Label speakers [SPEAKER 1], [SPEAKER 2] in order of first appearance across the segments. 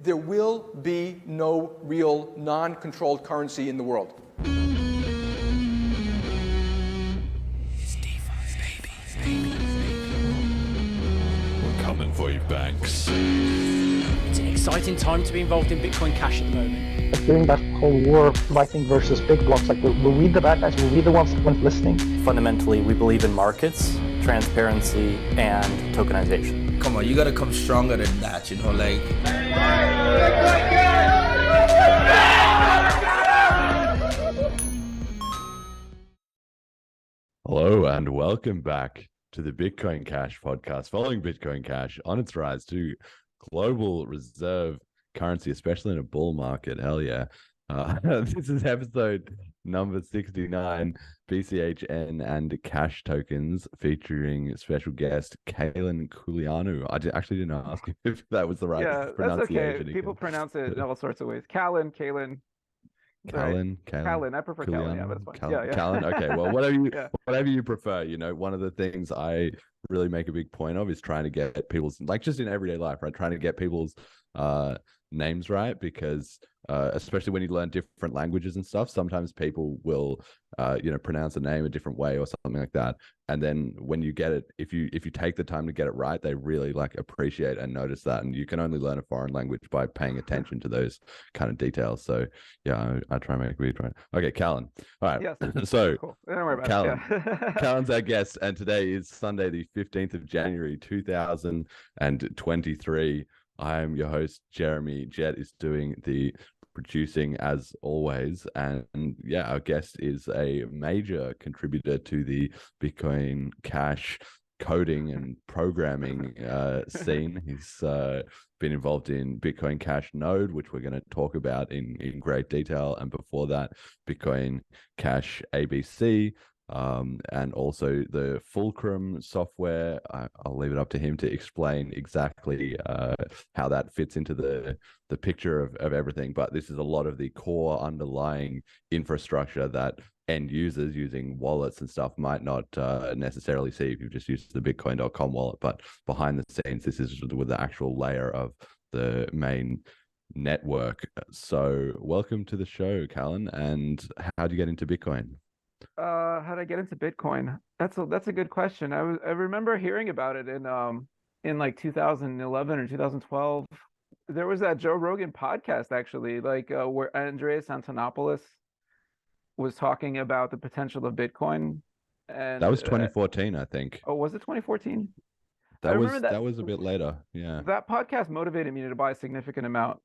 [SPEAKER 1] There will be no real non-controlled currency in the world.
[SPEAKER 2] We're coming for you, banks.
[SPEAKER 3] It's an exciting time to be involved in Bitcoin Cash at the moment.
[SPEAKER 4] During that whole war of Lightning versus big blocks, like were we the bad guys? Were we the ones that weren't listening?
[SPEAKER 5] Fundamentally, we believe in markets, transparency, and tokenization.
[SPEAKER 6] Come on, you gotta come stronger than that, you know, like...
[SPEAKER 2] Hello and welcome back to the Bitcoin Cash podcast, following Bitcoin Cash on its rise to global reserve currency, especially in a bull market. Hell yeah. This is episode number 69, BCHN and Cashtokens, featuring special guest Calin Culianu. Actually didn't ask if that was the right pronunciation.
[SPEAKER 7] That's okay. People pronounce it in all sorts of ways. Calin.
[SPEAKER 2] Calin.
[SPEAKER 7] I prefer Calin. Yeah, that's fine.
[SPEAKER 2] Calin. Okay. Well, whatever you prefer. You know, one of the things I really make a big point of is trying to get people's, like, just in everyday life, right? Trying to get people's names right, because especially when you learn different languages and stuff, sometimes people will pronounce a name a different way or something like that, and then when you get it, if you take the time to get it right, they really like appreciate and notice that. And you can only learn a foreign language by paying attention to those kind of details. So yeah, I try and make it right. Okay, Calin. All right.
[SPEAKER 7] Yes.
[SPEAKER 2] So
[SPEAKER 7] cool. Don't worry about
[SPEAKER 2] Calin.
[SPEAKER 7] it. Yeah.
[SPEAKER 2] Calin's our guest, and today is Sunday, the 15th of January, 2023. I am your host, Jeremy. Jet is doing the producing as always. And yeah, our guest is a major contributor to the Bitcoin Cash coding and programming scene. He's been involved in Bitcoin Cash Node, which we're going to talk about in great detail. And before that, Bitcoin Cash ABC. And also the Fulcrum software. I'll leave it up to him to explain exactly how that fits into the picture of everything. But this is a lot of the core underlying infrastructure that end users using wallets and stuff might not necessarily see if you've just used the Bitcoin.com wallet. But behind the scenes, this is with the actual layer of the main network. So welcome to the show, Calin. And how do you get into Bitcoin?
[SPEAKER 7] How did I get into Bitcoin? That's a good question. I remember hearing about it in like 2011 or 2012. There was that Joe Rogan podcast actually, like where Andreas Antonopoulos was talking about the potential of Bitcoin. And
[SPEAKER 2] that was 2014, I think.
[SPEAKER 7] Oh, was it 2014?
[SPEAKER 2] That was a bit later. Yeah.
[SPEAKER 7] That podcast motivated me to buy a significant amount,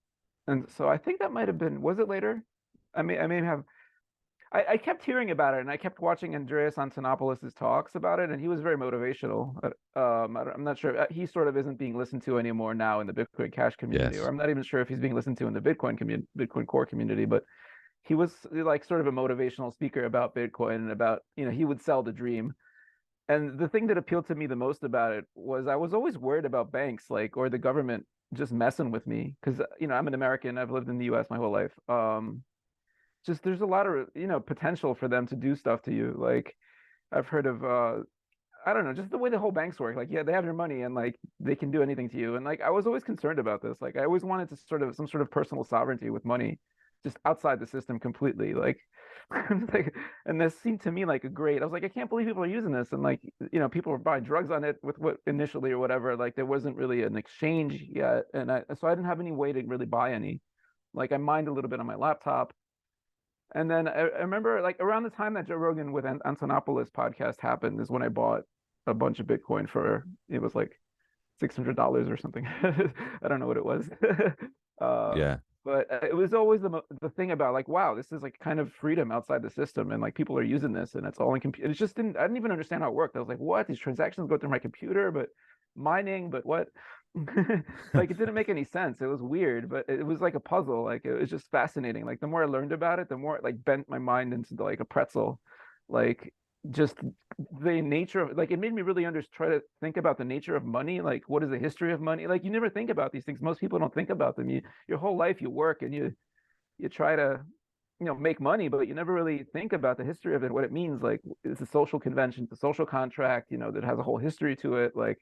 [SPEAKER 7] and so I think that might have been. Was it later? I may have. I kept hearing about it, and I kept watching Andreas Antonopoulos' talks about it, and he was very motivational. I'm not sure. He sort of isn't being listened to anymore now in the Bitcoin Cash community, or I'm not even sure if he's being listened to in the Bitcoin Core community, but he was like sort of a motivational speaker about Bitcoin and about, he would sell the dream. And the thing that appealed to me the most about it was I was always worried about banks, or the government just messing with me, because, I'm an American. I've lived in the US my whole life. Just there's a lot of potential for them to do stuff to you. Like I've heard of I don't know, just the way the whole banks work. Like, yeah, they have your money and like they can do anything to you. And like I was always concerned about this. Like I always wanted to some sort of personal sovereignty with money, just outside the system completely. Like, and this seemed to me like a great. I was like, I can't believe people are using this, and like people were buying drugs on it with what initially or whatever. Like there wasn't really an exchange yet, and so I didn't have any way to really buy any. Like I mined a little bit on my laptop. And then I remember like around the time that Joe Rogan with Antonopoulos podcast happened is when I bought a bunch of Bitcoin for, it was like $600 or something. I don't know what it was.
[SPEAKER 2] Yeah.
[SPEAKER 7] But it was always the thing about like, wow, this is like kind of freedom outside the system, and like people are using this, and it's all in computer. It just I didn't even understand how it worked. I was like, what? These transactions go through my computer, but mining, but what? Like it didn't make any sense. It was weird, but it was like a puzzle. Like it was just fascinating. Like the more I learned about it, the more it like bent my mind into like a pretzel. Like just the nature of, like, it made me really try to think about the nature of money. Like what is the history of money? Like you never think about these things. Most people don't think about them. Your whole life you work and you try to make money, but you never really think about the history of it, what it means. Like it's a social convention, it's a social contract, that has a whole history to it. Like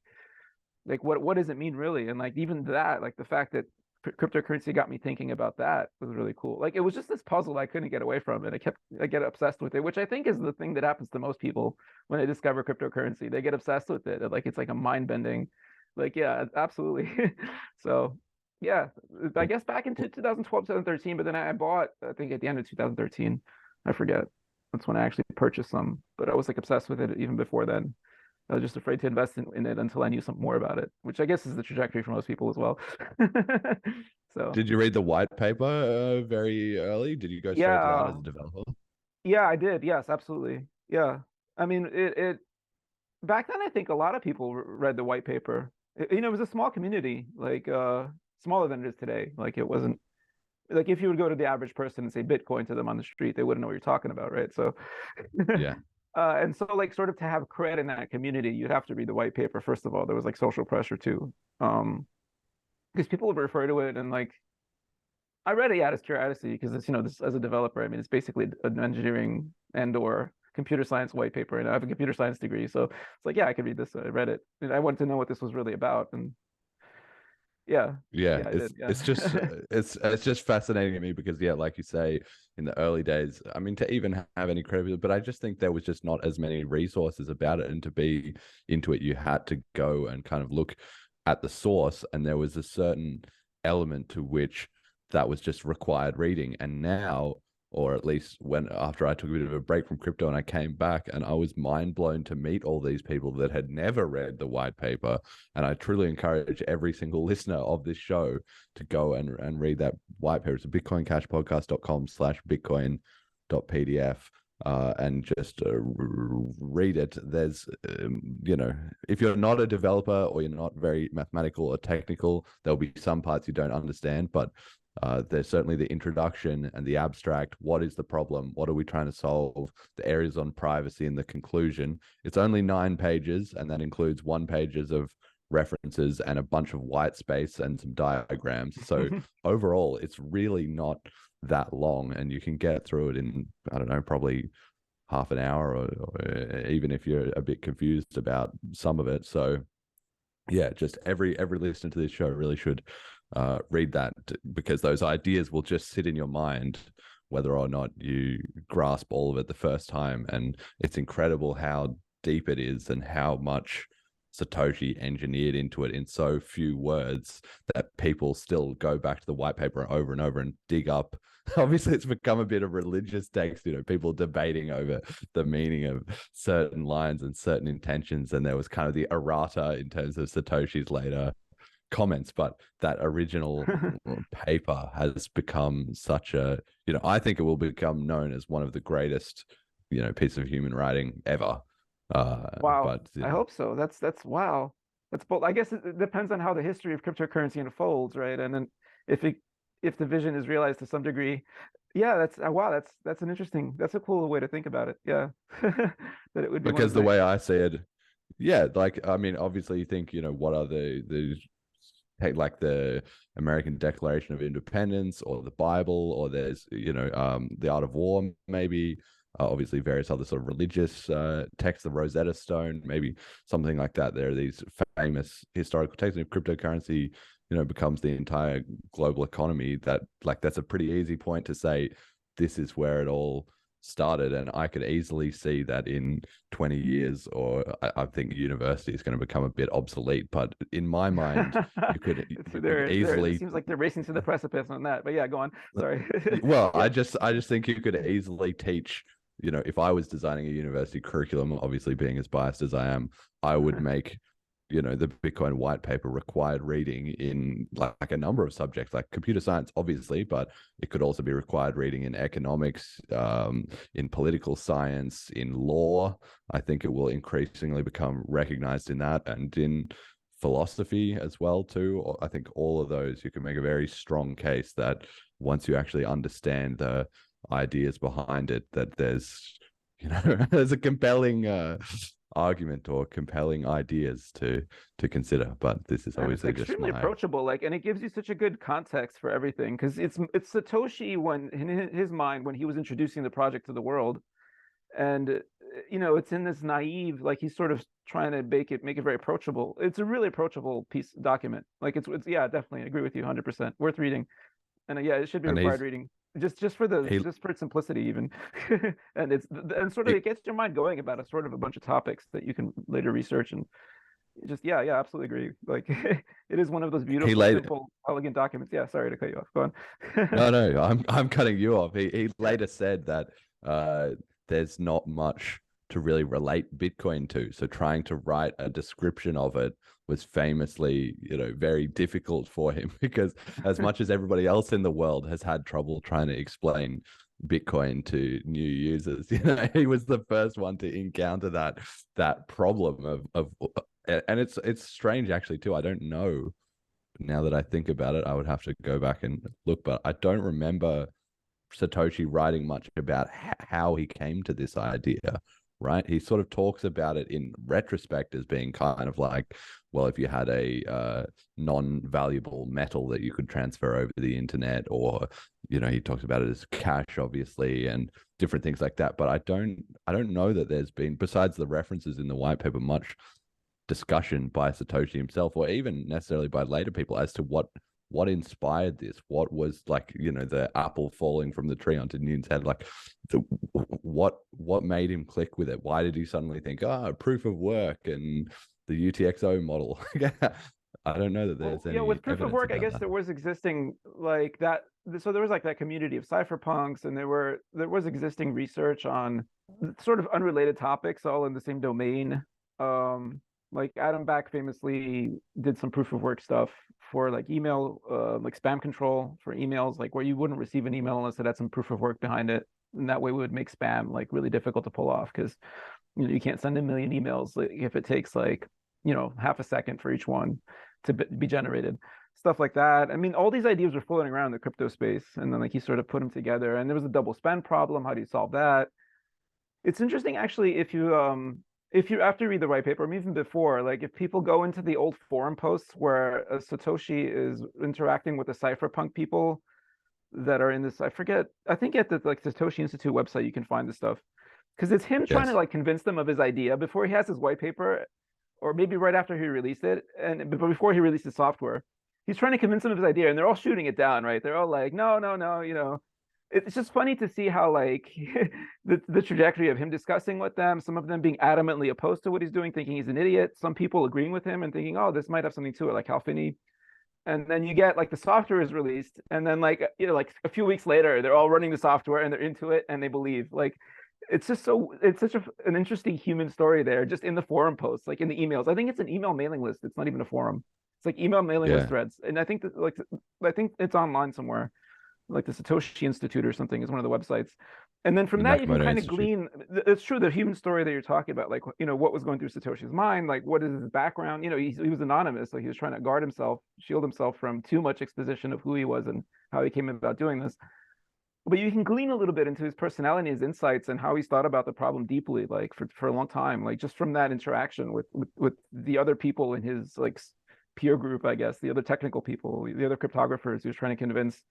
[SPEAKER 7] what does it mean really? And like even that, like the fact that cryptocurrency got me thinking about that was really cool. Like it was just this puzzle I couldn't get away from, and I get obsessed with it, which I think is the thing that happens to most people when they discover cryptocurrency. They get obsessed with it. Like it's like a mind bending. Like yeah, absolutely. So yeah, I guess back into 2012, 2013, but then I bought, I think at the end of 2013, I forget. That's when I actually purchased some, but I was like obsessed with it even before then. I was just afraid to invest in it until I knew something more about it, which I guess is the trajectory for most people as well. So
[SPEAKER 2] Did you read the white paper very early? Did you go straight to that as a developer?
[SPEAKER 7] Yeah, I did. Yes, absolutely. Yeah. I mean, it back then I think a lot of people read the white paper. You know, it was a small community, like smaller than it is today. Like it wasn't like if you would go to the average person and say Bitcoin to them on the street, they wouldn't know what you're talking about, right? So
[SPEAKER 2] Yeah.
[SPEAKER 7] And so like sort of to have cred in that community, you'd have to read the white paper. First of all, there was like social pressure too. Because people would refer to it and like I read it out of curiosity because it's, you know, this as a developer, I mean, it's basically an engineering and or computer science white paper, and I have a computer science degree. So it's like, yeah, I could read this. So I read it. And I wanted to know what this was really about. And yeah.
[SPEAKER 2] Yeah,
[SPEAKER 7] I
[SPEAKER 2] it's
[SPEAKER 7] did, yeah.
[SPEAKER 2] it's just it's just fascinating to me because yeah, like you say, in the early days, I mean, to even have any credibility, but I just think there was just not as many resources about it, and to be into it, you had to go and kind of look at the source, and there was a certain element to which that was just required reading. And now, or at least when after I took a bit of a break from crypto and I came back, and I was mind blown to meet all these people that had never read the white paper. And I truly encourage every single listener of this show to go and read that white paper. It's bitcoincashpodcast.com/bitcoin.pdf and just read it. There's, you know, if you're not a developer or you're not very mathematical or technical, there'll be some parts you don't understand, but there's certainly the introduction and the abstract. What is the problem? What are we trying to solve? The areas on privacy and the conclusion. It's only 9 pages, and that includes 1 pages of references and a bunch of white space and some diagrams. So overall, it's really not that long, and you can get through it in, I don't know, probably half an hour, or even if you're a bit confused about some of it. So yeah, just every listener to this show really should read that, because those ideas will just sit in your mind whether or not you grasp all of it the first time. And it's incredible how deep it is and how much Satoshi engineered into it in so few words that people still go back to the white paper over and over and dig up. Obviously, it's become a bit of religious text, you know, people debating over the meaning of certain lines and certain intentions. And there was kind of the errata in terms of Satoshi's later comments, but that original paper has become such a, you know, I think it will become known as one of the greatest, you know, pieces of human writing ever.
[SPEAKER 7] Wow.
[SPEAKER 2] But
[SPEAKER 7] I hope so. That's wow. That's bold. I guess it depends on how the history of cryptocurrency unfolds, right? And then if the vision is realized to some degree, yeah, that's wow. That's an interesting. That's a cool way to think about it. Yeah, that it would be
[SPEAKER 2] because the way I see it, yeah, like I mean, obviously you think, you know, what are the like the American Declaration of Independence or the Bible, or there's, you know, the Art of War, maybe. Obviously various other sort of religious texts, the Rosetta Stone, maybe something like that. There are these famous historical texts. And if cryptocurrency, you know, becomes the entire global economy, that like that's a pretty easy point to say this is where it all started. And I could easily see that in 20 years, or I think university is going to become a bit obsolete, but in my mind you could easily
[SPEAKER 7] it seems like they're racing to the precipice on that. But yeah, go on, sorry.
[SPEAKER 2] Well,
[SPEAKER 7] Yeah.
[SPEAKER 2] I just think you could easily teach, you know, if I was designing a university curriculum, obviously being as biased as I am, I would make, you know, the Bitcoin white paper required reading in like a number of subjects, like computer science, obviously, but it could also be required reading in economics, in political science, in law. I think it will increasingly become recognized in that, and in philosophy as well too. I think all of those, you can make a very strong case that once you actually understand the ideas behind it, that there's, you know, there's a compelling argument or compelling ideas to consider. But this is obviously
[SPEAKER 7] it's extremely approachable, like, and it gives you such a good context for everything, because it's Satoshi when in his mind when he was introducing the project to the world, and it's in this naive, like he's sort of trying to make it very approachable. It's a really approachable document. Like it's yeah, definitely I agree with you 100%. Worth reading. And yeah, it should be
[SPEAKER 2] And
[SPEAKER 7] required reading. Just for
[SPEAKER 2] he
[SPEAKER 7] its simplicity even. and sort of it gets your mind going about a sort of a bunch of topics that you can later research and just yeah, absolutely agree. Like it is one of those beautiful, simple, elegant documents. Yeah, sorry to cut you off. Go on.
[SPEAKER 2] No, I'm cutting you off. He later said that there's not much to really relate Bitcoin to. So trying to write a description of it was famously, very difficult for him because as much as everybody else in the world has had trouble trying to explain Bitcoin to new users, he was the first one to encounter that problem of and it's strange actually too. I don't know, now that I think about it. I would have to go back and look, but I don't remember Satoshi writing much about how he came to this idea, right? He sort of talks about it in retrospect as being kind of like, well, if you had a non-valuable metal that you could transfer over the internet, or he talks about it as cash, obviously, and different things like that. But I don't know that there's been, besides the references in the white paper, much discussion by Satoshi himself, or even necessarily by later people, as to what inspired this, what was like, the apple falling from the tree onto Newton's head, like what made him click with it? Why did he suddenly think, proof of work and the UTXO model? I don't know that there's any.
[SPEAKER 7] With proof of work, I guess
[SPEAKER 2] that.
[SPEAKER 7] there was existing like that. So there was like that community of cypherpunks, and there was existing research on sort of unrelated topics, all in the same domain. Like Adam Back famously did some proof of work stuff for like email, like spam control for emails, like where you wouldn't receive an email unless it had some proof of work behind it. And that way we would make spam like really difficult to pull off, because you can't send a million emails if it takes like half a second for each one to be generated. Stuff like that. I mean, all these ideas were floating around the crypto space, and then like he sort of put them together. And there was a double spend problem. How do you solve that? It's interesting actually, if you after you read the white paper, or even before, like if people go into the old forum posts where Satoshi is interacting with the cypherpunk people that are in this, I think at the like Satoshi Institute website you can find this stuff, because it's him trying to like convince them of his idea before he has his white paper, or maybe right after he released it, but before he released the software, he's trying to convince them of his idea, and they're all shooting it down, right? They're all like, no, it's just funny to see how like the trajectory of him discussing with them, some of them being adamantly opposed to what he's doing, thinking he's an idiot, some people agreeing with him and thinking, oh, this might have something to it, like Hal Finney. And then you get like the software is released, and then like like a few weeks later they're all running the software and they're into it and they believe. Like it's such an interesting human story there, just in the forum posts, like in the emails. I think it's an email mailing list, it's not even a forum, it's like email mailing list threads. And I think that I think it's online somewhere, like the Satoshi Institute or something is one of the websites. And then from that you can kind of glean, it's true, the human story that you're talking about, like what was going through Satoshi's mind, like what is his background. He was anonymous, so he was trying to guard himself, shield himself from too much exposition of who he was and how he came about doing this. But you can glean a little bit into his personality, his insights, and how he's thought about the problem deeply, like for a long time, like just from that interaction with the other people in his like peer group, I guess, the other technical people, the other cryptographers. He was trying to convince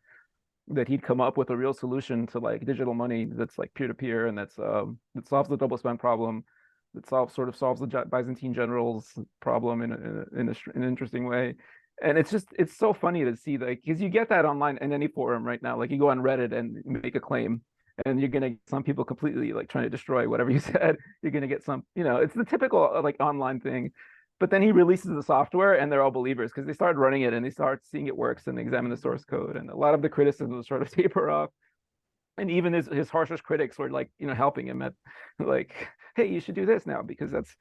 [SPEAKER 7] that he'd come up with a real solution to like digital money that's like peer-to-peer, and that's that solves the double spend problem, that solves the Byzantine generals problem in an interesting way. And it's so funny to see, like, because you get that online in any forum right now. Like you go on Reddit and make a claim, and you're gonna get some people completely like trying to destroy whatever you said. You're gonna get some, it's the typical like online thing. But then he releases the software and they're all believers, because they start running it and they start seeing it works and they examine the source code, and a lot of the criticisms sort of taper off. And even his harshest critics were like, helping him at like, hey, you should do this now, because that's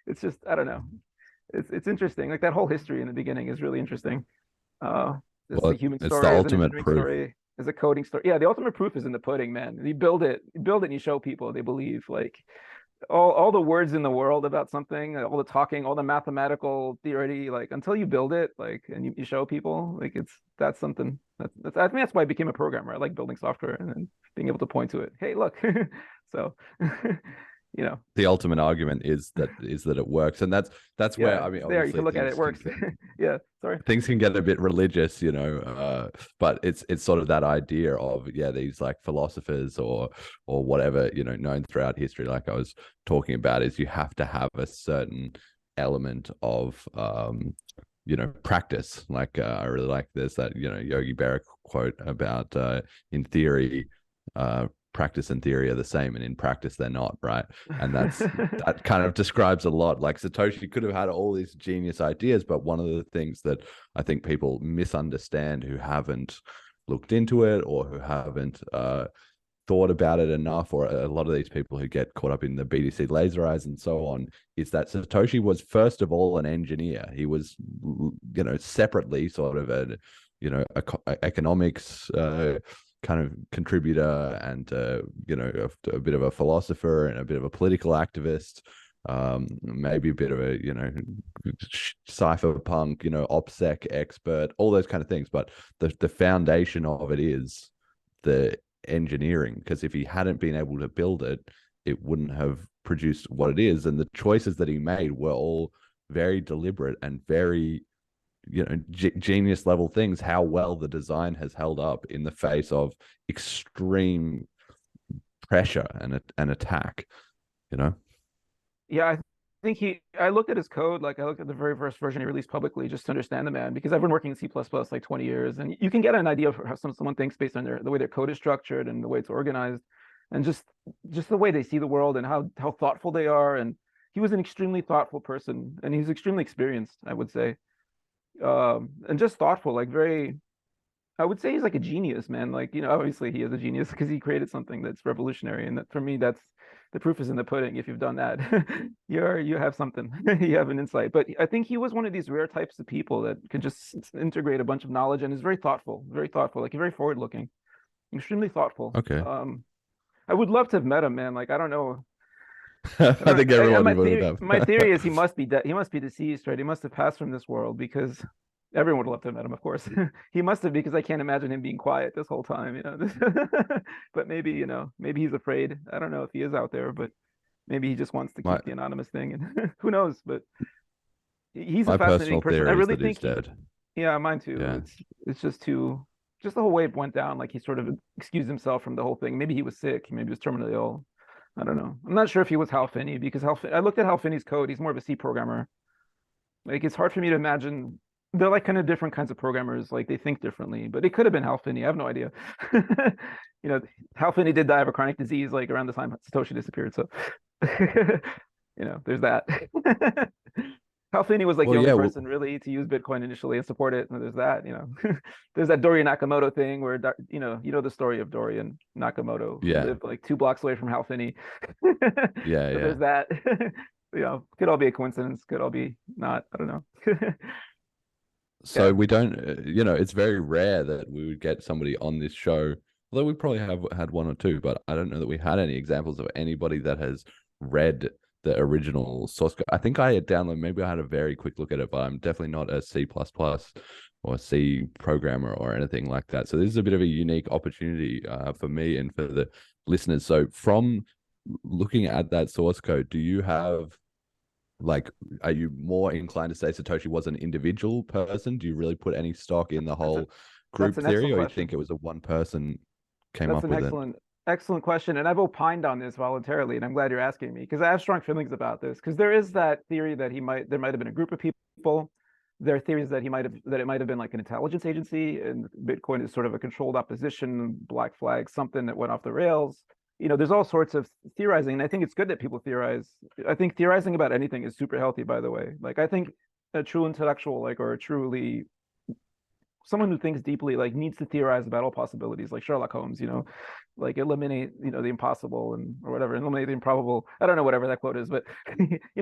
[SPEAKER 7] it's just, I don't know. It's interesting. Like that whole history in the beginning is really interesting. The human story,
[SPEAKER 2] it's the ultimate proof.
[SPEAKER 7] Story, is a coding story. Yeah, the ultimate proof is in the pudding, man. You build it and you show people, they believe. Like all the words in the world about something, all the talking, all the mathematical theory, like until you build it, like, and you show people, like that's something that's I think that's why I became a programmer. I like building software and then being able to point to it. Hey, look. So you know,
[SPEAKER 2] the ultimate argument is that it works, and that's where, I mean,
[SPEAKER 7] it's there, you
[SPEAKER 2] obviously
[SPEAKER 7] can look at it, it works. Yeah, sorry.
[SPEAKER 2] things can get a bit religious, but it's sort of that idea of, these like philosophers or whatever, known throughout history, like I was talking about, is you have to have a certain element of practice. Like I really like, there's that Yogi Berra quote about in theory practice and theory are the same, and in practice they're not, right? And that kind of describes a lot. Like Satoshi could have had all these genius ideas, but one of the things that I think people misunderstand who haven't looked into it or who haven't thought about it enough, or a lot of these people who get caught up in the BTC laser eyes and so on, is that Satoshi was first of all an engineer. He was separately sort of a economics kind of contributor, and a bit of a philosopher and a bit of a political activist, maybe a bit of a cypherpunk, OPSEC expert, all those kind of things. But the foundation of it is the engineering, because if he hadn't been able to build it, it wouldn't have produced what it is. And the choices that he made were all very deliberate and very genius level things. How well the design has held up in the face of extreme pressure and attack.
[SPEAKER 7] Yeah, I think I looked at his code, like I looked at the very first version he released publicly just to understand the man, because I've been working in C++ like 20 years, and you can get an idea of how someone thinks based on the way their code is structured and the way it's organized, and just the way they see the world and how thoughtful they are. And he was an extremely thoughtful person, and he's extremely experienced, I would say. And just thoughtful, like I would say he's like a genius, man. Like, obviously he is a genius because he created something that's revolutionary. And that, for me, that's the proof is in the pudding. If you've done that, you have something, you have an insight. But I think he was one of these rare types of people that could just integrate a bunch of knowledge and is very thoughtful, like very forward looking, extremely thoughtful.
[SPEAKER 2] Okay.
[SPEAKER 7] I would love to have met him, man. Like, I don't know.
[SPEAKER 2] I think everyone would have.
[SPEAKER 7] My theory is he must be deceased, right? He must have passed from this world, because everyone would love to have met him, of course. He must have, because I can't imagine him being quiet this whole time, But maybe, maybe he's afraid. I don't know if he is out there, but maybe he just wants to keep the anonymous thing, and who knows? But he's a fascinating person. I really think he's dead. Yeah, mine too. Yeah. It's just the whole way it went down. Like, he sort of excused himself from the whole thing. Maybe he was sick. Maybe he was terminally ill. I don't know. I'm not sure if he was Hal Finney, because I looked at Hal Finney's code. He's more of a C programmer. Like, it's hard for me to imagine. They're like kind of different kinds of programmers. Like, they think differently, but it could have been Hal Finney. I have no idea. Hal Finney did die of a chronic disease like around the time Satoshi disappeared. So, there's that. Hal Finney was like the only person really to use Bitcoin initially and support it. And there's that, there's that Dorian Nakamoto thing where, the story of Dorian Nakamoto, who lived like 2 blocks away from Hal Finney. There's that. Could all be a coincidence. Could all be not. I don't know.
[SPEAKER 2] So we don't, it's very rare that we would get somebody on this show, although we probably have had one or two, but I don't know that we had any examples of anybody that has read the original source code. I think I had downloaded, maybe I had a very quick look at it, but I'm definitely not a C++ or C programmer or anything like that. So this is a bit of a unique opportunity for me and for the listeners. So from looking at that source code, do you have, like, are you more inclined to say Satoshi was an individual person? Do you really put any stock in the whole group theory, or you think it was a one person came up with it?
[SPEAKER 7] Excellent question. And I've opined on this voluntarily, and I'm glad you're asking me, because I have strong feelings about this. Because there is that theory that there might have been a group of people. There are theories that it might have been like an intelligence agency, and Bitcoin is sort of a controlled opposition, black flag, something that went off the rails. There's all sorts of theorizing, and I think it's good that people theorize. I think theorizing about anything is super healthy, by the way. Like, I think a true intellectual, or a truly someone who thinks deeply, like, needs to theorize about all possibilities, like Sherlock Holmes, like eliminate, the impossible or whatever, eliminate the improbable. I don't know, whatever that quote is, but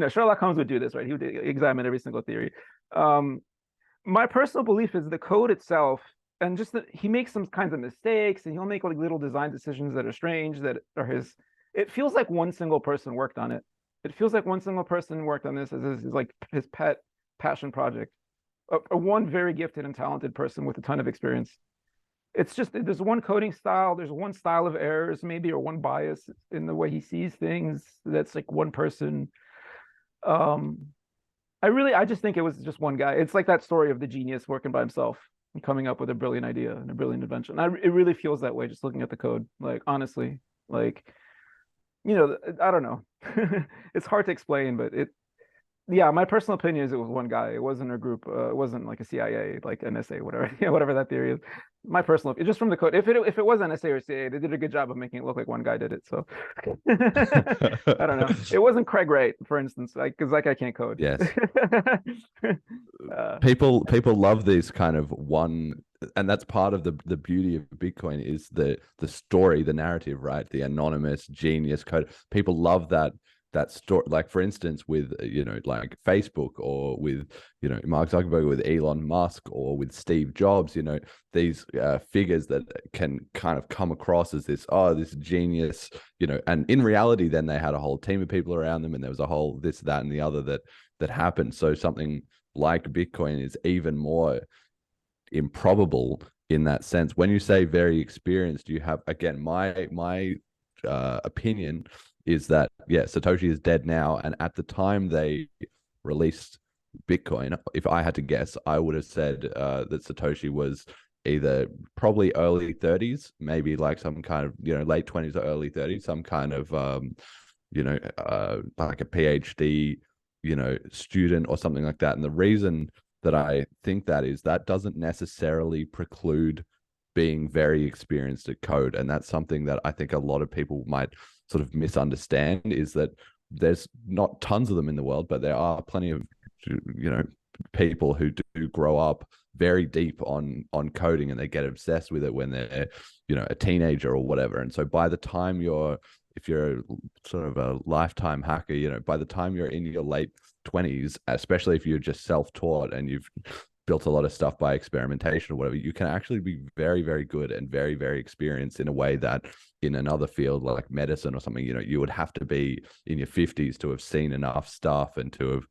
[SPEAKER 7] Sherlock Holmes would do this, right? He would examine every single theory. My personal belief is the code itself, and just that he makes some kinds of mistakes, and he'll make like little design decisions that are strange, that are his. It feels like one single person worked on it. It feels like one single person worked on this as his pet passion project. A one very gifted and talented person with a ton of experience. it's just there's one coding style, there's one style of errors maybe, or one bias in the way he sees things. That's like one person. I just think it was just one guy. It's like that story of the genius working by himself and coming up with a brilliant idea and a brilliant invention. It really feels that way just looking at the code. Like honestly, like I don't know. It's hard to explain, but yeah, my personal opinion is it was one guy. It wasn't a group. It wasn't like a CIA, like NSA, whatever, whatever that theory is. My personal, just from the code. If it was NSA or CIA, they did a good job of making it look like one guy did it. So I don't know. It wasn't Craig Wright, for instance, because that guy can't code.
[SPEAKER 2] Yes. People love these kind of one, and that's part of the beauty of Bitcoin is the story, the narrative, right? The anonymous genius code. People love that story. Like for instance, with like Facebook, or with Mark Zuckerberg, with Elon Musk, or with Steve Jobs, these figures that can kind of come across as this genius, and in reality then they had a whole team of people around them, and there was a whole this, that, and the other that happened. So something like Bitcoin is even more improbable in that sense. When you say very experienced, you have, again, my opinion is that, yeah, Satoshi is dead now. And at the time they released Bitcoin, if I had to guess, I would have said that Satoshi was either probably early 30s, maybe like some kind of, late 20s or early 30s, some kind of, like a PhD, student or something like that. And the reason that I think that is that doesn't necessarily preclude being very experienced at code. And that's something that I think a lot of people might sort of misunderstand, is that there's not tons of them in the world, but there are plenty of people who do grow up very deep on coding, and they get obsessed with it when they're a teenager or whatever. And so by the time if you're sort of a lifetime hacker, by the time you're in your late 20s, especially if you're just self-taught and you've built a lot of stuff by experimentation or whatever, you can actually be very, very good and very, very experienced in a way that in another field like medicine or something, you would have to be in your 50s to have seen enough stuff and to have,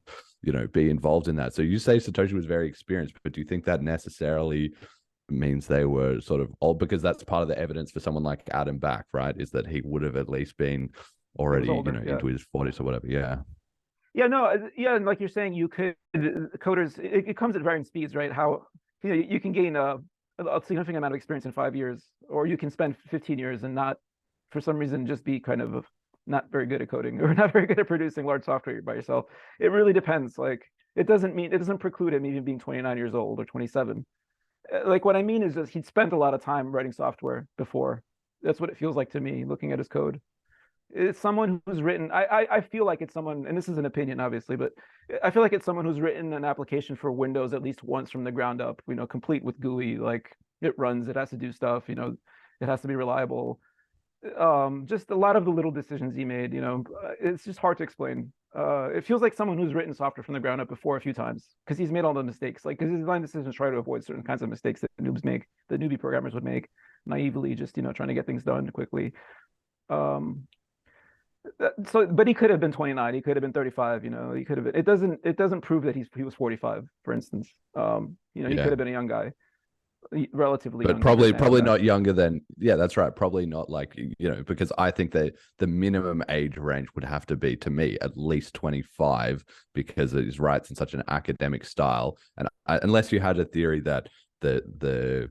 [SPEAKER 2] be involved in that. So you say Satoshi was very experienced, but do you think that necessarily means they were sort of old? Because that's part of the evidence for someone like Adam Back, right? Is that he would have at least been already, older, into his 40s or whatever. Yeah.
[SPEAKER 7] Yeah, no, yeah, and like you're saying, you could coders. It comes at varying speeds, right? How you can gain a significant amount of experience in 5 years, or you can spend 15 years and not, for some reason, just be kind of not very good at coding or not very good at producing large software by yourself. It really depends. Like it doesn't preclude him even being 29 years old or 27. Like what I mean is just he'd spent a lot of time writing software before. That's what it feels like to me looking at his code. It's someone who's written, I feel like it's someone, and this is an opinion obviously, but I feel like it's someone who's written an application for Windows at least once from the ground up, complete with GUI, like it runs, it has to do stuff, it has to be reliable. Just a lot of the little decisions he made, it's just hard to explain. It feels like someone who's written software from the ground up before a few times, because he's made all the mistakes, like because his design decisions try to avoid certain kinds of mistakes that noobs make, that newbie programmers would make naively, just trying to get things done quickly. But he could have been 29. He could have been 35. He could have been. It doesn't prove that he was 45, for instance. He could have been a young guy, relatively.
[SPEAKER 2] But probably not younger than. Yeah, that's right. Probably not like because I think that the minimum age range would have to be, to me, at least 25, because it writes in such an academic style, and unless you had a theory that the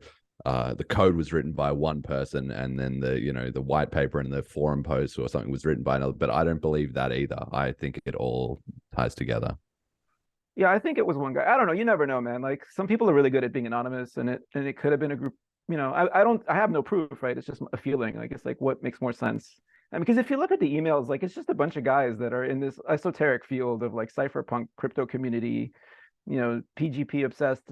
[SPEAKER 2] code was written by one person, and then the white paper and the forum post or something was written by another. But I don't believe that either. I think it all ties together.
[SPEAKER 7] Yeah, I think it was one guy. I don't know. You never know, man. Like some people are really good at being anonymous, and it could have been a group. I have no proof, right? It's just a feeling. Like it's like what makes more sense. And because if you look at the emails, like it's just a bunch of guys that are in this esoteric field of like cypherpunk crypto community, PGP obsessed.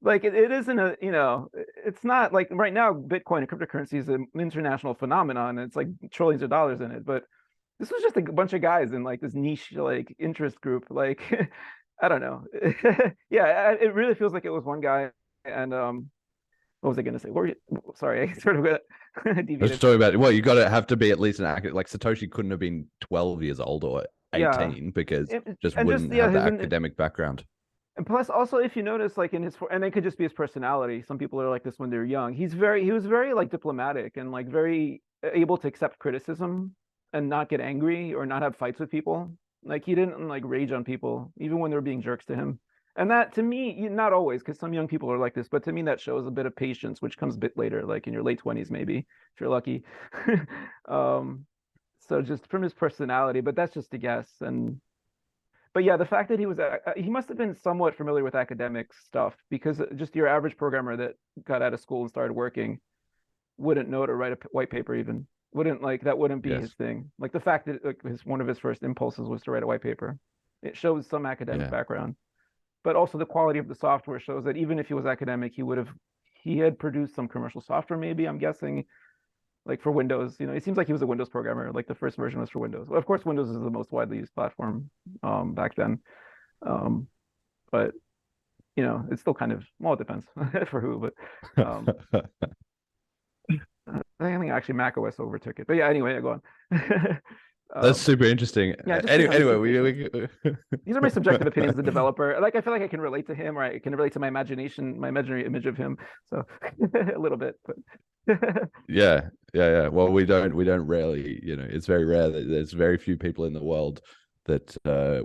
[SPEAKER 7] Like it isn't it's not like right now Bitcoin and cryptocurrency is an international phenomenon, and it's like trillions of dollars in it, but this was just a bunch of guys in like this niche like interest group. Like I don't know. Yeah, it really feels like it was one guy. And what was I gonna say? Sorry, I sort of got deviated.
[SPEAKER 2] I was talking about, well, you got to have to be at least an academic. Like Satoshi couldn't have been 12 years old or 18 because just wouldn't have the academic background.
[SPEAKER 7] And plus, also, if you notice, like in his, and it could just be his personality. Some people are like this when they're young. He was very like diplomatic and like very able to accept criticism and not get angry or not have fights with people. Like he didn't like rage on people, even when they were being jerks to him. And that to me, not always, because some young people are like this, but to me that shows a bit of patience, which comes a bit later, like in your late 20s, maybe, if you're lucky. So just from his personality, but that's just a guess. But yeah, the fact that he must have been somewhat familiar with academic stuff, because just your average programmer that got out of school and started working wouldn't know to write a white paper even. That wouldn't be his thing. Like the fact that like one of his first impulses was to write a white paper. It shows some academic background. But also the quality of the software shows that even if he was academic, he had produced some commercial software, maybe, I'm guessing, like for Windows. It seems like he was a Windows programmer. Like the first version was for Windows. Well, of course, Windows is the most widely used platform back then. But it's still kind of, well, it depends for who, but I think actually Mac OS overtook it. But yeah, anyway, go on.
[SPEAKER 2] That's super interesting.
[SPEAKER 7] Yeah,
[SPEAKER 2] Anyway,
[SPEAKER 7] these are my subjective opinions as a developer. Like I feel like I can relate to him, or I can relate to my imagination, my imaginary image of him. So a little bit, but
[SPEAKER 2] yeah. Well, we don't rarely, it's very rare that there's very few people in the world that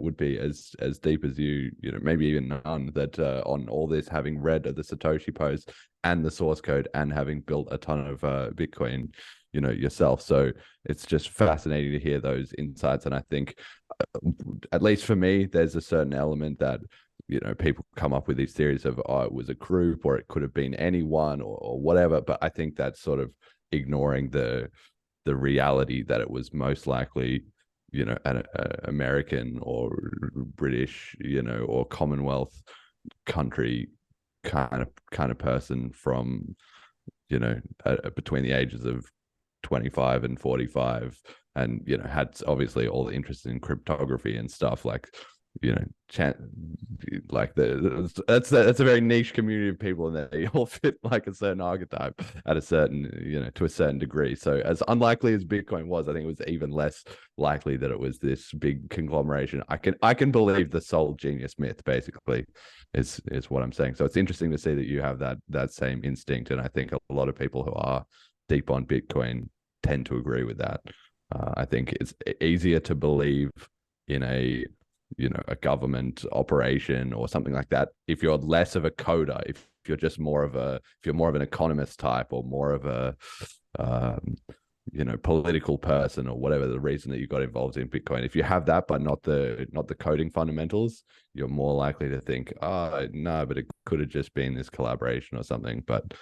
[SPEAKER 2] would be as deep as you, maybe even none, that on all this, having read the Satoshi post and the source code and having built a ton of Bitcoin, yourself. So it's just fascinating to hear those insights. And I think, at least for me, there's a certain element that, people come up with these theories of, oh, it was a group, or it could have been anyone, or whatever. But I think that's sort of ignoring the reality that it was most likely, an American or British, or Commonwealth country kind of person from, between the ages of 25 and 45, and had obviously all the interest in cryptography and stuff, like like that's a very niche community of people, and they all fit like a certain archetype at a certain, to a certain degree. So as unlikely as Bitcoin was, I think it was even less likely that it was this big conglomeration. I can believe the sole genius myth, basically, is what I'm saying. So it's interesting to see that you have that same instinct, and I think a lot of people who are deep on Bitcoin tend to agree with that. I think it's easier to believe in a government operation or something like that if you're less of a coder, if you're just more of an economist type, or more of a political person, or whatever the reason that you got involved in Bitcoin. If you have that but not the coding fundamentals, you're more likely to think, oh no, but it could have just been this collaboration or something. But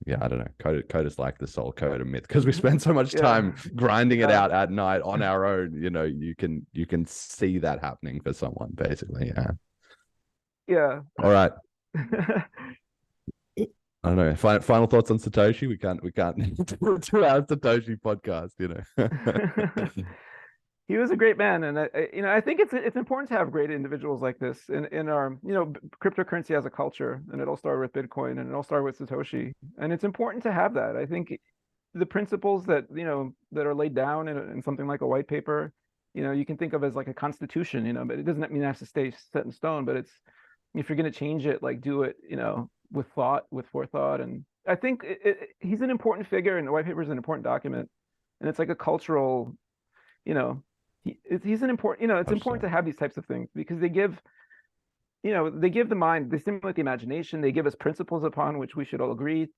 [SPEAKER 2] yeah, I don't know. Coders like the soul coder myth, because we spend so much time grinding it out at night on our own. You can see that happening for someone, basically.
[SPEAKER 7] Yeah.
[SPEAKER 2] All right. I don't know. Final thoughts on Satoshi. We can't do our Satoshi podcast.
[SPEAKER 7] He was a great man, and I think it's important to have great individuals like this in our cryptocurrency as a culture, and it all started with Bitcoin, and it all started with Satoshi, and it's important to have that. I think the principles that that are laid down in something like a white paper, you can think of as like a constitution, but it doesn't mean it has to stay set in stone. But it's, if you're going to change it, like do it, with thought, with forethought, and I think he's an important figure, and the white paper is an important document, and it's like a cultural, he's an important, it's important to have these types of things, because they give the mind, they stimulate the imagination, they give us principles upon which we should all agree,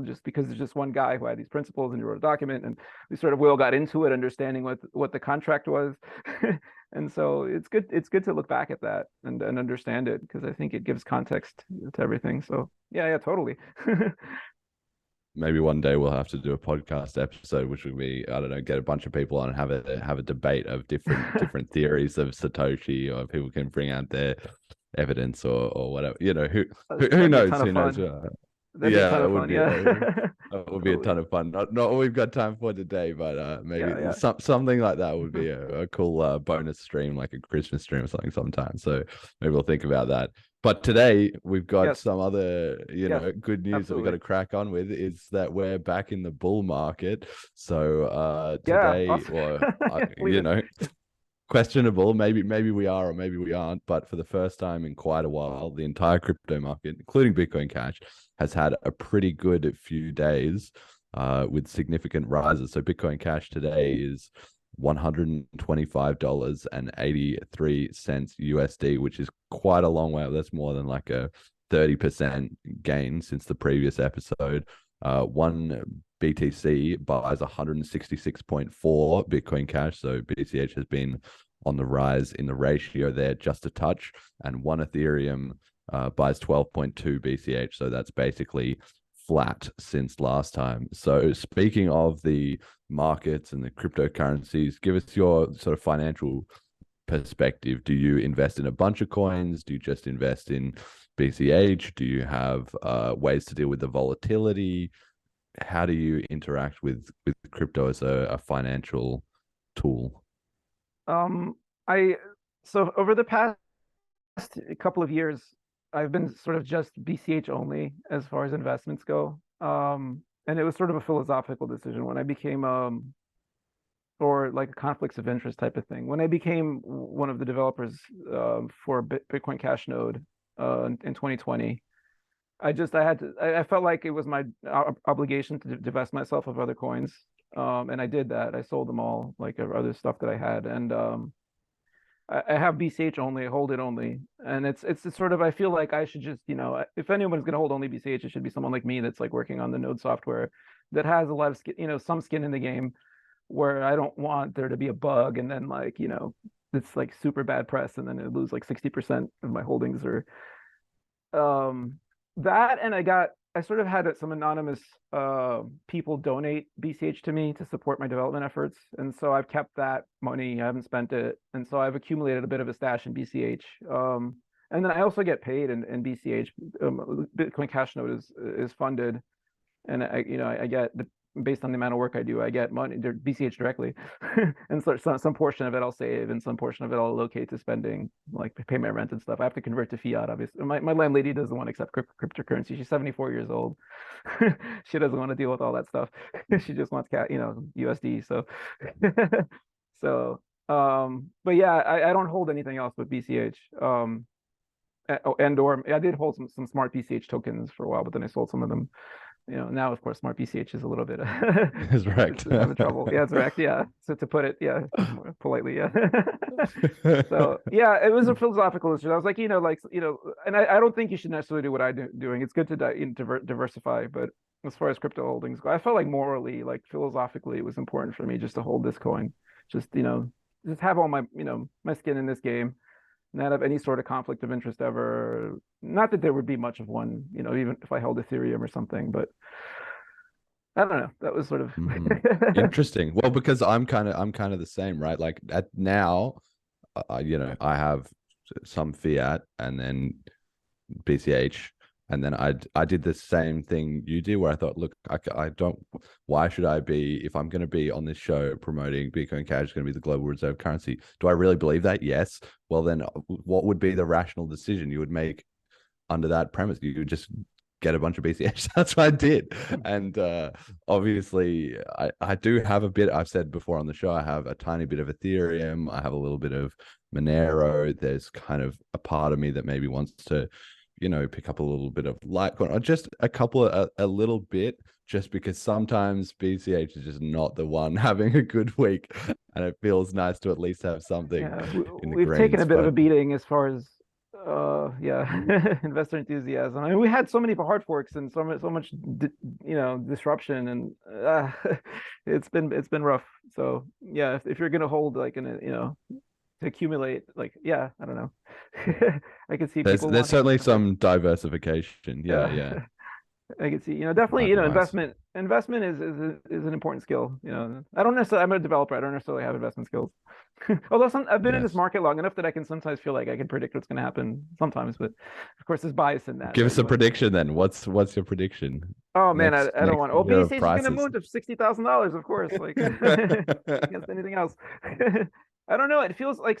[SPEAKER 7] just because there's just one guy who had these principles and he wrote a document, and we all got into it understanding what the contract was. And so it's good to look back at that and understand it, because I think it gives context to everything. So yeah, totally.
[SPEAKER 2] Maybe one day we'll have to do a podcast episode, which would be, I don't know, get a bunch of people on and have a debate of different theories of Satoshi, or people can bring out their evidence or whatever. Who knows? Who knows? Yeah, it would be. It would be a ton of fun. Not what we've got time for today, but maybe something like that would be a cool bonus stream, like a Christmas stream or something sometime. So maybe we'll think about that. But today we've got some other, good news that we've got to crack on with, is that we're back in the bull market. So today,
[SPEAKER 7] awesome.
[SPEAKER 2] questionable. Maybe we are or maybe we aren't. But for the first time in quite a while, the entire crypto market, including Bitcoin Cash, has had a pretty good few days with significant rises. So Bitcoin Cash today is $125.83 USD, which is quite a long way. That's more than like a 30% gain since the previous episode. One BTC buys 166.4 Bitcoin Cash. So BCH has been on the rise in the ratio there just a touch. And one Ethereum buys 12.2 BCH. So that's basically flat since last time. So speaking of the markets and the cryptocurrencies, give us your sort of financial perspective. Do you invest in a bunch of coins? Do you just invest in BCH? Do you have ways to deal with the volatility? How do you interact with crypto as a financial tool?
[SPEAKER 7] So over the past couple of years, I've been sort of just BCH only as far as investments go. And it was sort of a philosophical decision when I became or like conflicts of interest type of thing. When I became one of the developers for Bitcoin Cash Node in 2020, I felt like it was my obligation to divest myself of other coins. And I did that. I sold them all, like other stuff that I had. And I have BCH only, I hold it only. And it's sort of, I feel like I should just, if anyone's going to hold only BCH, it should be someone like me that's like working on the node software that has a lot of skin, some skin in the game, where I don't want there to be a bug and then like, it's like super bad press and then it lose like 60% of my holdings or that. And I sort of had some anonymous people donate BCH to me to support my development efforts. And so I've kept that money. I haven't spent it. And so I've accumulated a bit of a stash in BCH. And then I also get paid in BCH. Bitcoin Cash Node is funded. And I get based on the amount of work I do, I get money, BCH directly. And so some portion of it I'll save and some portion of it I'll allocate to spending, like pay my rent and stuff. I have to convert to fiat, obviously. My landlady doesn't want to accept cryptocurrency. She's 74 years old. She doesn't want to deal with all that stuff. She just wants USD. So, but yeah, I don't hold anything else but BCH. Or I did hold some smart BCH tokens for a while, but then I sold some of them. Now of course smart BCH is a little bit
[SPEAKER 2] It's wrecked.
[SPEAKER 7] It's having trouble. Yeah, it's wrecked. Yeah. So to put it, yeah, politely, yeah. So yeah, it was a philosophical issue. I was like, and I don't think you should necessarily do what I'm doing. It's good to diversify, but as far as crypto holdings go, I felt like morally, like philosophically, it was important for me just to hold this coin, just have all my my skin in this game. Not have any sort of conflict of interest ever. Not that there would be much of one, even if I held Ethereum or something, but I don't know. That was sort of
[SPEAKER 2] interesting. Well, because I'm kind of the same, right? Like now, I have some fiat and then BCH. And then I did the same thing you did, where I thought, look, I don't. Why should I be, if I'm going to be on this show promoting Bitcoin Cash is going to be the global reserve currency? Do I really believe that? Yes. Well, then what would be the rational decision you would make under that premise? You would just get a bunch of BCH. That's what I did. And obviously, I do have a bit. I've said before on the show, I have a tiny bit of Ethereum. I have a little bit of Monero. There's kind of a part of me that maybe wants to pick up a little bit of Litecoin, or just a little bit, just because sometimes BCH is just not the one having a good week, and it feels nice to at least have something. Yeah,
[SPEAKER 7] we've taken a bit of a beating as far as investor enthusiasm. I mean, we had so many hard forks and so much disruption, and it's been rough. So yeah, if you're gonna hold like to accumulate, like, yeah, I don't know. I can see
[SPEAKER 2] there's certainly some diversification. Yeah.
[SPEAKER 7] I can see, definitely, investment is an important skill. I don't necessarily, I'm a developer, I don't necessarily have investment skills. Although I've been in this market long enough that I can sometimes feel like I can predict what's going to happen sometimes, but of course there's bias in that.
[SPEAKER 2] Give us a prediction then. What's your prediction?
[SPEAKER 7] Oh man, I don't want. Oh, BCH is going to move to $60,000, of course, like against anything else. I don't know. It feels like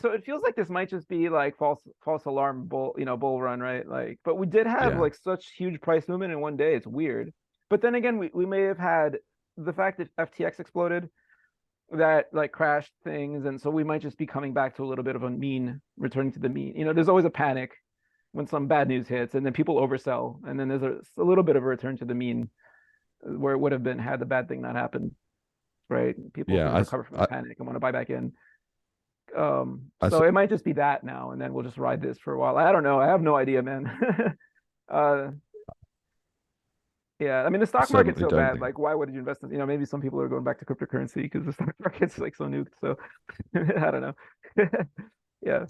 [SPEAKER 7] this might just be like false alarm bull run, right? Like, but we did have like such huge price movement in one day. It's weird. But then again, we may have had the fact that FTX exploded that like crashed things, and so we might just be coming back to a little bit of a returning to the mean. There's always a panic when some bad news hits, and then people oversell, and then there's a little bit of a return to the mean where it would have been had the bad thing not happened, right? People
[SPEAKER 2] Yeah,
[SPEAKER 7] sort of recover from the panic and want to buy back in. So it might just be that now, and then we'll just ride this for a while. I don't know. I have no idea, man. Yeah, I mean the stock market's so bad. Like, why would you invest in? Maybe some people are going back to cryptocurrency because the stock market's like so nuked. So I don't know. Yeah.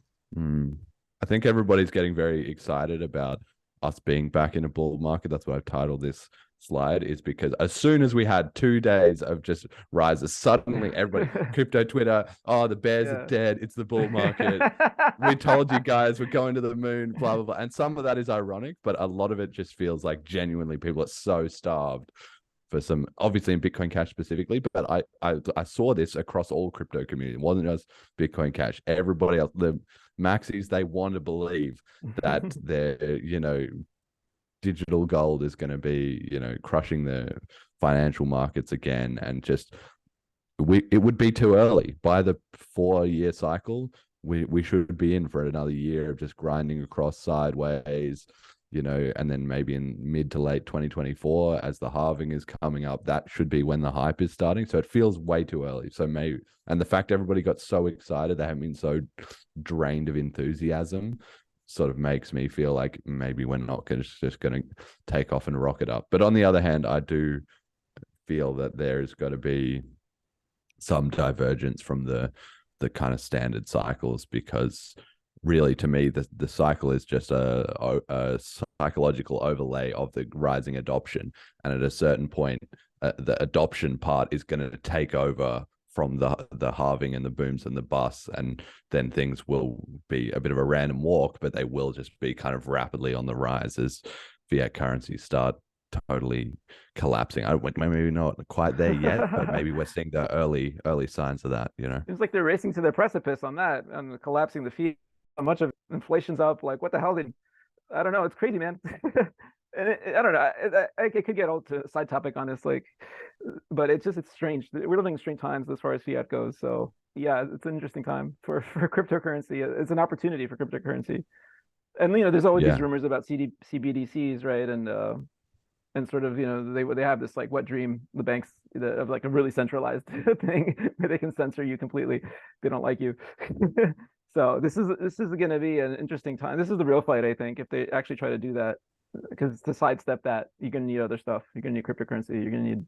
[SPEAKER 2] I think everybody's getting very excited about us being back in a bull market. That's what I've titled this slide, is because as soon as we had 2 days of just rises, suddenly everybody, crypto Twitter, oh, the bears are dead, it's the bull market. We told you guys we're going to the moon, blah, blah, blah. And some of that is ironic, but a lot of it just feels like genuinely people are so starved for some, obviously in Bitcoin Cash specifically, but I saw this across all crypto community. It wasn't just Bitcoin Cash. Everybody else, the maxis, they want to believe that they're, digital gold is going to be, crushing the financial markets again. And just, it would be too early. By the 4-year cycle, we should be in for another year of just grinding across sideways, and then maybe in mid to late 2024, as the halving is coming up, that should be when the hype is starting. So it feels way too early. So maybe, and the fact everybody got so excited, they haven't been so drained of enthusiasm, sort of makes me feel like maybe we're not just going to take off and rocket up. But on the other hand, I do feel that there's got to be some divergence from the kind of standard cycles, because really, to me, the cycle is just a psychological overlay of the rising adoption. And at a certain point, the adoption part is going to take over from the halving and the booms and the busts, and then things will be a bit of a random walk, but they will just be kind of rapidly on the rise as fiat currencies start totally collapsing. Maybe not quite there yet, but maybe we're seeing the early signs of that.
[SPEAKER 7] It's like they're racing to the precipice on that, and collapsing the fiat. How much of inflation's up? Like, what the hell? I don't know. It's crazy, man. And I don't know. I could get all to side topic on this, but it's strange. We're living in strange times as far as fiat goes. So yeah, it's an interesting time for cryptocurrency. It's an opportunity for cryptocurrency. And there's always these rumors about CBDCs, right? And sort of they have this like wet dream, the banks, of like a really centralized thing where they can censor you completely if they don't like you. So this is going to be an interesting time. This is the real fight, I think, if they actually try to do that. Because to sidestep that, you're going to need other stuff. You're going to need cryptocurrency. You're going to need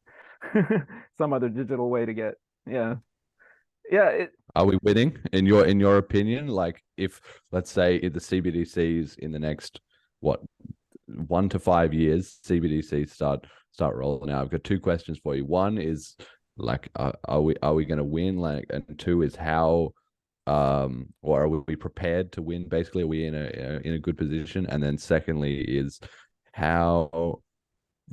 [SPEAKER 7] some other digital way to get.
[SPEAKER 2] Are we winning in your opinion? Like, if, let's say, if the CBDCs in the next 1 to 5 years, CBDCs start rolling out. I've got 2 questions for you. One is like, are we going to win? Like, and 2 is how. Or are we prepared to win? Basically, are we in a good position? And then secondly is, how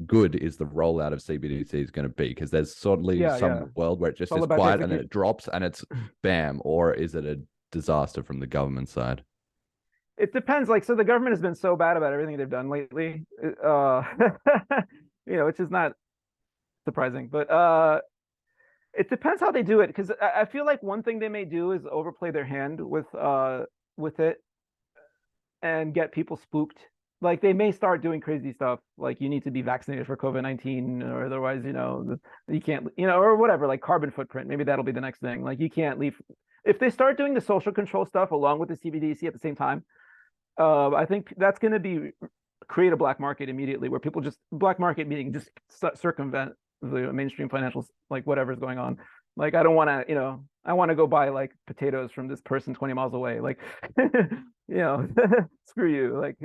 [SPEAKER 2] good is the rollout of CBDCs going to be? Because there's certainly some world where it just is quiet and then it drops and it's bam, or is it a disaster from the government side?
[SPEAKER 7] It depends. So the government has been so bad about everything they've done lately, which is not surprising, but it depends how they do it, because I feel like one thing they may do is overplay their hand with it and get people spooked. Like, they may start doing crazy stuff, like you need to be vaccinated for COVID-19, or otherwise, you can't, or whatever, like carbon footprint. Maybe that'll be the next thing. Like, you can't leave. If they start doing the social control stuff along with the CBDC at the same time, I think that's going to create a black market immediately, where people black market meaning just circumvent the mainstream financials, like whatever's going on. Like, I don't want to, I want to go buy like potatoes from this person 20 miles away. Like, screw you. Like,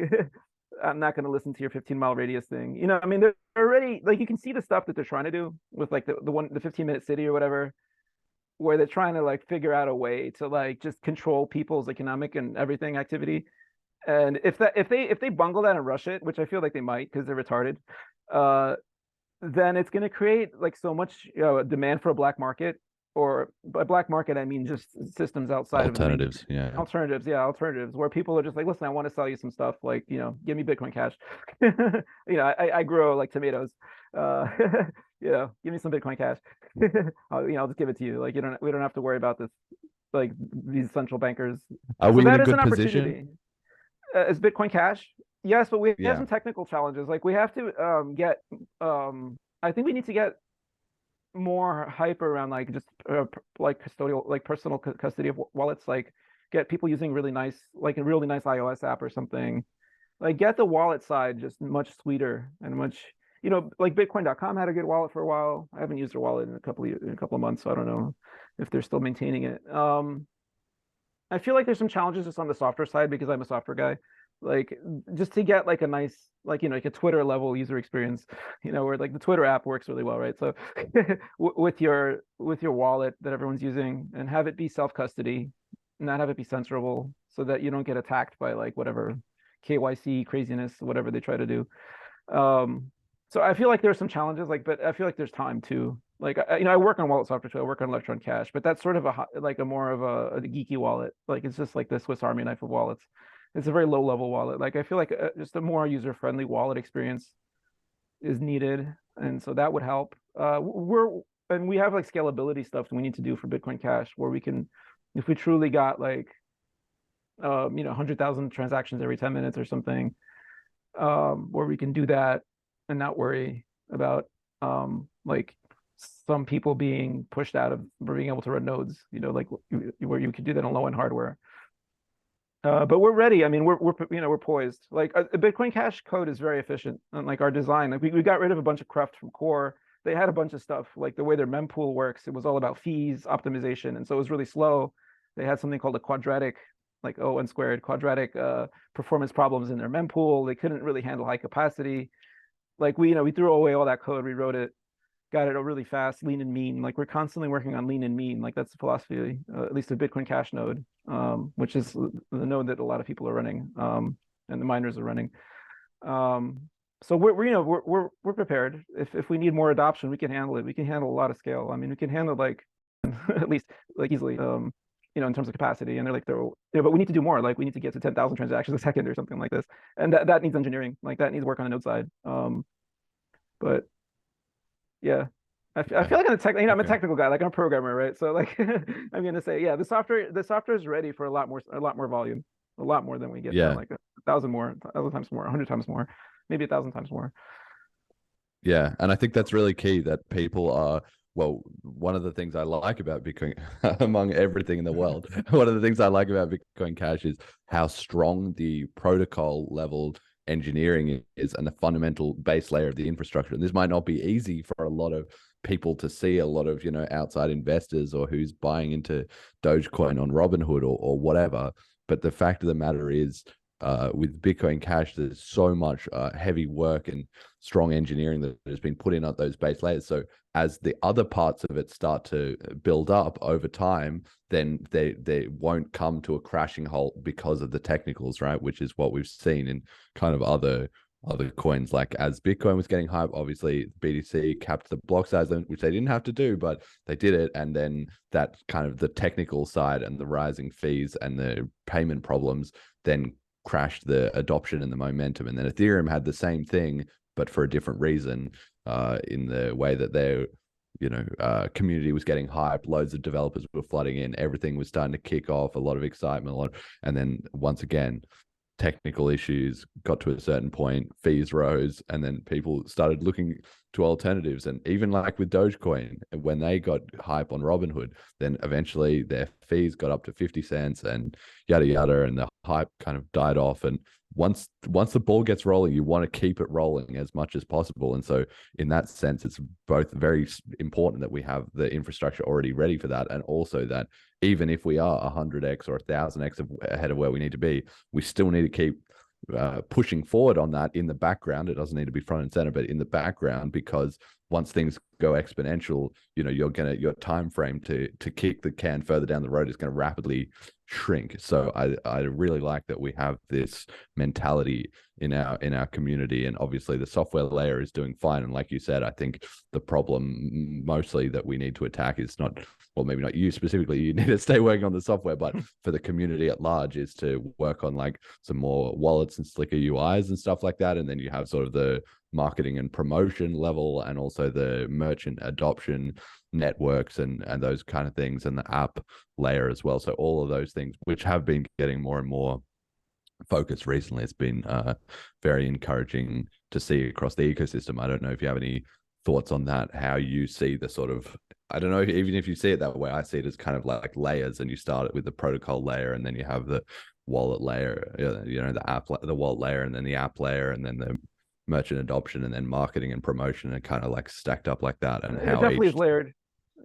[SPEAKER 7] I'm not going to listen to your 15-mile radius thing. I mean, they're already, like, you can see the stuff that they're trying to do with like the 15-minute city or whatever, where they're trying to like figure out a way to like just control people's economic and everything activity. And if they bungle that and rush it, which I feel like they might because they're retarded, then it's going to create like so much demand for a black market. Or by black market, I mean just systems outside
[SPEAKER 2] alternatives.
[SPEAKER 7] Of alternatives where people are just like, listen, I want to sell you some stuff, like, give me Bitcoin Cash. I grow like tomatoes. Yeah, give me some Bitcoin Cash. I'll just give it to you. Like we don't have to worry about this, like these central bankers.
[SPEAKER 2] Are
[SPEAKER 7] So
[SPEAKER 2] we in
[SPEAKER 7] that
[SPEAKER 2] a
[SPEAKER 7] is an
[SPEAKER 2] good position?
[SPEAKER 7] opportunity. Is Bitcoin Cash? Yes, but we have
[SPEAKER 2] Yeah.
[SPEAKER 7] some technical challenges. Like we have to get. I think we need to get more hype around like just like custodial, like personal custody of wallets. Like get people using really nice, like a really nice iOS app or something. Like get the wallet side just much sweeter and much, like Bitcoin.com had a good wallet for a while. I haven't used their wallet in a couple of months, so I don't know if they're still maintaining it. I feel like there's some challenges just on the software side because I'm a software guy. Like just to get like a nice, like like a Twitter level user experience, where like the Twitter app works really well, right? So with your wallet that everyone's using, and have it be self-custody, not have it be censorable, so that you don't get attacked by like whatever KYC craziness, whatever they try to do. So I feel like there's some challenges, like, but I feel like there's time too. Like, I work on wallet software too. I work on Electron Cash, but that's sort of a more of a geeky wallet. Like, it's just like the Swiss Army knife of wallets. It's a very low level wallet. Like, I feel like just a more user friendly wallet experience is needed, and so that would help. We have like scalability stuff we need to do for Bitcoin Cash, where we can, if we truly got like 100,000 transactions every 10 minutes or something, where we can do that and not worry about like some people being pushed out of being able to run nodes, like where you could do that on low end hardware. But we're ready. I mean, we're poised. Like Bitcoin Cash code is very efficient, and like our design, like we got rid of a bunch of cruft from core. They had a bunch of stuff, like the way their mempool works. It was all about fees optimization, and so it was really slow. They had something called a quadratic, like O(n)² quadratic performance problems in their mempool. They couldn't really handle high capacity. Like we threw away all that code, rewrote it, got it really fast, lean and mean. Like we're constantly working on lean and mean. Like that's the philosophy, at least of Bitcoin Cash node, which is the node that a lot of people are running, and the miners are running. So we're prepared. If we need more adoption, we can handle it. We can handle a lot of scale. I mean, we can handle like at least like easily, in terms of capacity. And they're like, but we need to do more. Like we need to get to 10,000 transactions a second or something like this. And that needs engineering. Like that needs work on the node side. But yeah, I feel like I'm a technical guy. Like I'm a programmer, right? So like I'm gonna say, yeah, the software is ready for a lot more volume, a lot more than we get.
[SPEAKER 2] Yeah.
[SPEAKER 7] Like 1,000 times more, 100 times more, maybe 1,000 times more.
[SPEAKER 2] Yeah, and I think that's really key, that people are, well, one of the things I like about Bitcoin, among everything in the world, one of the things I like about Bitcoin Cash is how strong the protocol level engineering is and the fundamental base layer of the infrastructure. And this might not be easy for a lot of people to see, a lot of, outside investors or who's buying into Dogecoin on Robinhood or whatever. But the fact of the matter is, with Bitcoin Cash, there's so much heavy work and strong engineering that has been put in at those base layers. So as the other parts of it start to build up over time, then they won't come to a crashing halt because of the technicals, right? Which is what we've seen in kind of other coins. Like as Bitcoin was getting hype, obviously BTC capped the block size, which they didn't have to do, but they did it. And then that kind of the technical side and the rising fees and the payment problems then crashed the adoption and the momentum. And then Ethereum had the same thing, but for a different reason, in the way that their community was getting hyped, loads of developers were flooding in, everything was starting to kick off, a lot of excitement, and then once again, technical issues got to a certain point, fees rose, and then people started looking to alternatives. And even like with Dogecoin, when they got hype on Robinhood, then eventually their fees got up to 50 cents and yada yada, and the hype kind of died off. And once the ball gets rolling, you want to keep it rolling as much as possible. And so in that sense, it's both very important that we have the infrastructure already ready for that, and also that even if we are 100x or 1,000x ahead of where we need to be, we still need to keep pushing forward on that in the background. It doesn't need to be front and center, but in the background, because once things go exponential, your time frame to kick the can further down the road is going to rapidly shrink. So I really like that we have this mentality in our community, and obviously the software layer is doing fine. And like you said, I think the problem mostly that we need to attack is not, well, maybe not you specifically, you need to stay working on the software, but for the community at large is to work on like some more wallets and slicker UIs and stuff like that. And then you have sort of the marketing and promotion level, and also the merchant adoption networks and those kind of things, and the app layer as well. So all of those things, which have been getting more and more focus recently, it's been very encouraging to see across the ecosystem. I don't know if you have any thoughts on that, how you see the sort of, I don't know, even if you see it that way, I see it as kind of like layers, and you start it with the protocol layer, and then you have the wallet layer, you know, the wallet layer, and then the app layer, and then the merchant adoption, and then marketing and promotion, and kind of like stacked up like that. And
[SPEAKER 7] It
[SPEAKER 2] how
[SPEAKER 7] definitely is layered.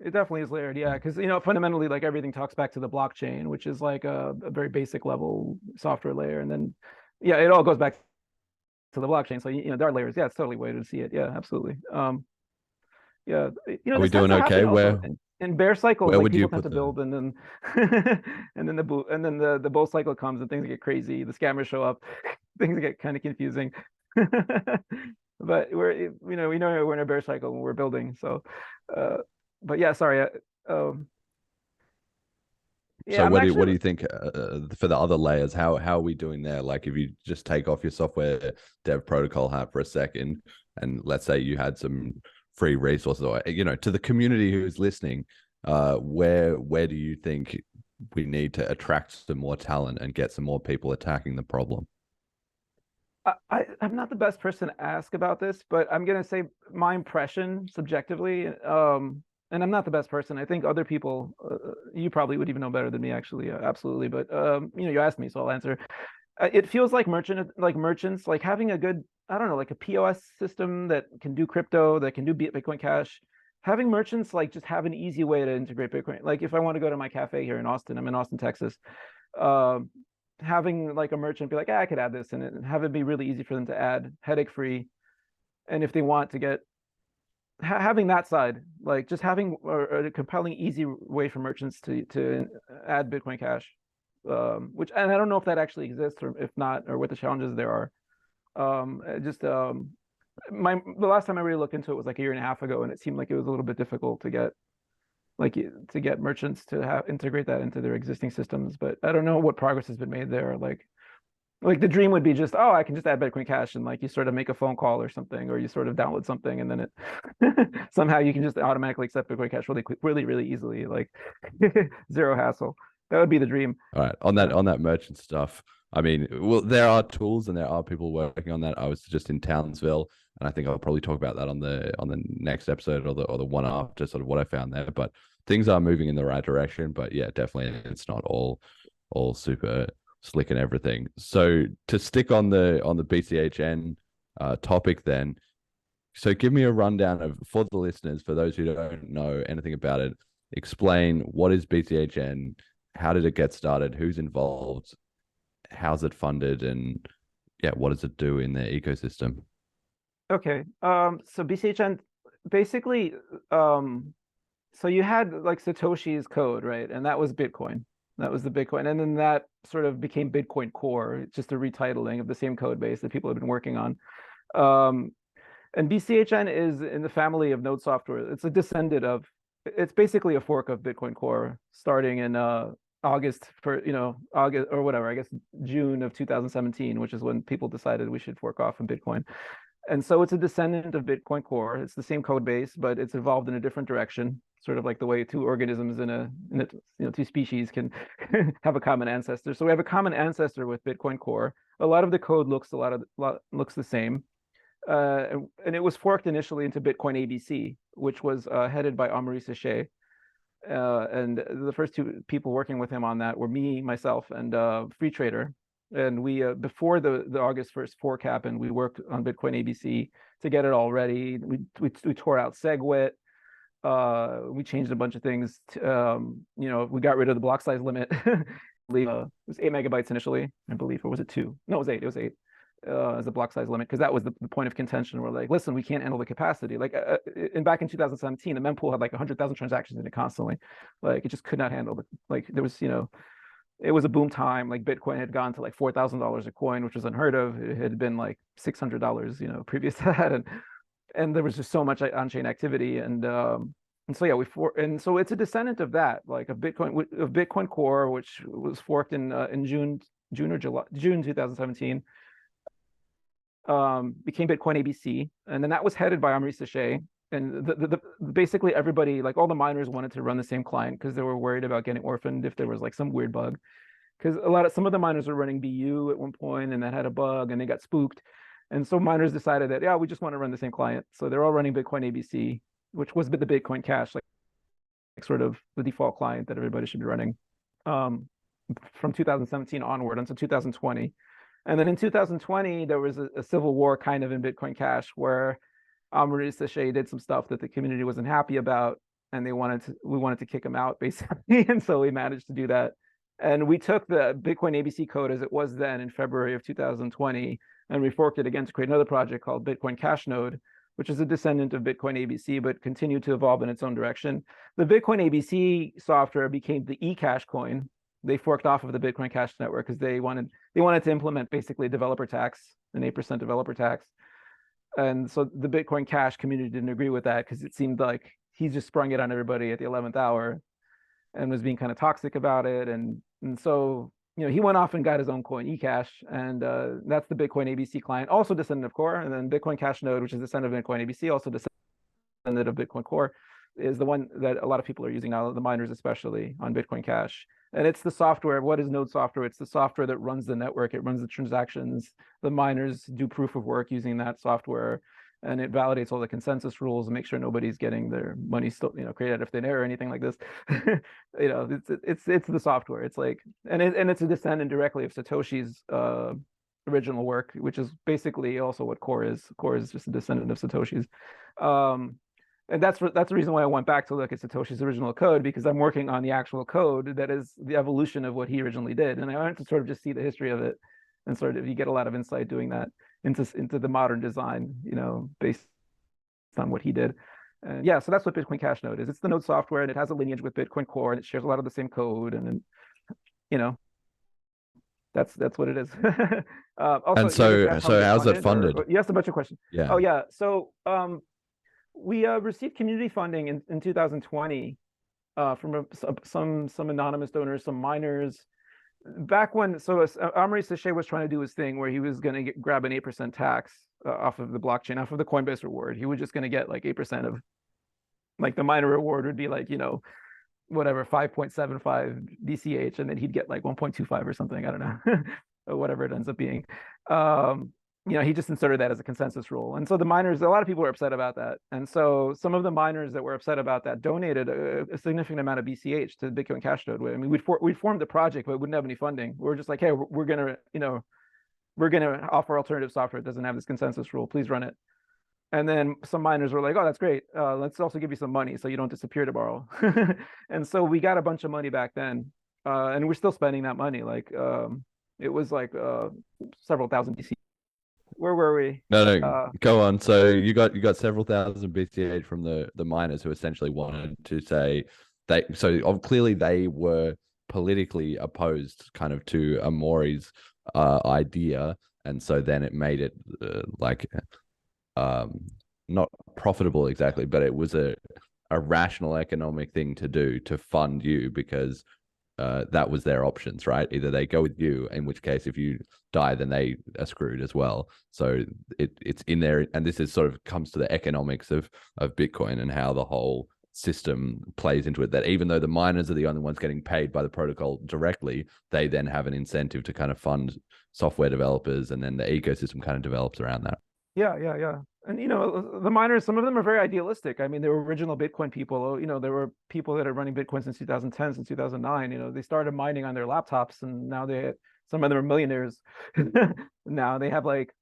[SPEAKER 7] It definitely is layered, yeah, because, you know, fundamentally, like, everything talks back to the blockchain, which is like a very basic level software layer, and then, yeah, it all goes back to the blockchain. So, you know, there are layers. Yeah, it's totally a way to see it. Yeah, absolutely. Yeah, you know,
[SPEAKER 2] are we
[SPEAKER 7] this tends
[SPEAKER 2] doing
[SPEAKER 7] to
[SPEAKER 2] okay?
[SPEAKER 7] happen also
[SPEAKER 2] Where
[SPEAKER 7] in bear cycles,
[SPEAKER 2] where
[SPEAKER 7] like,
[SPEAKER 2] would you
[SPEAKER 7] people tend
[SPEAKER 2] put
[SPEAKER 7] to build, and then and then the bull cycle comes, and things get crazy. The scammers show up, things get kind of confusing. But we know we're in a bear cycle when we're building. So, but yeah, sorry. Yeah,
[SPEAKER 2] so
[SPEAKER 7] I'm
[SPEAKER 2] what do
[SPEAKER 7] actually,
[SPEAKER 2] you think for the other layers? How are we doing there? Like, if you just take off your software dev protocol hat for a second, and let's say you had some free resources, or, you know, to the community who's listening, where do you think we need to attract some more talent and get some more people attacking the problem?
[SPEAKER 7] I'm not the best person to ask about this, but I'm gonna say my impression subjectively, and I'm not the best person. I think other people, you probably would even know better than me, actually, absolutely. But you know, you asked me, so I'll answer. It feels like merchants, like having a good, I don't know, like a POS system that can do crypto, that can do Bitcoin Cash. Having merchants like just have an easy way to integrate Bitcoin. Like, if I want to go to my cafe here in Austin, I'm in Austin, Texas. Having like a merchant be like, I could add this, and have it be really easy for them to add, headache free. And if they want to get having that side, like just having a compelling, easy way for merchants to add Bitcoin Cash, which, and I don't know if that actually exists, or if not, or what the challenges there are. The last time I really looked into it was like a year and a half ago, and it seemed like it was a little bit difficult to get merchants to integrate that into their existing systems. But I don't know what progress has been made there. Like the dream would be just, I can just add Bitcoin Cash, and like you sort of make a phone call or something, or you sort of download something, and then it somehow you can just automatically accept Bitcoin Cash really quick, really easily, like zero hassle. That would be the dream.
[SPEAKER 2] All right, on that merchant stuff, I mean, well, there are tools and there are people working on that. I was just in Townsville, and I think I'll probably talk about that on the next episode, or the one after, sort of what I found there. But things are moving in the right direction. But yeah, definitely, it's not all super slick and everything. So to stick on the BCHN topic then, so give me a rundown of, for the listeners, for those who don't know anything about it, explain what is BCHN, how did it get started, who's involved, how's it funded, and yeah, what does it do in the ecosystem?
[SPEAKER 7] Okay, so BCHN basically, so you had like Satoshi's code, right? And that was Bitcoin. That was the Bitcoin. And then that sort of became Bitcoin Core, just a retitling of the same code base that people have been working on. And BCHN is in the family of Node software. It's a descendant of, it's basically a fork of Bitcoin Core, starting in August or whatever, I guess June of 2017, which is when people decided we should fork off from Bitcoin. And so it's a descendant of Bitcoin Core. It's the same code base, but it's evolved in a different direction, sort of like the way two organisms in a two species can have a common ancestor. So we have a common ancestor with Bitcoin Core. A lot of the code looks the same. And it was forked initially into Bitcoin ABC, which was headed by Amaury Séché. And the first two people working with him on that were myself, and Free Trader. And we, before the August 1st fork happened, we worked on Bitcoin ABC to get it all ready. We tore out SegWit. We changed a bunch of things. We got rid of the block size limit. It was 8 megabytes initially, I believe, or was it 2? No, it was 8. It was 8 as a block size limit, because that was the point of contention. We're like, listen, we can't handle the capacity. Like, back in 2017, the mempool had like 100,000 transactions in it constantly. Like, it just could not handle there was, it was a boom time. Like, Bitcoin had gone to like $4,000 a coin, which was unheard of. It had been like $600, previous to that, and there was just so much on-chain activity, and so yeah, and so it's a descendant of that, like of Bitcoin Core, which was forked in June 2017. became Bitcoin ABC, and then that was headed by Amaury Sachet. And basically everybody, like all the miners, wanted to run the same client because they were worried about getting orphaned if there was like some weird bug. Because some of the miners were running BU at one point, and that had a bug, and they got spooked. And so miners decided that, yeah, we just want to run the same client. So they're all running Bitcoin ABC, which was the Bitcoin Cash, like sort of the default client that everybody should be running from 2017 onward until 2020. And then in 2020, there was a civil war kind of in Bitcoin Cash where Amaury Sachet did some stuff that the community wasn't happy about, and we wanted to kick him out basically. And so we managed to do that. And we took the Bitcoin ABC code as it was then in February of 2020, and we forked it again to create another project called Bitcoin Cash Node, which is a descendant of Bitcoin ABC, but continued to evolve in its own direction. The Bitcoin ABC software became the eCash coin. They forked off of the Bitcoin Cash network because they wanted to implement basically a developer tax, an 8% developer tax. And so the Bitcoin Cash community didn't agree with that because it seemed like he just sprung it on everybody at the 11th hour and was being kind of toxic about it. And so, he went off and got his own coin, eCash, and that's the Bitcoin ABC client, also descendant of Core. And then Bitcoin Cash Node, which is descendant of Bitcoin ABC, also descendant of Bitcoin Core, is the one that a lot of people are using now, the miners especially, on Bitcoin Cash. And it's the software. What is Node software? It's the software that runs the network. It runs the transactions. The miners do proof of work using that software, and it validates all the consensus rules and makes sure nobody's getting their money still, created out of thin air or anything like this. It's the software. It's like, and it's a descendant directly of Satoshi's original work, which is basically also what Core is. Core is just a descendant of Satoshi's. And that's the reason why I went back to look at Satoshi's original code, because I'm working on the actual code that is the evolution of what he originally did. And I wanted to sort of just see the history of it, and sort of you get a lot of insight doing that into the modern design, based on what he did. And yeah, so that's what Bitcoin Cash Node is. It's the Node software, and it has a lineage with Bitcoin Core, and it shares a lot of the same code. And then, that's what it is. Also,
[SPEAKER 2] And so how's it funded?
[SPEAKER 7] You asked a bunch of questions.
[SPEAKER 2] Yeah.
[SPEAKER 7] Oh yeah. So we received community funding in 2020 from some anonymous donors, some miners. Back when, Amaury Sachet was trying to do his thing where he was going to grab an 8% tax off of the blockchain, off of the Coinbase reward. He was just going to get like 8% of, like, the miner reward would be like, whatever, 5.75 BCH, and then he'd get like 1.25 or something. I don't know, or whatever it ends up being. He just inserted that as a consensus rule. And so the miners, a lot of people were upset about that. And so some of the miners that were upset about that donated a significant amount of BCH to Bitcoin Cash Node. I mean, we'd formed the project, but we wouldn't have any funding. We were just like, hey, we're going to offer alternative software that doesn't have this consensus rule. Please run it. And then some miners were like, oh, that's great. Let's also give you some money so you don't disappear tomorrow. And so we got a bunch of money back then. And we're still spending that money. Like, it was like several thousand BCH. Where were we?
[SPEAKER 2] No, go on. So you got several thousand BCH from the miners who essentially wanted to say clearly they were politically opposed kind of to Amaury's idea, and so then it made it not profitable exactly, but it was a rational economic thing to do to fund you, because that was their options, right? Either they go with you, in which case if you die, then they are screwed as well. So it's in there, and this is sort of comes to the economics of Bitcoin and how the whole system plays into it, that even though the miners are the only ones getting paid by the protocol directly, they then have an incentive to kind of fund software developers, and then the ecosystem kind of develops around that.
[SPEAKER 7] Yeah. And, the miners, some of them are very idealistic. I mean, they were original Bitcoin people. There were people that are running Bitcoin since 2010, since 2009. They started mining on their laptops, and now some of them are millionaires. Now they have like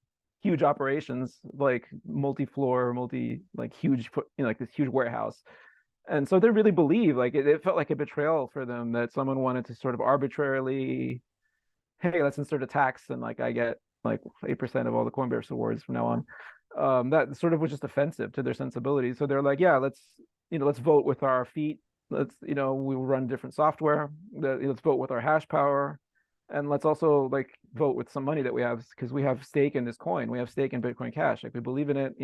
[SPEAKER 7] huge operations, like multi-floor, huge, like this huge warehouse. And so they really believe, like, it felt like a betrayal for them that someone wanted to sort of arbitrarily, hey, let's insert a tax, and like I get like 8% of all the Coinbase rewards from now on. That sort of was just offensive to their sensibilities. So they're like, yeah, let's vote with our feet. Let's, we will run different software. Let's vote with our hash power. And let's also like vote with some money that we have, because we have stake in this coin. We have stake in Bitcoin Cash. Like, we believe in it.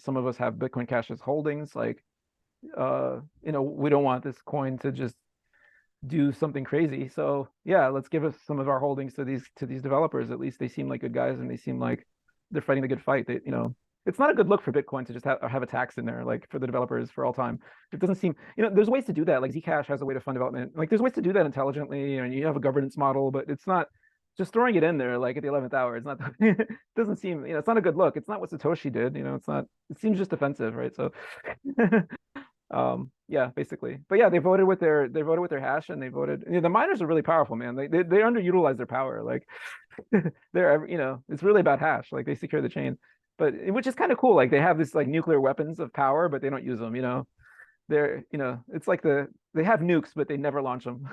[SPEAKER 7] Some of us have Bitcoin Cash as holdings. Like, we don't want this coin to just do something crazy. So yeah, let's give us some of our holdings to these developers. At least they seem like good guys, and they seem like they're fighting the good fight. They, it's not a good look for Bitcoin to just have a tax in there, like for the developers for all time. It doesn't seem, there's ways to do that. Like Zcash has a way to fund development. Like there's ways to do that intelligently, and you have a governance model, but it's not just throwing it in there like at the 11th hour. It's not, it doesn't seem, it's not a good look. It's not what Satoshi did. It's not, it seems just offensive, right? So, yeah, basically. But yeah, they voted with their hash, and they voted. The miners are really powerful, man. They underutilize their power. Like they're, it's really about hash. Like they secure the chain, but which is kind of cool. Like they have this like nuclear weapons of power, but they don't use them. They're, it's like they have nukes, but they never launch them.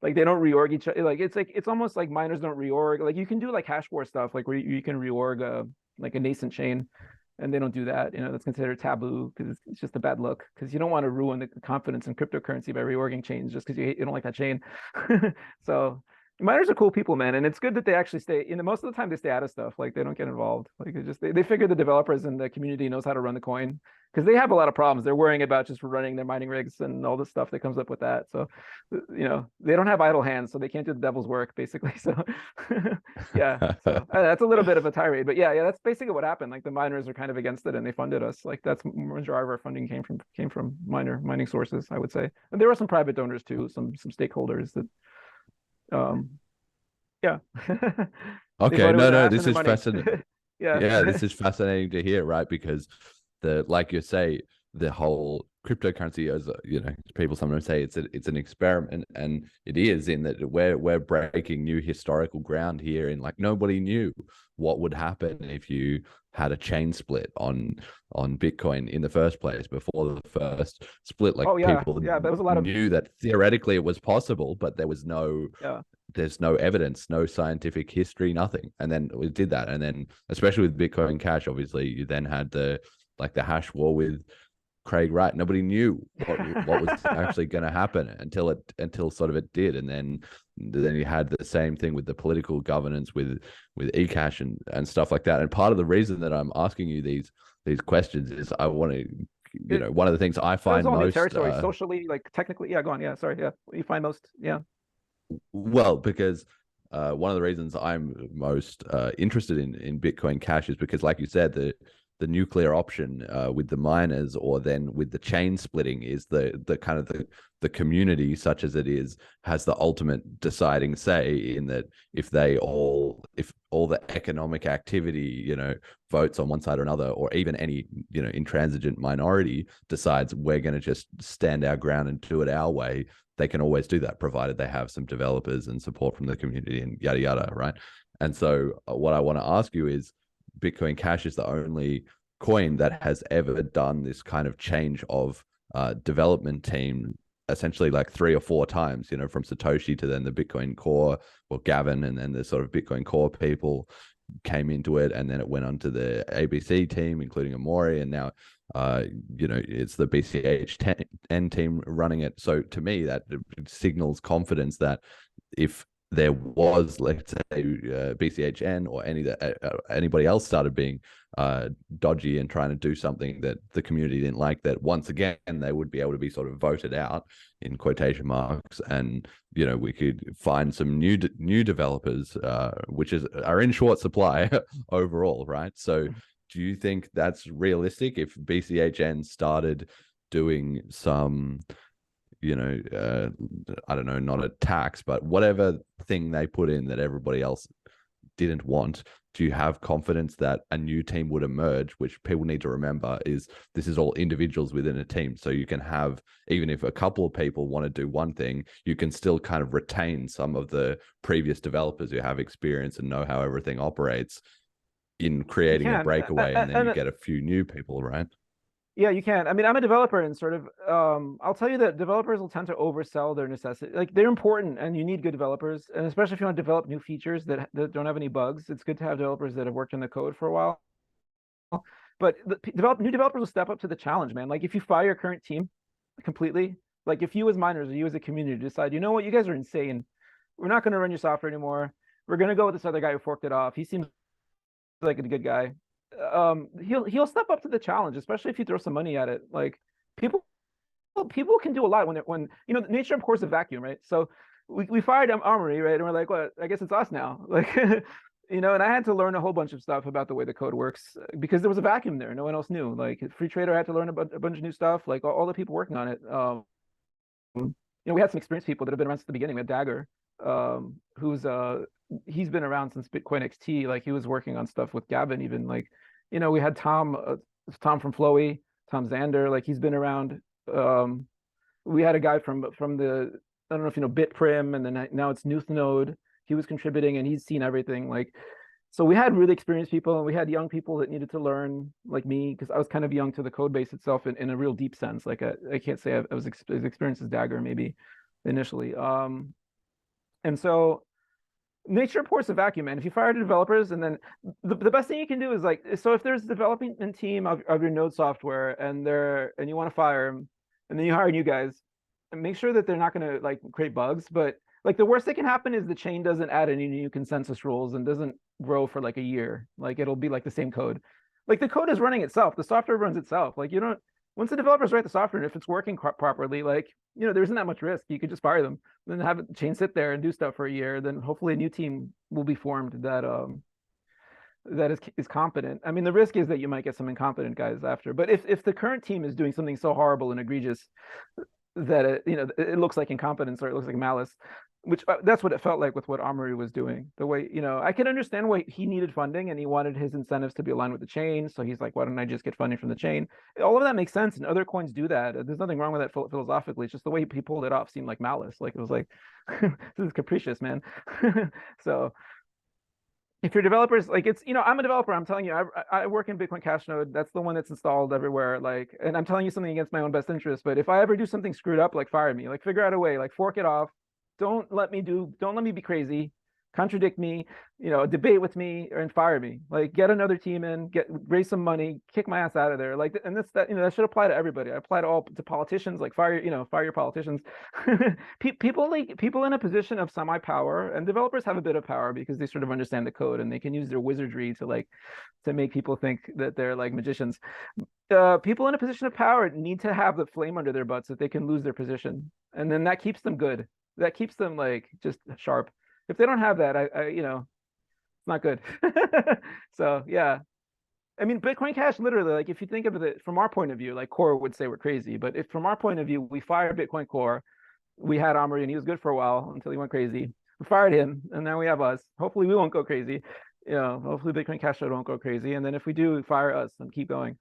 [SPEAKER 7] Like they don't reorg each other. Like it's almost like miners don't reorg. Like you can do like hash war stuff, like where you can reorg like a nascent chain, and they don't do that. That's considered taboo because it's just a bad look. Because you don't want to ruin the confidence in cryptocurrency by reorging chains just because you don't like that chain. So miners are cool people, man, and it's good that they actually stay. Most of the time they stay out of stuff. Like they don't get involved. Like they figure the developers and the community knows how to run the coin, because they have a lot of problems. They're worrying about just running their mining rigs and all the stuff that comes up with that. So, they don't have idle hands, so they can't do the devil's work, basically. So, yeah, so that's a little bit of a tirade, but yeah, that's basically what happened. Like the miners are kind of against it, and they funded us. Like that's majority of our funding came from mining sources, I would say. And there were some private donors too, some stakeholders that, yeah.
[SPEAKER 2] Okay, no, this is
[SPEAKER 7] money.
[SPEAKER 2] fascinating. Yeah, this is fascinating to hear, right? Because like you say, the whole cryptocurrency, as people sometimes say, it's an experiment, and it is, in that we're breaking new historical ground here. And like nobody knew what would happen if you had a chain split on Bitcoin in the first place before the first split. Like people
[SPEAKER 7] there was a lot
[SPEAKER 2] knew that theoretically it was possible, but there was there's no evidence, no scientific history, nothing. And then we did that, and then especially with Bitcoin Cash, obviously you then had the hash war with Craig Wright. Nobody knew what was actually going to happen until sort of it did. And then you had the same thing with the political governance with eCash and stuff like that. And part of the reason that I'm asking you these questions is I want to, one of the things I find most
[SPEAKER 7] territory socially, like technically. Yeah, go on. Yeah, sorry. Yeah, what you find most. Yeah.
[SPEAKER 2] Well, because one of the reasons I'm most interested in Bitcoin Cash is because, like you said, the nuclear option with the miners, or then with the chain splitting, is the kind of the community, such as it is, has the ultimate deciding say in that if all the economic activity, votes on one side or another, or even any, intransigent minority decides we're going to just stand our ground and do it our way, they can always do that, provided they have some developers and support from the community and yada, yada, right? And so what I want to ask you is, Bitcoin Cash is the only coin that has ever done this kind of change of development team, essentially like 3 or 4 times, from Satoshi to then the Bitcoin Core, or Gavin, and then the sort of Bitcoin Core people came into it, and then it went on to the ABC team, including Amori, and now it's the BCHN team running it. So to me, that signals confidence that if there was, let's say, BCHN or anybody else started being dodgy and trying to do something that the community didn't like, that once again they would be able to be sort of voted out in quotation marks, and we could find some new developers, which are in short supply overall, right? So do you think that's realistic if BCHN started doing some, I don't know, not a tax, but whatever thing they put in that everybody else didn't want? Do you have confidence that a new team would emerge? Which people need to remember is this is all individuals within a team. So you can have, even if a couple of people want to do one thing, you can still kind of retain some of the previous developers who have experience and know how everything operates in creating a breakaway, and then you get a few new people, right?
[SPEAKER 7] Yeah, you can. I mean, I'm a developer, and sort of, I'll tell you that developers will tend to oversell their necessity. Like, they're important, and you need good developers, and especially if you want to develop new features that don't have any bugs, it's good to have developers that have worked in the code for a while. But new developers will step up to the challenge, man. Like, if you fire your current team completely, like if you as miners or you as a community decide, you know what, you guys are insane, we're not going to run your software anymore, we're going to go with this other guy who forked it off, he seems like a good guy, he'll step up to the challenge, especially if you throw some money at it. Like, people can do a lot when nature abhors a vacuum, right? So we fired Armory, right? And we're like, well, I guess it's us now. Like, You know, and I had to learn a whole bunch of stuff about the way the code works because there was a vacuum there. No one else knew. Like free trader had to learn a bunch of new stuff. Like all the people working on it. You know, we had some experienced people that have been around since the beginning. We had Dagger, who's he's been around since Bitcoin XT. Like he was working on stuff with Gavin even. Like, you know, we had Tom from Flowy, Tom Zander. Like he's been around. We had a guy from the, I don't know if you know Bitprim, and then now it's Node. He was contributing and he's seen everything. Like, so we had really experienced people and we had young people that needed to learn, like me, because I was kind of young to the code base itself in a real deep sense. Like I can't say I was as experienced as Dagger maybe initially. And so nature reports a vacuum, man. If you fire the developers, and then the best thing you can do is like, so if there's a development team of your node software and you want to fire them, and then you hire new guys, and make sure that they're not going to like create bugs. But like the worst that can happen is the chain doesn't add any new consensus rules and doesn't grow for like a year. Like it'll be like the same code. Like the code is running itself. The software runs itself. Like you don't, once the developers write the software, and if it's working properly, like, you know, there isn't that much risk. You could just fire them, then have the chain sit there and do stuff for a year. Then hopefully a new team will be formed that is competent. I mean, the risk is that you might get some incompetent guys after. But if the current team is doing something so horrible and egregious that it looks like incompetence or it looks like malice, which that's what it felt like with what Amory was doing. The way, you know, I can understand why he needed funding and he wanted his incentives to be aligned with the chain. So he's like, why don't I just get funding from the chain? All of that makes sense, and other coins do that. There's nothing wrong with that philosophically. It's just the way he pulled it off seemed like malice. Like it was like, this is capricious, man. So if your developers, like, it's, you know, I'm a developer. I'm telling you, I work in Bitcoin Cash Node. That's the one that's installed everywhere. Like, and I'm telling you something against my own best interest. But if I ever do something screwed up, like fire me, like figure out a way, like fork it off. Don't let me be crazy, contradict me, you know, debate with me and fire me. Like get another team in, raise some money, kick my ass out of there. Like, and that, you know, that should apply to everybody. I apply to politicians, like fire your politicians. People in a position of semi-power, and developers have a bit of power because they sort of understand the code and they can use their wizardry to make people think that they're like magicians. People in a position of power need to have the flame under their butts so that they can lose their position, and then that keeps them good. That keeps them like just sharp. If they don't have that, I you know, it's not good. So yeah, I mean, Bitcoin Cash literally, like if you think of it from our point of view, like Core would say we're crazy, but if from our point of view, we fired Bitcoin Core, we had Amory and he was good for a while until he went crazy. We fired him, and now we have us. Hopefully we won't go crazy. You know, hopefully Bitcoin Cash Node won't go crazy, and then if we do, fire us and keep going.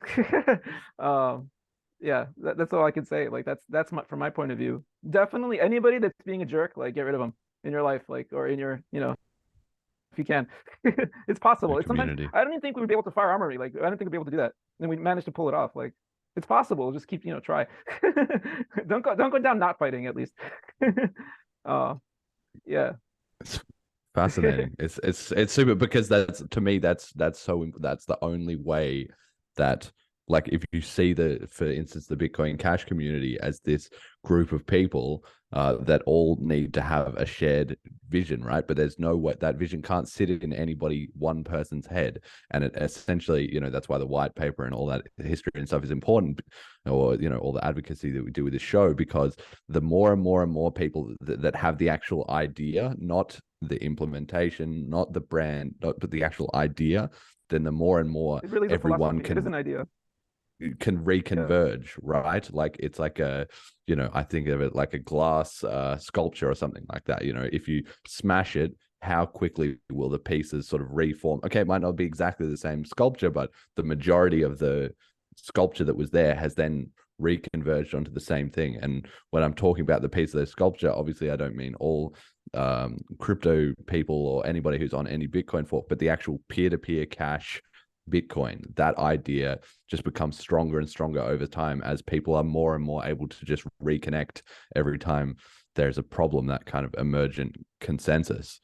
[SPEAKER 7] Yeah, that's all I can say. Like that's from my point of view. Definitely anybody that's being a jerk, like get rid of them in your life, like, or in your, you know, if you can. It's possible. It's sometimes I don't even think we would be able to fire Armory. Like I don't think we'd be able to do that. And we managed to pull it off. Like it's possible. Just keep, you know, try. Don't go down not fighting at least. Yeah.
[SPEAKER 2] It's fascinating. It's super, because that's, to me, that's the only way that, like, if you see for instance, the Bitcoin Cash community as this group of people that all need to have a shared vision, right? But there's no way that vision can't sit in one person's head. And it essentially, you know, that's why the white paper and all that history and stuff is important, or, you know, all the advocacy that we do with this show, because the more and more people that have the actual idea, not the implementation, not the brand, but the actual idea, then the more and more everyone can,
[SPEAKER 7] it is an idea,
[SPEAKER 2] can reconverge, right? Like it's like a, you know, I think of it like a glass sculpture or something like that. You know, if you smash it, how quickly will the pieces sort of reform? Okay, it might not be exactly the same sculpture, but the majority of the sculpture that was there has then reconverged onto the same thing. And when I'm talking about the piece of the sculpture, obviously I don't mean all crypto people or anybody who's on any Bitcoin fork, but the actual peer-to-peer cash Bitcoin. That idea just becomes stronger and stronger over time as people are more and more able to just reconnect every time there's a problem, that kind of emergent consensus.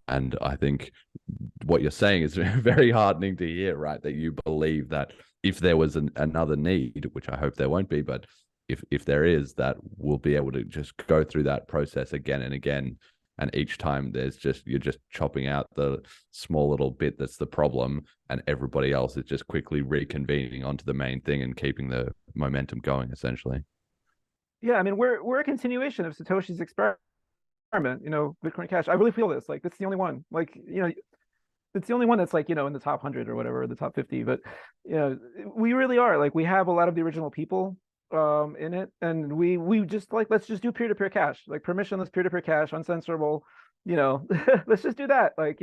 [SPEAKER 2] And I think what you're saying is very heartening to hear, right? That you believe that if there was another need, which I hope there won't be, but if there is, that we'll be able to just go through that process again and again. And each time you're just chopping out the small little bit that's the problem, and everybody else is just quickly reconvening onto the main thing and keeping the momentum going, essentially.
[SPEAKER 7] Yeah, I mean, we're a continuation of Satoshi's experiment, you know, Bitcoin Cash. I really feel this, like, this is the only one. Like, you know, it's the only one that's like, in the top 100 or whatever, the top 50. But we really are like, we have a lot of the original people in it, and we just like, let's just do peer-to-peer cash, like permissionless peer-to-peer cash, uncensorable. Let's just do that. Like,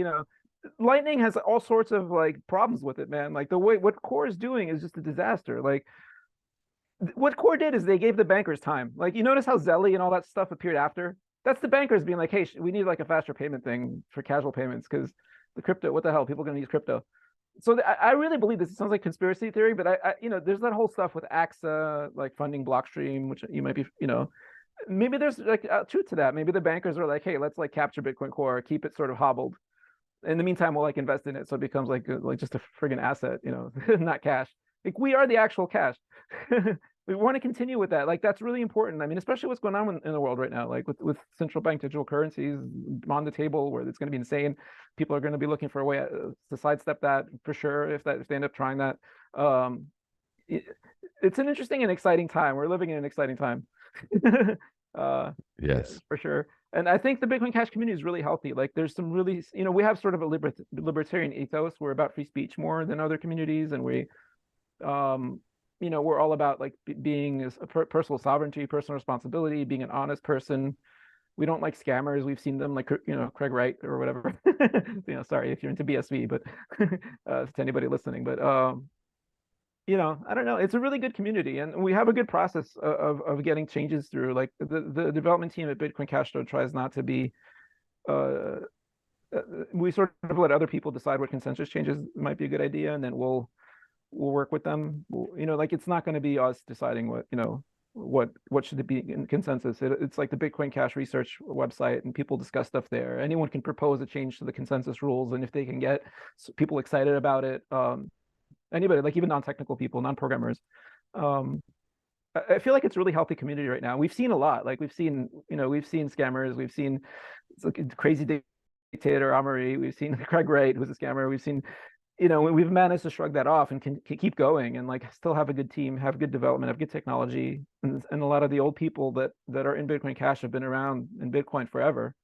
[SPEAKER 7] Lightning has all sorts of like problems with it, man. Like the way what Core is doing is just a disaster. Like what Core did is they gave the bankers time. Like you notice how Zelly and all that stuff appeared after. That's the bankers being like, hey, we need like a faster payment thing for casual payments because the crypto, what the hell, people are gonna use crypto. So I really believe this. It sounds like conspiracy theory, but I there's that whole stuff with AXA like funding Blockstream, which you might be, maybe there's like truth to that. Maybe the bankers are like, hey, let's like capture Bitcoin Core, keep it sort of hobbled. In the meantime, we'll like invest in it so it becomes like just a friggin' asset, not cash. Like we are the actual cash. We want to continue with that. Like that's really important. I mean, especially what's going on in the world right now, like with central bank digital currencies on the table, where it's going to be insane. People are going to be looking for a way to sidestep that for sure if they end up trying that. It's an interesting and exciting time. We're living in an exciting time.
[SPEAKER 2] Yes,
[SPEAKER 7] for sure. And I think the Bitcoin Cash community is really healthy. Like there's some really, we have sort of a libertarian ethos. We're about free speech more than other communities. And we're all about like being personal sovereignty, personal responsibility, being an honest person. We don't like scammers. We've seen them like, Craig Wright or whatever. Sorry if you're into BSV, but to anybody listening, but I don't know. It's a really good community, and we have a good process of getting changes through. Like the development team at Bitcoin Cash Node tries not to be. We sort of let other people decide what consensus changes might be a good idea, and then we'll work with them. Like it's not going to be us deciding what should it be in consensus. It's like the Bitcoin Cash research website, and people discuss stuff there. Anyone can propose a change to the consensus rules, and if they can get people excited about it. Anybody, like even non-technical people, non-programmers. I feel like it's a really healthy community right now. We've seen a lot. Like we've seen scammers. We've seen like crazy dictator Amaury. We've seen Craig Wright, who's a scammer. We've seen, we've managed to shrug that off and can keep going and like still have a good team, have good development, have good technology. And a lot of the old people that are in Bitcoin Cash have been around in Bitcoin forever.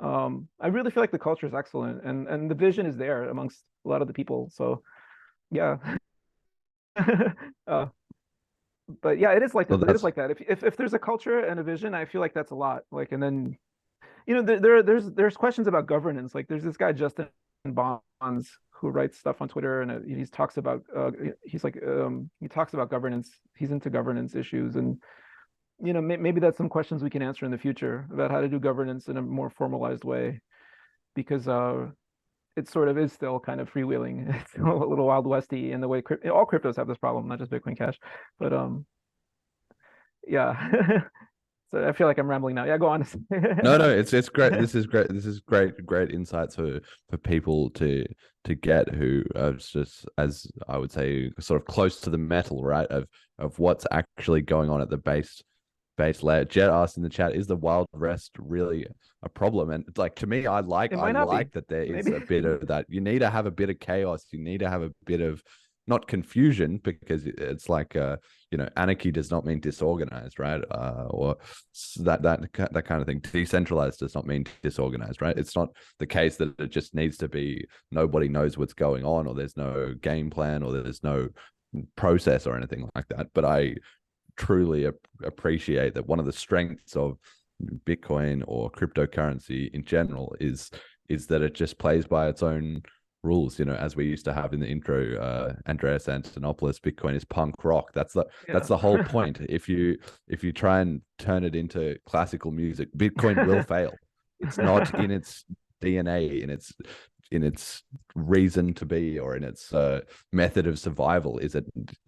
[SPEAKER 7] I really feel like the culture is excellent and the vision is there amongst a lot of the people. So yeah. But yeah, it is like that. It is like that. If there's a culture and a vision, I feel like that's a lot. Like, and then, there's questions about governance. Like, there's this guy Justin Bonds who writes stuff on Twitter, and he talks about he talks about governance. He's into governance issues, and maybe that's some questions we can answer in the future about how to do governance in a more formalized way, because it sort of is still kind of freewheeling. It's still a little Wild Westy in the way all cryptos have this problem, not just Bitcoin Cash. But yeah. So I feel like I'm rambling now. Yeah, go on.
[SPEAKER 2] No, it's great. This is great. This is great insights for people to get who are just, as I would say, sort of close to the metal, right? Of what's actually going on at the base layer. Jet asked in the chat, is the Wild West really a problem? And it's like, to me, I like that there is a bit of that. You need to have a bit of chaos. You need to have a bit of, not confusion, because it's like anarchy does not mean disorganized, right? Or that kind of thing. Decentralized does not mean disorganized, right? It's not the case that it just needs to be nobody knows what's going on, or there's no game plan, or there's no process or anything like that. But I truly appreciate that one of the strengths of Bitcoin or cryptocurrency in general is that it just plays by its own rules. As we used to have in the intro, Andreas Antonopoulos, Bitcoin is punk rock. That's the whole point. If you try and turn it into classical music, Bitcoin will fail. It's not in its DNA, in its reason to be, or in its method of survival. Is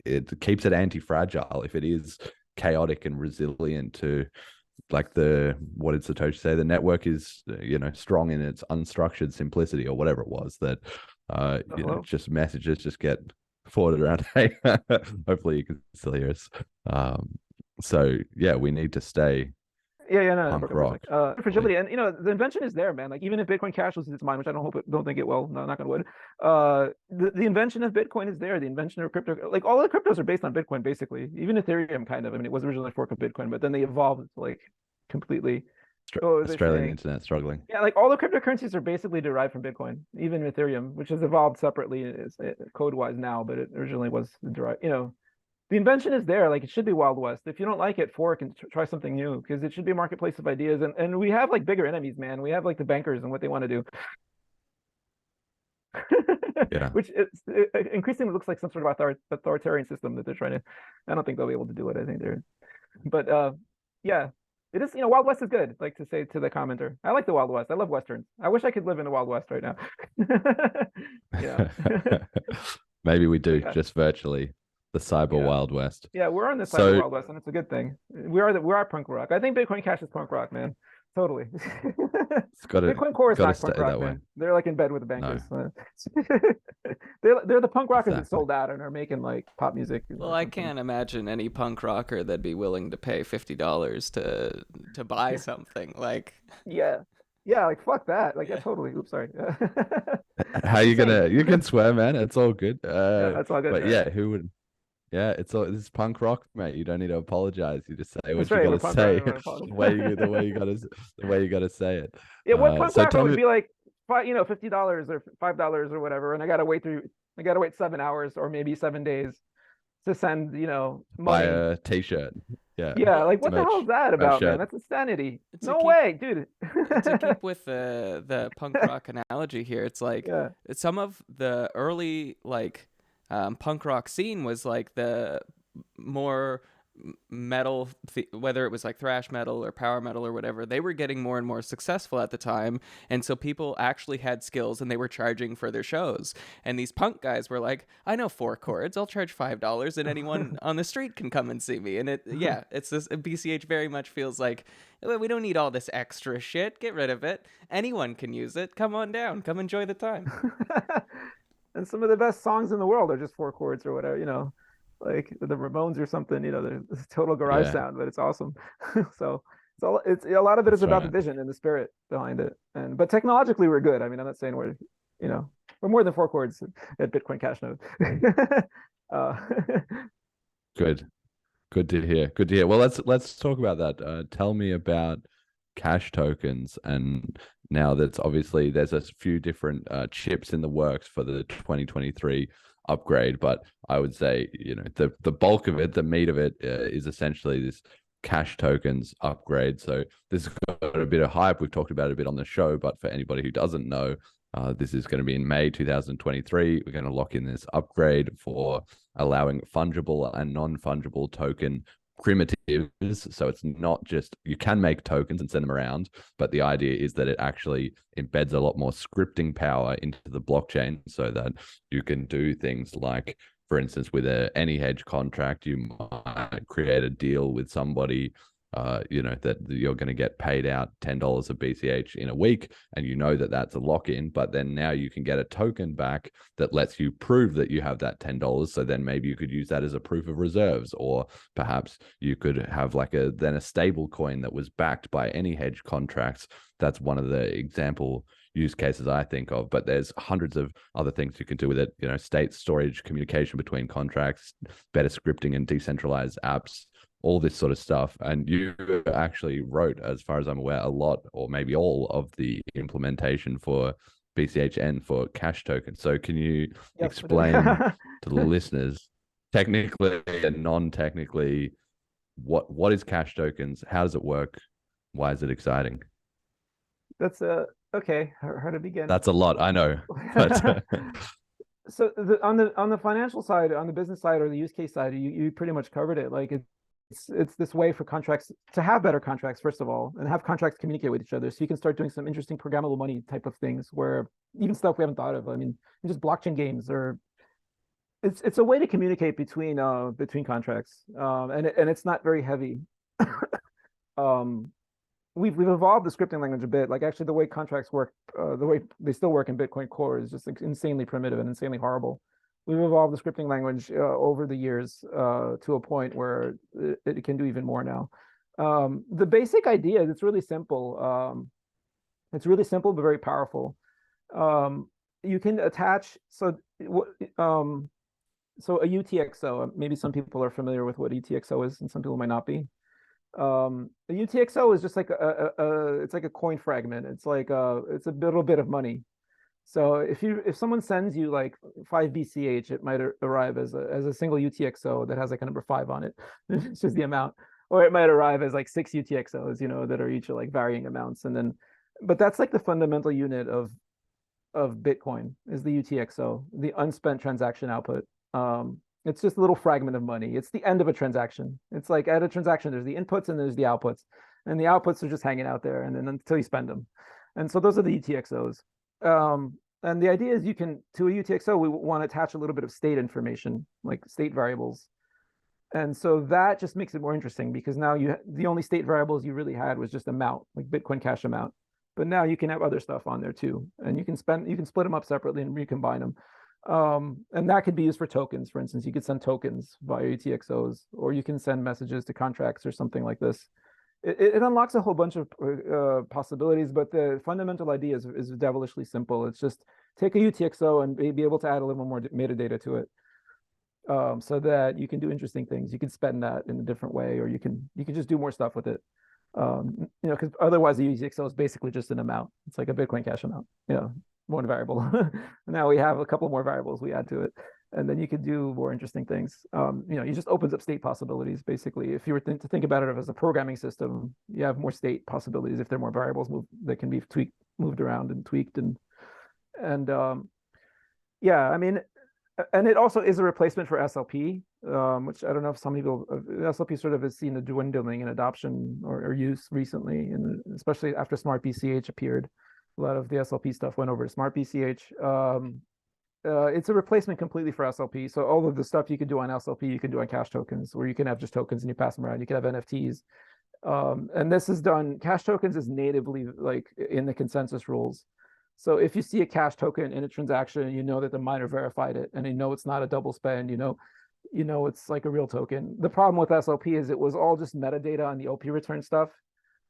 [SPEAKER 2] it keeps it anti-fragile. If it is chaotic and resilient to, like, what did Satoshi say? The network is strong in its unstructured simplicity, or whatever it was that just messages just get forwarded around. Hey, hopefully you can still hear us. So yeah, we need to stay punk rock.
[SPEAKER 7] Fragility, and the invention is there, man. Like, even if Bitcoin Cash loses its mind, which I don't think it will, no, knock on wood, the invention of Bitcoin is there. The invention of crypto, like all the cryptos are based on Bitcoin, basically. Even Ethereum, kind of. I mean, it was originally a fork of Bitcoin, but then they evolved like completely. what was I
[SPEAKER 2] Australian
[SPEAKER 7] saying?
[SPEAKER 2] internet struggling.
[SPEAKER 7] Yeah, like all the cryptocurrencies are basically derived from Bitcoin, even Ethereum, which has evolved separately code-wise now, but it originally was derived. The invention is there. Like it should be Wild West. If you don't like it, fork and try something new because it should be a marketplace of ideas. And we have like bigger enemies, man. We have like the bankers and what they want to do.
[SPEAKER 2] Yeah.
[SPEAKER 7] Which increasingly looks like some sort of authoritarian system that they're trying to. I don't think they'll be able to do it. I think they're, but yeah, it is. Wild West is good. Like to say to the commenter, I like the Wild West. I love westerns. I wish I could live in the Wild West right now. Yeah.
[SPEAKER 2] Maybe we do,
[SPEAKER 7] Yeah.
[SPEAKER 2] just virtually. The cyber
[SPEAKER 7] Yeah.
[SPEAKER 2] Wild West.
[SPEAKER 7] Yeah, we're on the side
[SPEAKER 2] So-
[SPEAKER 7] of the Wild West, and it's a good thing. We are punk rock. I think Bitcoin Cash is punk rock, man. Totally.
[SPEAKER 2] It's got to
[SPEAKER 7] Bitcoin Core is
[SPEAKER 2] gotta
[SPEAKER 7] not punk
[SPEAKER 2] stay
[SPEAKER 7] rock,
[SPEAKER 2] that way.
[SPEAKER 7] man. They're like in bed with the bankers. They're the punk rockers that
[SPEAKER 2] Exactly.
[SPEAKER 7] sold out and are making like pop music.
[SPEAKER 8] Well, I can't imagine any punk rocker that'd be willing to pay $50 to buy something. Like,
[SPEAKER 7] Yeah. Yeah, like fuck that. Like, yeah, totally. Oops, sorry.
[SPEAKER 2] How you gonna? You can swear, man. It's all good.
[SPEAKER 7] Yeah, that's all good.
[SPEAKER 2] But yeah, who would? Yeah, it's all. This is punk rock, mate. You don't need to apologize. You just say what
[SPEAKER 7] That's
[SPEAKER 2] you
[SPEAKER 7] right, we're
[SPEAKER 2] gotta
[SPEAKER 7] punk
[SPEAKER 2] say.
[SPEAKER 7] rock, we're punk-
[SPEAKER 2] The way you gotta say it.
[SPEAKER 7] Yeah, what punk
[SPEAKER 2] so
[SPEAKER 7] rocker
[SPEAKER 2] tell
[SPEAKER 7] would
[SPEAKER 2] me-
[SPEAKER 7] be like, $50 or $5 or whatever, and I gotta wait 7 hours or maybe 7 days to send,
[SPEAKER 2] Buy
[SPEAKER 7] money.
[SPEAKER 2] a T-shirt. Yeah.
[SPEAKER 7] Yeah, like what the hell
[SPEAKER 2] Merch.
[SPEAKER 7] is that about, man?
[SPEAKER 2] shirt.
[SPEAKER 7] That's insanity.
[SPEAKER 8] To
[SPEAKER 7] No
[SPEAKER 8] keep-
[SPEAKER 7] way, dude.
[SPEAKER 8] to keep with the punk rock analogy here, it's like
[SPEAKER 7] Yeah.
[SPEAKER 8] some of the early punk rock scene was like the more metal, whether it was like thrash metal or power metal or whatever, they were getting more and more successful at the time, and so people actually had skills and they were charging for their shows. And these punk guys were like, I know 4 chords, I'll charge $5 and anyone on the street can come and see me. And it's this BCH very much feels like, we don't need all this extra shit, get rid of it, anyone can use it, come on down, come enjoy the time.
[SPEAKER 7] And some of the best songs in the world are just 4 chords or whatever, like the Ramones or something, there's total garage
[SPEAKER 2] Yeah.
[SPEAKER 7] sound, but it's awesome. So it's a lot of it is
[SPEAKER 2] That's
[SPEAKER 7] about the
[SPEAKER 2] right.
[SPEAKER 7] vision and the spirit behind it. But technologically we're good. I mean, I'm not saying we're more than 4 chords at Bitcoin Cash Node.
[SPEAKER 2] Good. Good to hear. Well, let's talk about that. Tell me about Cashtokens, and now that's obviously there's a few different chips in the works for the 2023 upgrade, but I would say the bulk of it, the meat of it, is essentially this Cashtokens upgrade. So this has got a bit of hype. We've talked about it a bit on the show, but for anybody who doesn't know, this is going to be in May 2023. We're going to lock in this upgrade for allowing fungible and non-fungible token primitives. So it's not just, you can make tokens and send them around, but the idea is that it actually embeds a lot more scripting power into the blockchain so that you can do things like, for instance, with any hedge contract, you might create a deal with somebody, that you're going to get paid out $10 of BCH in a week, and that that's a lock-in, but then now you can get a token back that lets you prove that you have that $10. So then maybe you could use that as a proof of reserves, or perhaps you could have then a stable coin that was backed by any hedge contracts. That's one of the example use cases I think of, but there's hundreds of other things you can do with it. State storage, communication between contracts, better scripting and decentralized apps, all this sort of stuff. And you actually wrote, as far as I'm aware, a lot or maybe all of the implementation for BCHN for Cashtokens. So can you explain to the listeners, technically and non-technically, what is Cashtokens? How does it work? Why is it exciting?
[SPEAKER 7] That's okay. How to begin?
[SPEAKER 2] That's a lot, I know. But
[SPEAKER 7] So on the financial side, on the business side, or the use case side, you pretty much covered it. Like it's this way for contracts to have better contracts, first of all, and have contracts communicate with each other. So you can start doing some interesting programmable money type of things, where even stuff we haven't thought of. I mean, just blockchain games, or it's a way to communicate between contracts, and it's not very heavy. We've evolved the scripting language a bit. Like actually the way contracts work, the way they still work in Bitcoin Core is just insanely primitive and insanely horrible. We've evolved the scripting language over the years to a point where it can do even more now. The basic idea is it's really simple. It's really simple but very powerful. You can attach so a UTXO. Maybe some people are familiar with what UTXO is, and some people might not be. The UTXO is just like it's like a coin fragment. It's like it's a little bit of money. So if someone sends you like 5 BCH, it might arrive as a single UTXO that has like a number 5 on it. It's just the amount. Or it might arrive as like 6 UTXOs, that are each like varying amounts. And then, but that's like the fundamental unit of Bitcoin is the UTXO, the unspent transaction output. It's just a little fragment of money. It's the end of a transaction. It's like at a transaction, there's the inputs and there's the outputs, and the outputs are just hanging out there, and then until you spend them. And so those are the UTXOs. And the idea is you can, to a UTXO, we want to attach a little bit of state information, like state variables. And so that just makes it more interesting because now the only state variables you really had was just amount, like Bitcoin Cash amount. But now you can have other stuff on there too, and you can split them up separately and recombine them. And that could be used for tokens. For instance, you could send tokens via UTXOs, or you can send messages to contracts or something like this. It unlocks a whole bunch of possibilities, but the fundamental idea is devilishly simple. It's just take a UTXO and be able to add a little more metadata to it, so that you can do interesting things. You can spend that in a different way, or you can just do more stuff with it. Because otherwise the UTXO is basically just an amount. It's like a Bitcoin Cash amount, one variable. Now we have a couple more variables we add to it, and then you could do more interesting things. It just opens up state possibilities. Basically, if you were to think about it as a programming system, you have more state possibilities if there are more variables that can be moved around and tweaked, and yeah, I mean, and it also is a replacement for SLP, which I don't know if some people, SLP sort of has seen a dwindling in adoption or use recently, and especially after Smart BCH appeared. A lot of the SLP stuff went over to Smart BCH. It's a replacement completely for SLP. So all of the stuff you can do on SLP, you can do on Cashtokens, where you can have just tokens and you pass them around. You can have NFTs. And this is done, Cashtokens is natively like in the consensus rules. So if you see a cash token in a transaction, you know that the miner verified it, and you know it's not a double spend, you know it's like a real token. The problem with SLP is it was all just metadata on the OP return stuff,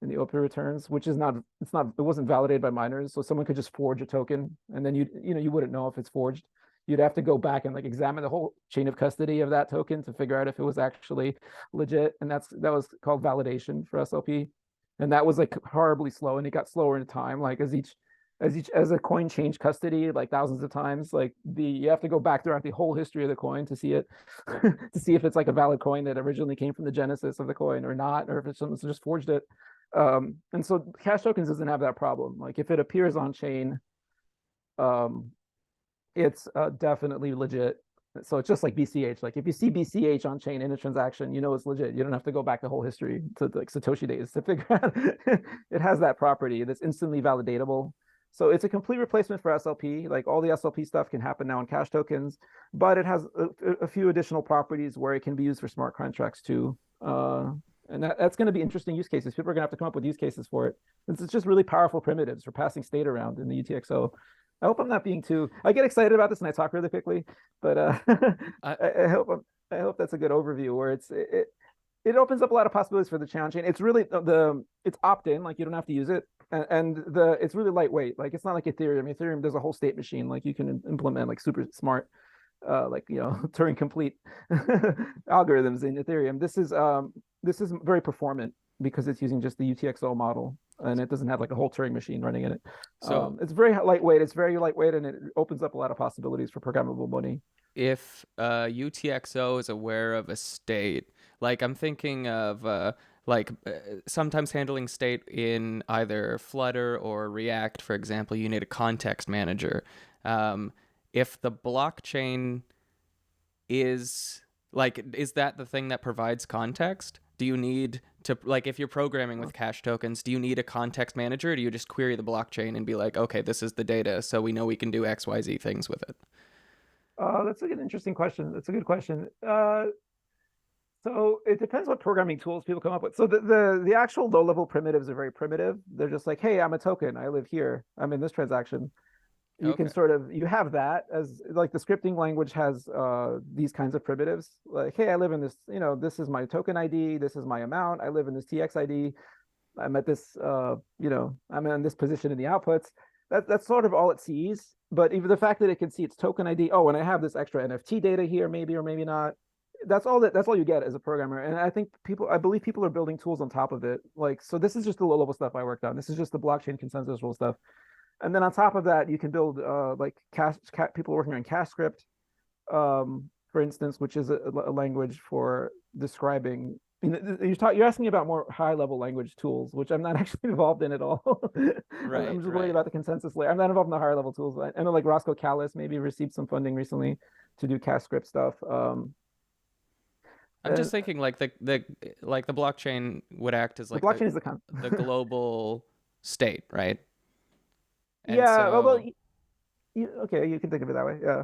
[SPEAKER 7] in the OP returns, which is it wasn't validated by miners. So someone could just forge a token, and then you wouldn't know if it's forged. You'd have to go back and like examine the whole chain of custody of that token to figure out if it was actually legit. And that was called validation for SLP. And that was like horribly slow, and it got slower in time. Like as a coin changed custody like thousands of times, like you have to go back throughout the whole history of the coin to see it, to see if it's like a valid coin that originally came from the genesis of the coin or not, or if it's someone just forged it. And so Cashtokens doesn't have that problem. Like if it appears on chain, it's definitely legit. So it's just like BCH. Like if you see BCH on chain in a transaction, you know it's legit. You don't have to go back the whole history to like Satoshi days to figure out. It has that property that's instantly validatable. So it's a complete replacement for SLP. Like all the SLP stuff can happen now on Cashtokens, but it has a few additional properties where it can be used for smart contracts too. And that's going to be interesting use cases. People are going to have to come up with use cases for it. It's just really powerful primitives for passing state around in the UTXO. I hope I'm not being I get excited about this and I talk really quickly, but I hope that's a good overview where it opens up a lot of possibilities for the challenge chain. It's really it's opt-in, like you don't have to use it. And it's really lightweight. Like it's not like Ethereum. Ethereum does a whole state machine. Like you can implement like super smart, Turing complete algorithms in Ethereum. This is very performant because it's using just the UTXO model, and it doesn't have like a whole Turing machine running in it. So it's very lightweight. It's very lightweight, and it opens up a lot of possibilities for programmable money.
[SPEAKER 8] If UTXO is aware of a state, like I'm thinking of sometimes handling state in either Flutter or React, for example, you need a context manager. If the blockchain is that the thing that provides context? Do you need to, like, if you're programming with Cashtokens, do you need a context manager, or do you just query the blockchain and be like, okay, this is the data, so we know we can do XYZ things with it?
[SPEAKER 7] That's an interesting question. That's a good question. So it depends what programming tools people come up with. So the actual low-level primitives are very primitive. They're just like, hey, I'm a token. I live here. I'm in this transaction. You can you have that as like the scripting language has these kinds of primitives. Like, hey, I live in this, this is my token ID. This is my amount. I live in this TX ID. I'm at this, I'm in this position in the outputs. That's sort of all it sees. But even the fact that it can see its token ID, and I have this extra NFT data here, maybe or maybe not. that's all you get as a programmer. And I believe people are building tools on top of it. Like, so this is just the low level stuff I worked on. This is just the blockchain consensus rule stuff. And then on top of that, you can build like people working on Cash script, for instance, which is a language for describing. You're asking about more high level language tools, which I'm not actually involved in at all. I'm just worried about the consensus layer. I'm not involved in the higher level tools. I know like Roscoe Callis maybe received some funding recently to do Cash script stuff.
[SPEAKER 8] I'm just thinking like the blockchain would act as like
[SPEAKER 7] the blockchain is
[SPEAKER 8] the global state, right? And
[SPEAKER 7] yeah,
[SPEAKER 8] so...
[SPEAKER 7] well, okay, you can think of it that way. Yeah.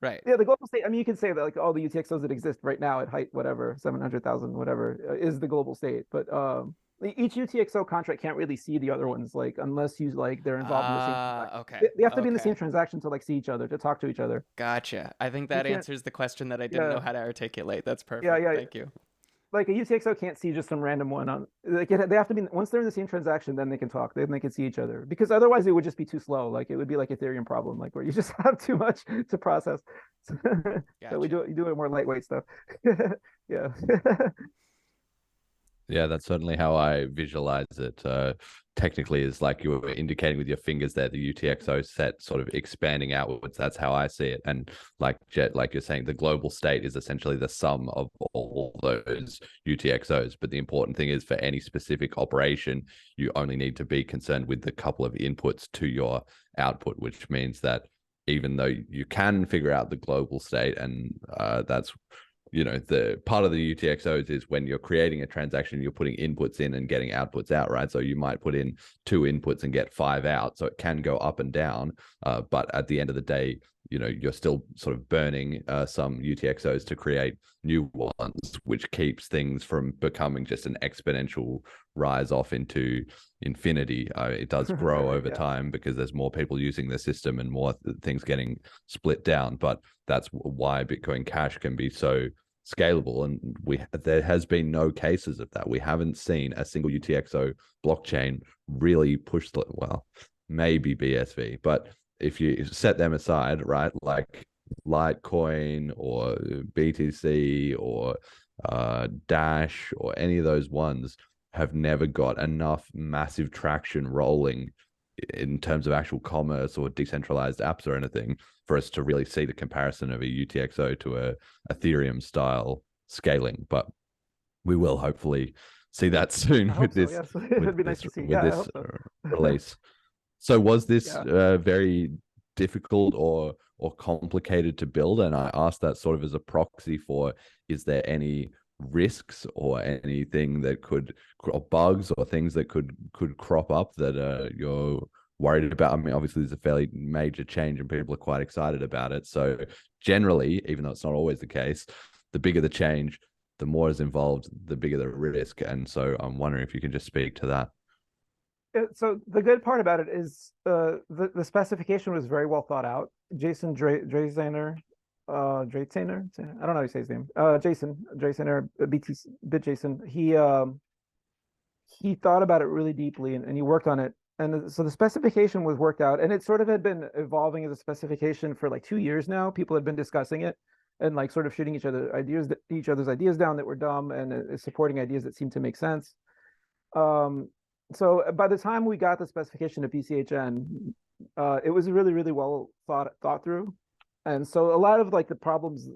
[SPEAKER 8] Right.
[SPEAKER 7] Yeah, the global state. I mean, you can say that like all the UTXOs that exist right now at height, whatever, 700,000, whatever, is the global state. But each UTXO contract can't really see the other ones, like unless you like they're involved in the same.
[SPEAKER 8] Okay.
[SPEAKER 7] They have to be in the same transaction to like see each other, to talk to each other.
[SPEAKER 8] Gotcha. I think that answers the question that I didn't know how to articulate. That's perfect.
[SPEAKER 7] Yeah.
[SPEAKER 8] Thank you.
[SPEAKER 7] Like a UTXO can't see just some random one on. Like they have to be once they're in the same transaction, then they can talk. Then they can see each other. Because otherwise, it would just be too slow. Like it would be like Ethereum problem, like where you just have too much to process.
[SPEAKER 8] Gotcha.
[SPEAKER 7] So you do it more lightweight stuff. Yeah.
[SPEAKER 2] Yeah, that's certainly how I visualize it. Technically, is like you were indicating with your fingers there, the UTXO set sort of expanding outwards. That's how I see it. And like Jet, like you're saying, the global state is essentially the sum of all those UTXOs. But the important thing is for any specific operation, you only need to be concerned with the couple of inputs to your output, which means that even though you can figure out the global state, and that's the part of the UTXOs is when you're creating a transaction, you're putting inputs in and getting outputs out, right? So you might put in 2 inputs and get 5 out. So it can go up and down. But at the end of the day, you're still sort of burning some UTXOs to create new ones, which keeps things from becoming just an exponential rise off into infinity. It does grow over time because there's more people using the system and more things getting split down. But that's why Bitcoin Cash can be so scalable, and there has been no cases of that. We haven't seen a single UTXO blockchain really push maybe BSV, but if you set them aside, right, like Litecoin or BTC or Dash or any of those ones have never got enough massive traction rolling in terms of actual commerce or decentralized apps or anything for us to really see the comparison of a UTXO to a Ethereum style scaling. But we will hopefully see that soon with this,
[SPEAKER 7] It'd be nice to see. Yeah,
[SPEAKER 2] this release. So was this very difficult or complicated to build? And I asked that sort of as a proxy for, is there any risks or anything that or bugs or things that could crop up that you're worried about? I mean, obviously there's a fairly major change and people are quite excited about it. So generally, even though it's not always the case, the bigger the change, the more is involved, the bigger the risk. And so I'm wondering if you can just speak to that.
[SPEAKER 7] So the good part about it is the specification was very well thought out. Jason Drazaner, I don't know how you say his name. Jason Drazaner, BitJason. He thought about it really deeply and he worked on it. And so the specification was worked out, and it sort of had been evolving as a specification for like 2 years now. People had been discussing it and like sort of shooting each other's ideas down that were dumb, and supporting ideas that seemed to make sense. So by the time we got the specification of BCHN, it was really, really well thought through. And so a lot of like the problems,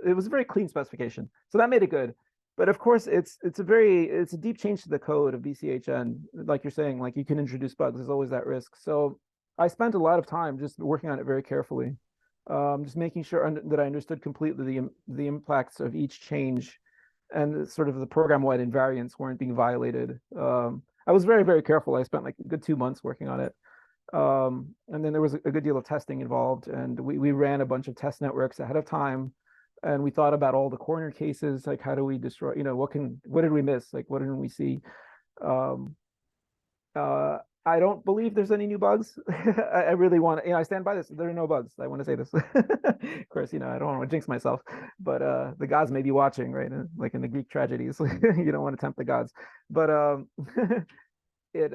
[SPEAKER 7] it was a very clean specification. So that made it good. But of course, it's a deep change to the code of BCHN. Like you're saying, like you can introduce bugs. There's always that risk. So I spent a lot of time just working on it very carefully, just making sure that I understood completely the impacts of each change, and sort of the program-wide invariants weren't being violated. I was very, very careful. I spent like a good 2 months working on it. And then there was a good deal of testing involved, and we ran a bunch of test networks ahead of time. And we thought about all the corner cases, like how do we destroy, what did we miss? Like, what didn't we see? I don't believe there's any new bugs. I really want to, I stand by this. There are no bugs. I want to say this. Of course, I don't want to jinx myself, but the gods may be watching, right? Like in the Greek tragedies, you don't want to tempt the gods. But it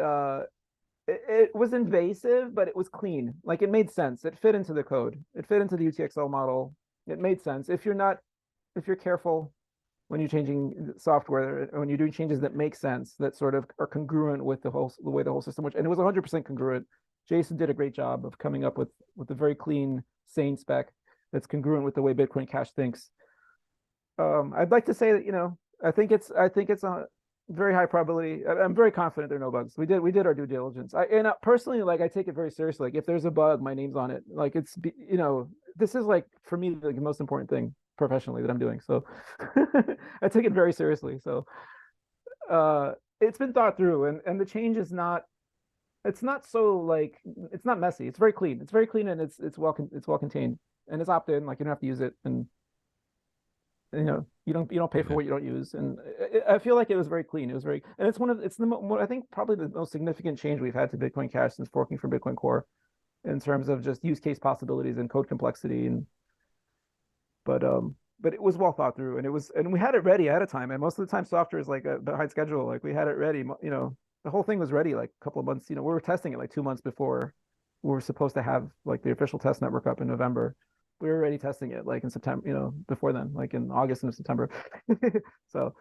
[SPEAKER 7] was invasive, but it was clean. Like it made sense. It fit into the code. It fit into the UTXO model. It made sense. If you're not if you're careful when you're changing software, when you're doing changes that make sense, that sort of are congruent with the way the whole system works. And it was 100% congruent. Jason did a great job of coming up with a very clean, sane spec that's congruent with the way Bitcoin Cash thinks. I'd like to say that, I think it's a very high probability. I'm very confident there are no bugs. We did our due diligence. Personally, like, I take it very seriously. Like, if there's a bug, my name's on it. Like, this is, like, for me, like, the most important thing professionally that I'm doing. So I take it very seriously. So it's been thought through, and the change is not. It's not so, like, it's not messy. It's very clean. It's very clean, and it's well contained, and it's opt-in. Like, you don't have to use it, and you don't pay for what you don't use. And I feel like it was very clean. It was very, and I think probably the most significant change we've had to Bitcoin Cash since forking from Bitcoin Core, in terms of just use case possibilities and code complexity. But it was well thought through, and we had it ready ahead of time. And most of the time, software is like a behind schedule. Like, we had it ready. The whole thing was ready like a couple of months. We were testing it like 2 months before we were supposed to have like the official test network up in November. We were already testing it like in September, before then, like in August and September. So,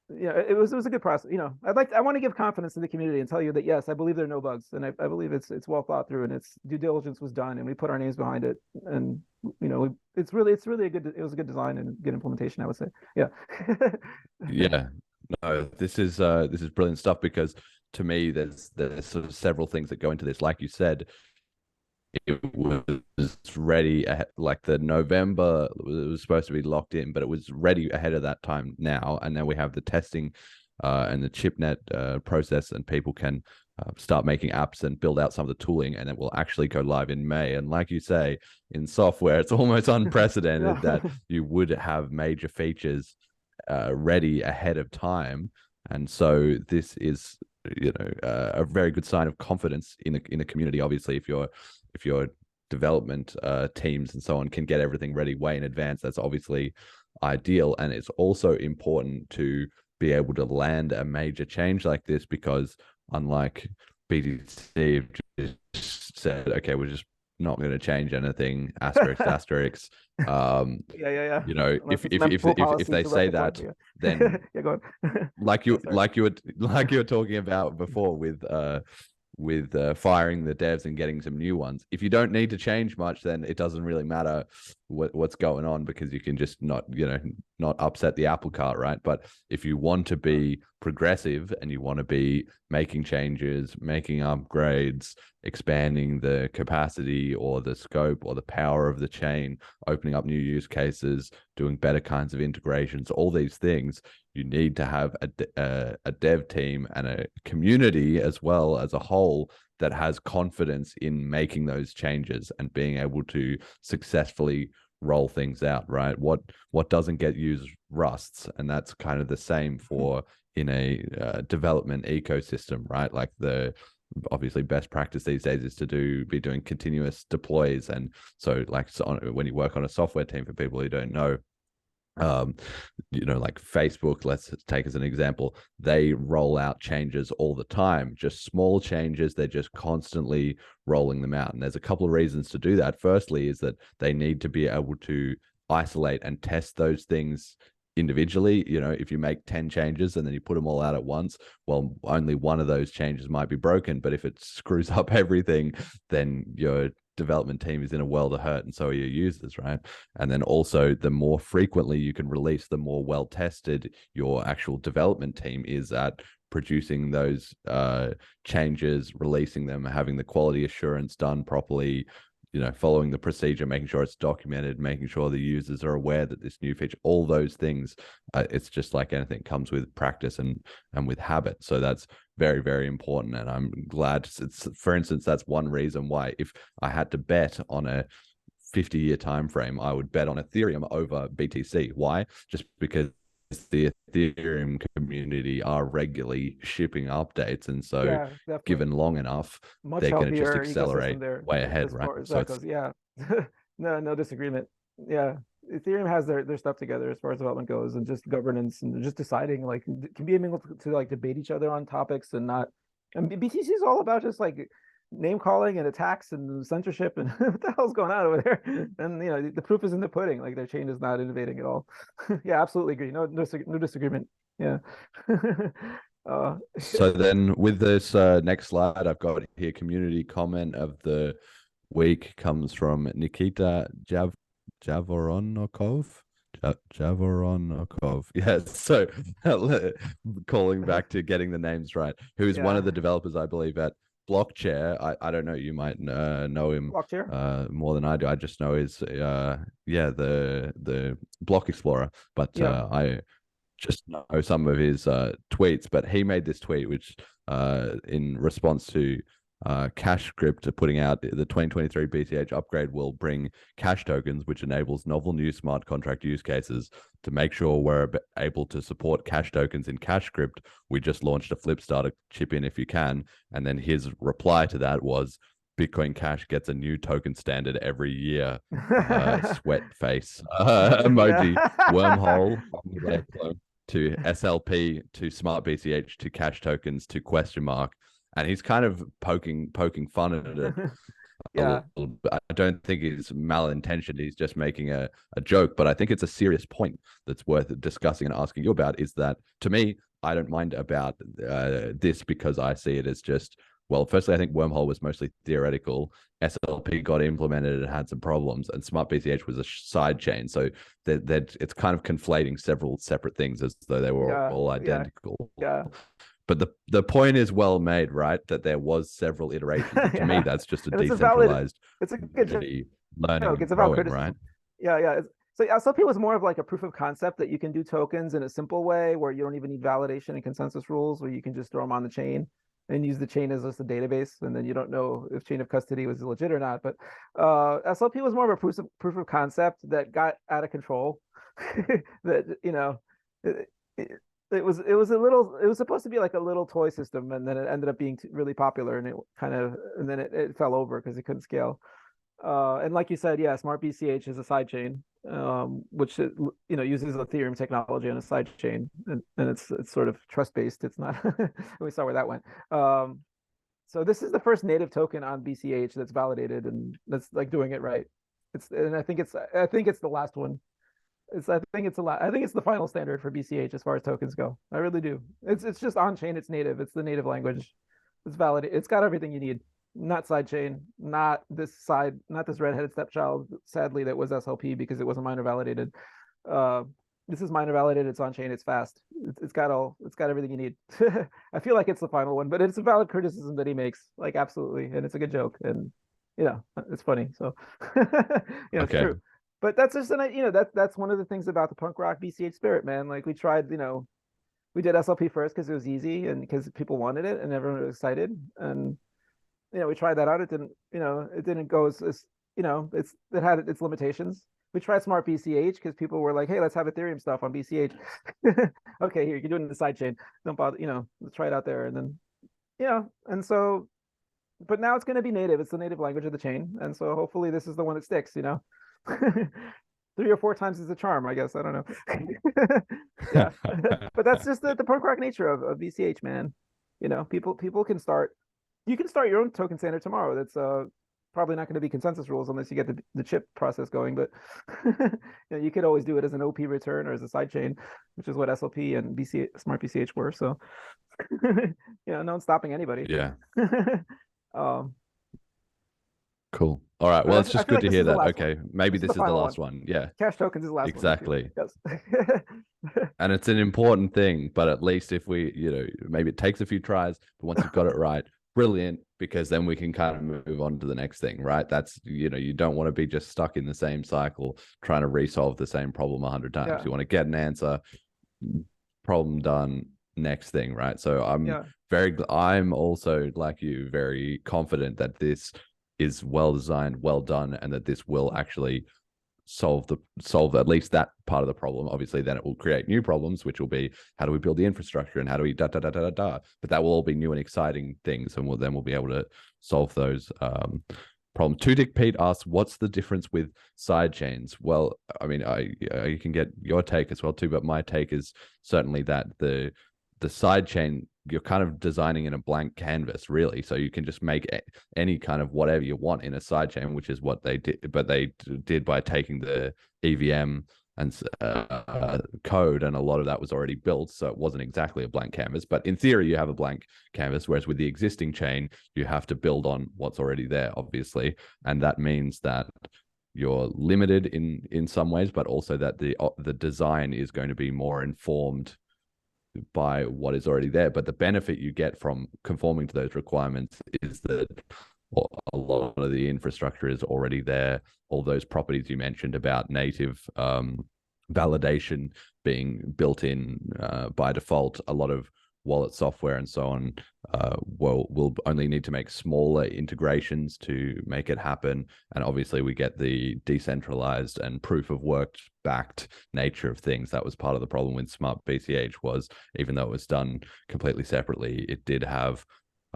[SPEAKER 7] it was a good process. I want to give confidence to the community and tell you that, yes, I believe there are no bugs, and I believe it's well thought through, and its due diligence was done, and we put our names behind it, and it was a good design and good implementation, I would say. Yeah.
[SPEAKER 2] Yeah. No, this is brilliant stuff, because to me there's sort of several things that go into this. Like you said, it was ready like the November, it was supposed to be locked in, but it was ready ahead of that time now. And then we have the testing and the chipnet process, and people can start making apps and build out some of the tooling, and it will actually go live in May. And like you say, in software, it's almost unprecedented that you would have major features ready ahead of time. And so this is a very good sign of confidence in the community. Obviously, if your development teams and so on can get everything ready way in advance, that's obviously ideal. And it's also important to be able to land a major change like this, because unlike BTC just said, okay, we're just not going to change anything, asterisk asterisk.
[SPEAKER 7] Yeah.
[SPEAKER 2] If they say that, then
[SPEAKER 7] yeah, go on.
[SPEAKER 2] like you were talking about before with firing the devs and getting some new ones. If you don't need to change much, then it doesn't really matter what's going on, because you can just not upset the apple cart, right? But if you want to be progressive and you want to be making changes, making upgrades, expanding the capacity or the scope or the power of the chain, opening up new use cases, doing better kinds of integrations, all these things, you need to have a dev team and a community as well as a whole that has confidence in making those changes and being able to successfully roll things out, right? What doesn't get used rusts, and that's kind of the same for in a development ecosystem, right? Like obviously best practice these days is to be doing continuous deploys. And so when you work on a software team, for people who don't know, like Facebook, let's take as an example, they roll out changes all the time, just small changes. They're just constantly rolling them out. And there's a couple of reasons to do that. Firstly is that they need to be able to isolate and test those things individually. If you make 10 changes and then you put them all out at once, well, only one of those changes might be broken. But if it screws up everything, then your development team is in a world of hurt, and so are your users, right? And then also, the more frequently you can release, the more well tested your actual development team is at producing those changes, releasing them, having the quality assurance done properly, following the procedure, making sure it's documented, making sure the users are aware that this new feature, all those things, it's just like anything, comes with practice and with habit. So that's very, very important. And I'm glad for instance, that's one reason why if I had to bet on a 50-year time frame, I would bet on Ethereum over BTC. Why? Just because the Ethereum community are regularly shipping updates, and so given long enough, they're going to just accelerate way ahead, right? So
[SPEAKER 7] no disagreement. Yeah, Ethereum has their stuff together as far as development goes, and just governance, and just deciding, like, can be able to like debate each other on topics and not. And BTC is all about just like name calling and attacks and censorship and what the hell's going on over there? And the proof is in the pudding. Like their chain is not innovating at all. Yeah, absolutely agree. No disagreement. Yeah.
[SPEAKER 2] So then with this next slide, I've got here community comment of the week comes from Nikita Zhavoronkov. Zhavoronkov. Yes. So calling back to getting the names right, who is one of the developers, I believe, at Blockchair. I don't know, you might know him more than I do. I just know his the Block Explorer, but I just know some of his tweets. But he made this tweet which in response to Cashscript putting out the 2023 BCH upgrade will bring cash tokens, which enables novel new smart contract use cases. To make sure we're able to support cash tokens in Cashscript, we just launched a Flipstarter, chip in if you can. And then his reply to that was, Bitcoin Cash gets a new token standard every year. Sweat face emoji. Wormhole to SLP to Smart BCH to cash tokens to question mark. And he's kind of poking fun at it. I don't think he's malintentioned. He's just making a joke. But I think it's a serious point that's worth discussing and asking you about, is that, to me, I don't mind about this because I see it as just, well, firstly, I think Wormhole was mostly theoretical. SLP got implemented and had some problems, and Smart BCH was a side chain. So that it's kind of conflating several separate things as though they were all identical.
[SPEAKER 7] Yeah.
[SPEAKER 2] But the point is well made, right? That there was several iterations. To me, that's just a decentralized.
[SPEAKER 7] It's a good
[SPEAKER 2] learning.
[SPEAKER 7] It's about
[SPEAKER 2] criticism, right?
[SPEAKER 7] Yeah. So SLP was more of like a proof of concept that you can do tokens in a simple way where you don't even need validation and consensus rules, where you can just throw them on the chain and use the chain as just a database, and then you don't know if chain of custody was legit or not. But SLP was more of a proof of concept that got out of control. It was supposed to be like a little toy system, and then it ended up being really popular, and then it fell over because it couldn't scale. And like you said, Smart BCH is a sidechain, which uses Ethereum technology on a sidechain, and it's sort of trust based. It's not. We saw where that went. So this is the first native token on BCH that's validated, and that's like doing it right. I think it's the last one. I think it's the final standard for BCH as far as tokens go. I really do. It's just on chain. It's native. It's the native language. It's valid. It's got everything you need. Not sidechain. Not this redheaded stepchild. Sadly, that was SLP because it wasn't miner validated. This is miner validated. It's on chain. It's fast. It's got everything you need. I feel like it's the final one, but it's a valid criticism that he makes. Like absolutely, and it's a good joke, and it's funny. So it's true. But that's just that's one of the things about the punk rock BCH spirit, man. Like we tried, we did SLP first because it was easy and because people wanted it and everyone was excited. And we tried that out. It didn't go as it had its limitations. We tried Smart BCH because people were like, hey, let's have Ethereum stuff on BCH. Okay, here you can do it in the sidechain. Don't bother, let's try it out there. And then and so, but now it's going to be native. It's the native language of the chain, and so hopefully this is the one that sticks. 3 or 4 times is the charm, I guess. I don't know. Yeah, but that's just the punk rock nature of BCH, man. People can start. You can start your own token standard tomorrow. That's probably not going to be consensus rules unless you get the chip process going. But you could always do it as an OP return or as a sidechain, which is what SLP and Smart BCH were. So no one's stopping anybody.
[SPEAKER 2] Yeah. Cool. All right. Well, it's just good to hear that. Okay, maybe this is the last one. Yeah.
[SPEAKER 7] Cashtokens is the last one.
[SPEAKER 2] Exactly.
[SPEAKER 7] Yes.
[SPEAKER 2] And it's an important thing, but at least if we, maybe it takes a few tries, but once you've got it right, brilliant, because then we can kind of move on to the next thing, right? That's, you don't want to be just stuck in the same cycle trying to resolve the same problem 100 times.
[SPEAKER 7] Yeah.
[SPEAKER 2] You want to get an answer, problem done, next thing, right? So I'm also, like you, very confident that this is well designed, well done, and that this will actually solve at least that part of the problem. Obviously, then it will create new problems, which will be how do we build the infrastructure and how do we But that will all be new and exciting things, and we'll be able to solve those problems. Tudik Pete asks, what's the difference with side chains? Well, I mean, you can get your take as well too, but my take is certainly that the side chain you're kind of designing in a blank canvas, really. So you can just make any kind of whatever you want in a sidechain, which is what they did. But they did by taking the EVM and code, and a lot of that was already built, so it wasn't exactly a blank canvas. But in theory, you have a blank canvas, whereas with the existing chain, you have to build on what's already there, obviously, and that means that you're limited in some ways, but also that the design is going to be more informed by what is already there. But the benefit you get from conforming to those requirements is that a lot of the infrastructure is already there. All those properties you mentioned about native validation being built in by default, a lot of wallet software and so on will only need to make smaller integrations to make it happen. And obviously we get the decentralized and proof of work backed nature of things. That was part of the problem with Smart BCH, was even though it was done completely separately, it did have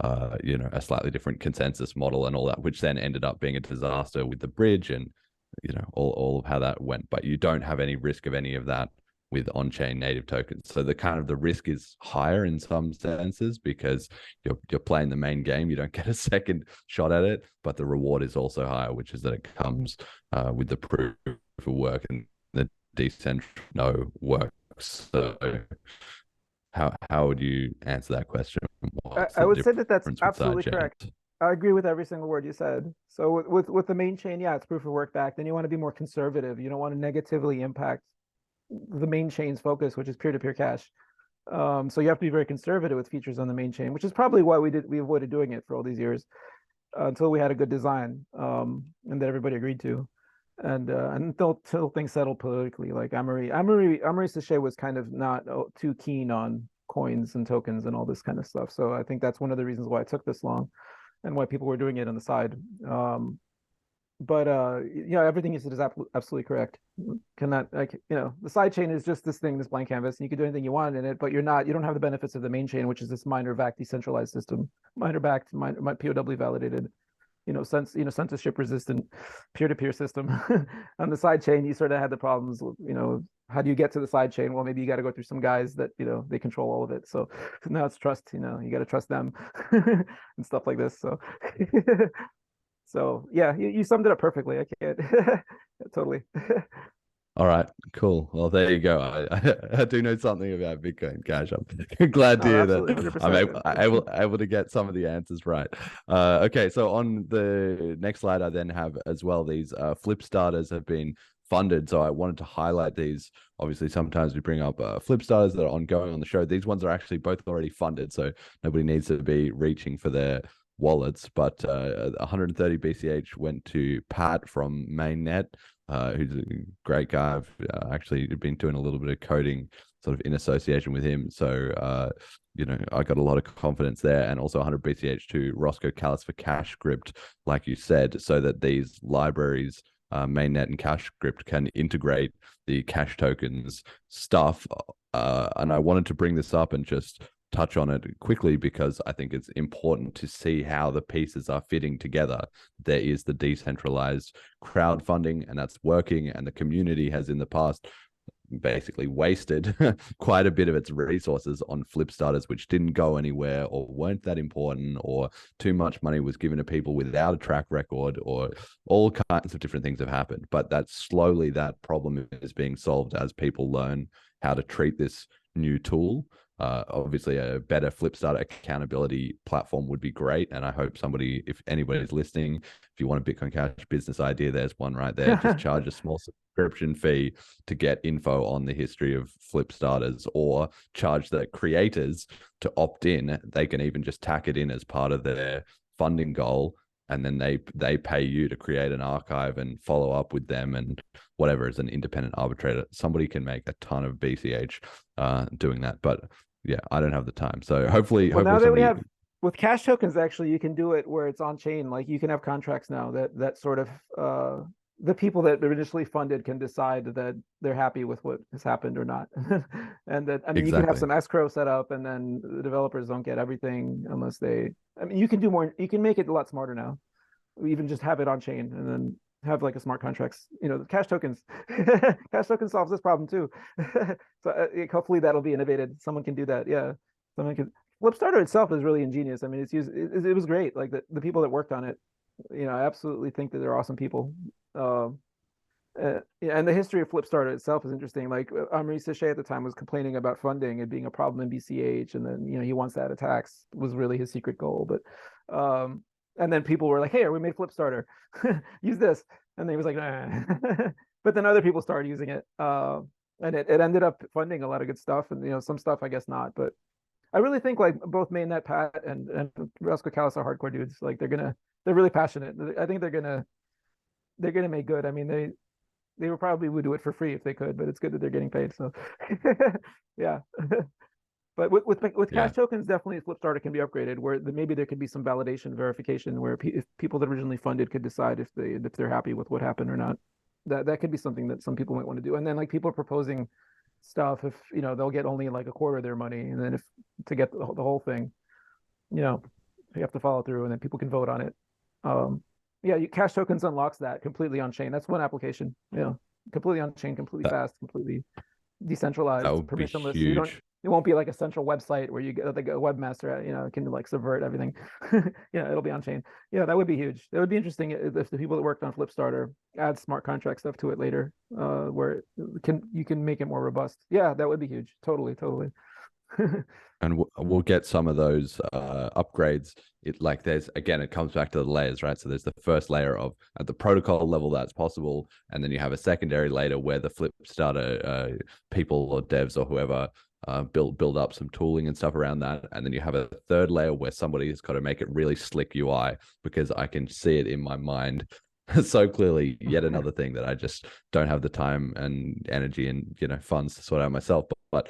[SPEAKER 2] a slightly different consensus model and all that, which then ended up being a disaster with the bridge and all of how that went. But you don't have any risk of any of that with on-chain native tokens. So the risk is higher in some senses because you're playing the main game. You don't get a second shot at it, but the reward is also higher, which is that it comes with the proof of work and the decentral works. So how would you answer that question?
[SPEAKER 7] I would say that that's
[SPEAKER 2] difference with
[SPEAKER 7] absolutely
[SPEAKER 2] sidechains?
[SPEAKER 7] correct. I agree with every single word you said. So with the main chain, yeah, it's proof of work back. Then you want to be more conservative. You don't want to negatively impact the main chain's focus, which is peer-to-peer cash. So you have to be very conservative with features on the main chain, which is probably why we avoided doing it for all these years until we had a good design and that everybody agreed to. And until things settled politically, like Amaury Sachet was kind of not too keen on coins and tokens and all this kind of stuff. So I think that's one of the reasons why it took this long and why people were doing it on the side. But everything you said is absolutely correct. Cannot, like, the side chain is just this thing, this blank canvas, and you can do anything you want in it, but you don't have the benefits of the main chain, which is this miner-backed decentralized system, miner-backed, POW validated, censorship resistant peer-to-peer system. On the side chain, you sort of had the problems, how do you get to the side chain? Well, maybe you got to go through some guys that, they control all of it. So now it's trust, you got to trust them and stuff like this. So, so yeah, you summed it up perfectly. I can't totally.
[SPEAKER 2] All right, cool. Well, there you go. I do know something about Bitcoin Cash. I'm glad to hear that I'm able to get some of the answers right. Okay, so on the next slide, I then have as well these Flipstarters have been funded. So I wanted to highlight these. Obviously, sometimes we bring up Flipstarters that are ongoing on the show. These ones are actually both already funded, so nobody needs to be reaching for their wallets. But 130 BCH went to Pat from Mainnet, who's a great guy. I've actually been doing a little bit of coding sort of in association with him. So, I got a lot of confidence there. And also 100 BCH to Roscoe Callis for CashScript, like you said, so that these libraries, Mainnet and CashScript, can integrate the Cashtokens stuff. And I wanted to bring this up and just touch on it quickly because I think it's important to see how the pieces are fitting together. There is the decentralized crowdfunding, and that's working, and the community has in the past basically wasted quite a bit of its resources on Flipstarters, which didn't go anywhere or weren't that important, or too much money was given to people without a track record, or all kinds of different things have happened. But that slowly that problem is being solved as people learn how to treat this new tool. Obviously a better Flipstarter accountability platform would be great, and I hope if anybody's listening, if you want a Bitcoin Cash business idea, there's one right there. Just charge a small subscription fee to get info on the history of Flipstarters, or charge the creators to opt in. They can even just tack it in as part of their funding goal, and then they pay you to create an archive and follow up with them and whatever, as an independent arbitrator. Somebody can make a ton of BCH doing that, but yeah, I don't have the time. So hopefully
[SPEAKER 7] now that we have with Cashtokens, actually you can do it where it's on chain. Like you can have contracts now that sort of the people that initially funded can decide that they're happy with what has happened or not. And that, you can have some escrow set up, and then the developers don't get everything unless you can do more. You can make it a lot smarter now. Even just have it on chain and then have like a smart contracts, Cashtokens. Cashtokens solves this problem too. So hopefully that'll be innovated. Someone can do that. Yeah. Flipstarter itself is really ingenious. I mean, it was great. Like the people that worked on it, I absolutely think that they're awesome people. Yeah, and the history of Flipstarter itself is interesting. Like Amri Sachet at the time was complaining about funding and being a problem in BCH, and then he wants that attacks was really his secret goal. But and then people were like, "Hey, we made Flipstarter, use this," and he was like, "Nah." But then other people started using it, and it ended up funding a lot of good stuff, and some stuff I guess not. But I really think like both Mainnet Pat and Roscoe Callis are hardcore dudes. Like they're really passionate. I think they're gonna make good. I mean they would probably would do it for free if they could, but it's good that they're getting paid. So yeah. But with
[SPEAKER 2] Yeah.
[SPEAKER 7] cash tokens, definitely Flipstarter can be upgraded where maybe there could be some validation verification where if people that originally funded could decide if they're happy with what happened or not. That could be something that some people might want to do. And then like people are proposing stuff if they'll get only like a quarter of their money, and then if to get the whole thing, you have to follow through, and then people can vote on it. Yeah, Cash Tokens unlocks that completely on chain. That's one application. Completely on chain, completely fast, completely decentralized,
[SPEAKER 2] That would be
[SPEAKER 7] permissionless.
[SPEAKER 2] huge.
[SPEAKER 7] It won't be like a central website where you get like a webmaster, can like subvert everything. It'll be on chain. Yeah, that would be huge. That would be interesting if the people that worked on Flipstarter add smart contract stuff to it later, where you can make it more robust. Yeah, that would be huge. Totally.
[SPEAKER 2] And we'll get some of those upgrades. It comes back to the layers, right? So there's the first layer of at the protocol level that's possible, and then you have a secondary layer where the Flipstarter people or devs or whoever build up some tooling and stuff around that, and then you have a third layer where somebody has got to make it really slick UI, because I can see it in my mind so clearly. Yet another thing that I just don't have the time and energy and funds to sort out myself. But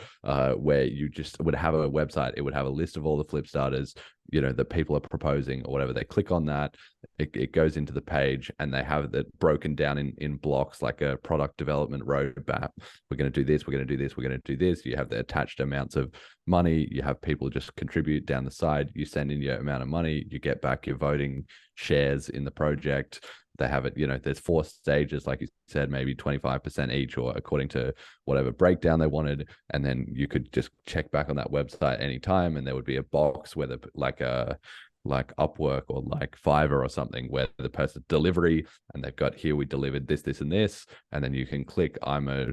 [SPEAKER 2] where you just would have a website, it would have a list of all the Flipstarters that people are proposing or whatever. They click on that, it goes into the page, and they have that broken down in blocks like a product development roadmap. We're going to do this, we're going to do this, we're going to do this. You have the attached amounts of money, you have people just contribute down the side, you send in your amount of money, you get back your voting shares in the project. They have it, there's 4 stages, like you said, maybe 25% each, or according to whatever breakdown they wanted. And then you could just check back on that website anytime, and there would be a box where like Upwork or like Fiverr or something, where the person's delivery, and they've got, here we delivered this, and this, and then you can click, I'm a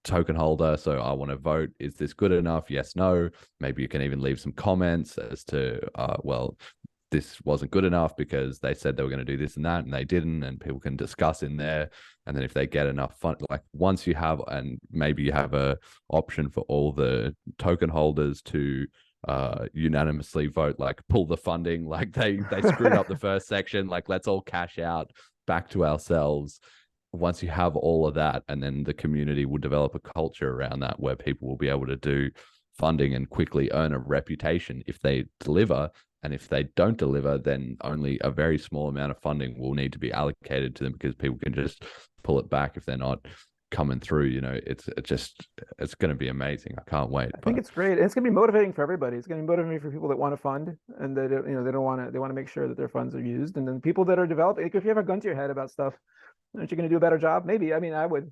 [SPEAKER 2] token holder, so I want to vote. Is this good enough? Yes, no. Maybe you can even leave some comments as to, this wasn't good enough because they said they were going to do this and that, and they didn't, and people can discuss in there. And then if they get enough fun, like once you have, and maybe you have a option for all the token holders to unanimously vote, like pull the funding, like they screwed up the first section, like let's all cash out back to ourselves. Once you have all of that, and then the community will develop a culture around that where people will be able to do funding and quickly earn a reputation if they deliver. And if they don't deliver, then only a very small amount of funding will need to be allocated to them, because people can just pull it back if they're not coming through. It's going to be amazing. I can't wait.
[SPEAKER 7] I think it's great. It's going to be motivating for everybody. It's going to be motivating for people that want to fund, and that they want to make sure that their funds are used. And then people that are developing, like if you have a gun to your head about stuff, aren't you going to do a better job? Maybe. I mean, I would.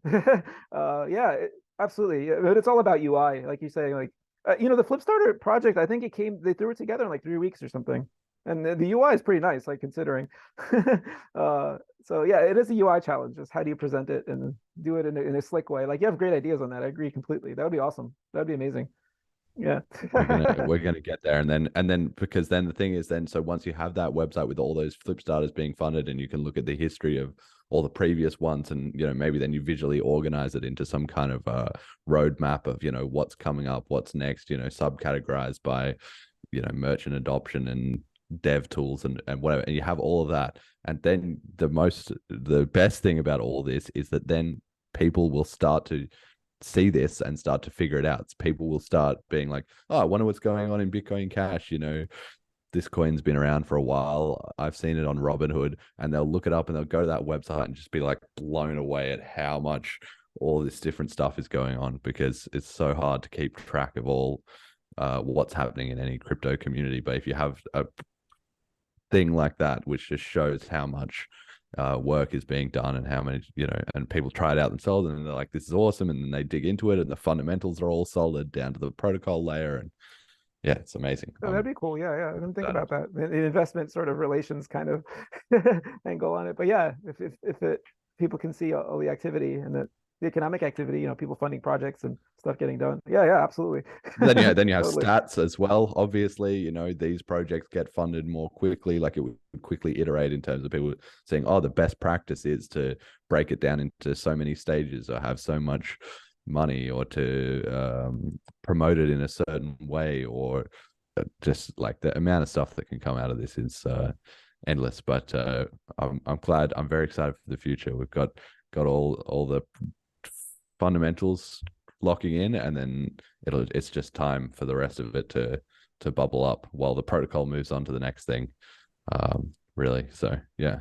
[SPEAKER 7] Absolutely. But it's all about UI, like you say. Like the Flipstarter project, I think they threw it together in like 3 weeks or something. And the UI is pretty nice, like considering. So yeah, it is a UI challenge. Just how do you present it and do it in a slick way? Like you have great ideas on that. I agree completely. That would be awesome. That would be amazing. Yeah.
[SPEAKER 2] we're gonna get there, and then because then the thing is, then so once you have that website with all those Flipstarters being funded, and you can look at the history of all the previous ones, and maybe then you visually organize it into some kind of roadmap of what's coming up, what's next, subcategorized by merchant adoption and dev tools and whatever, and you have all of that. And then the best thing about all this is that then people will start to see this and start to figure it out. People will start being like, oh, I wonder what's going on in Bitcoin Cash. This coin's been around for a while. I've seen it on Robinhood, and they'll look it up and they'll go to that website and just be like blown away at how much all this different stuff is going on, because it's so hard to keep track of all what's happening in any crypto community. But if you have a thing like that, which just shows how much work is being done and how many, and people try it out themselves and they're like, this is awesome. And then they dig into it and the fundamentals are all solid down to the protocol layer. And yeah, it's amazing.
[SPEAKER 7] Oh, that'd be cool. Yeah. I didn't think
[SPEAKER 2] excited.
[SPEAKER 7] about that. The investment sort of relations kind of angle on it. But yeah, if people can see all the activity and the economic activity, people funding projects and stuff getting done. Yeah, absolutely.
[SPEAKER 2] Then you have
[SPEAKER 7] Totally.
[SPEAKER 2] stats as well. Obviously, these projects get funded more quickly. Like it would quickly iterate in terms of people saying, oh, the best practice is to break it down into so many stages or have so much money or to promote it in a certain way, or just like the amount of stuff that can come out of this is endless. But I'm glad. I'm very excited for the future. We've got all the fundamentals locking in, and then it's just time for the rest of it to bubble up while the protocol moves on to the next thing. Really. So yeah.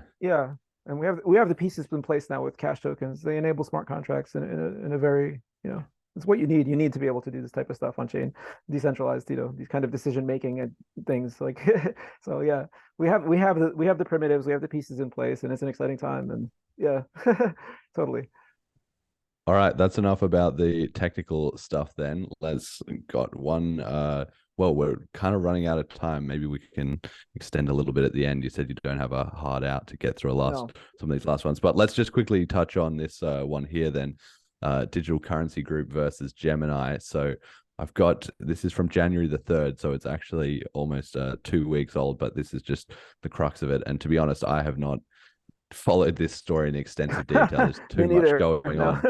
[SPEAKER 7] And we have the pieces in place now with Cashtokens. They enable smart contracts in a very, it's what you need. You need to be able to do this type of stuff on chain, decentralized, these kind of decision making and things like. So yeah, we have the primitives, we have the pieces in place, and it's an exciting time. And yeah, totally.
[SPEAKER 2] All right, that's enough about the technical stuff then. Let's got one. Well, we're kind of running out of time. Maybe we can extend a little bit at the end. You said you don't have a hard out to get through some of these last ones, but let's just quickly touch on this one here then. Digital Currency Group versus Gemini. So this is from January the 3rd, so it's actually almost 2 weeks old, but this is just the crux of it. And to be honest, I have not followed this story in extensive detail. There's too much going on.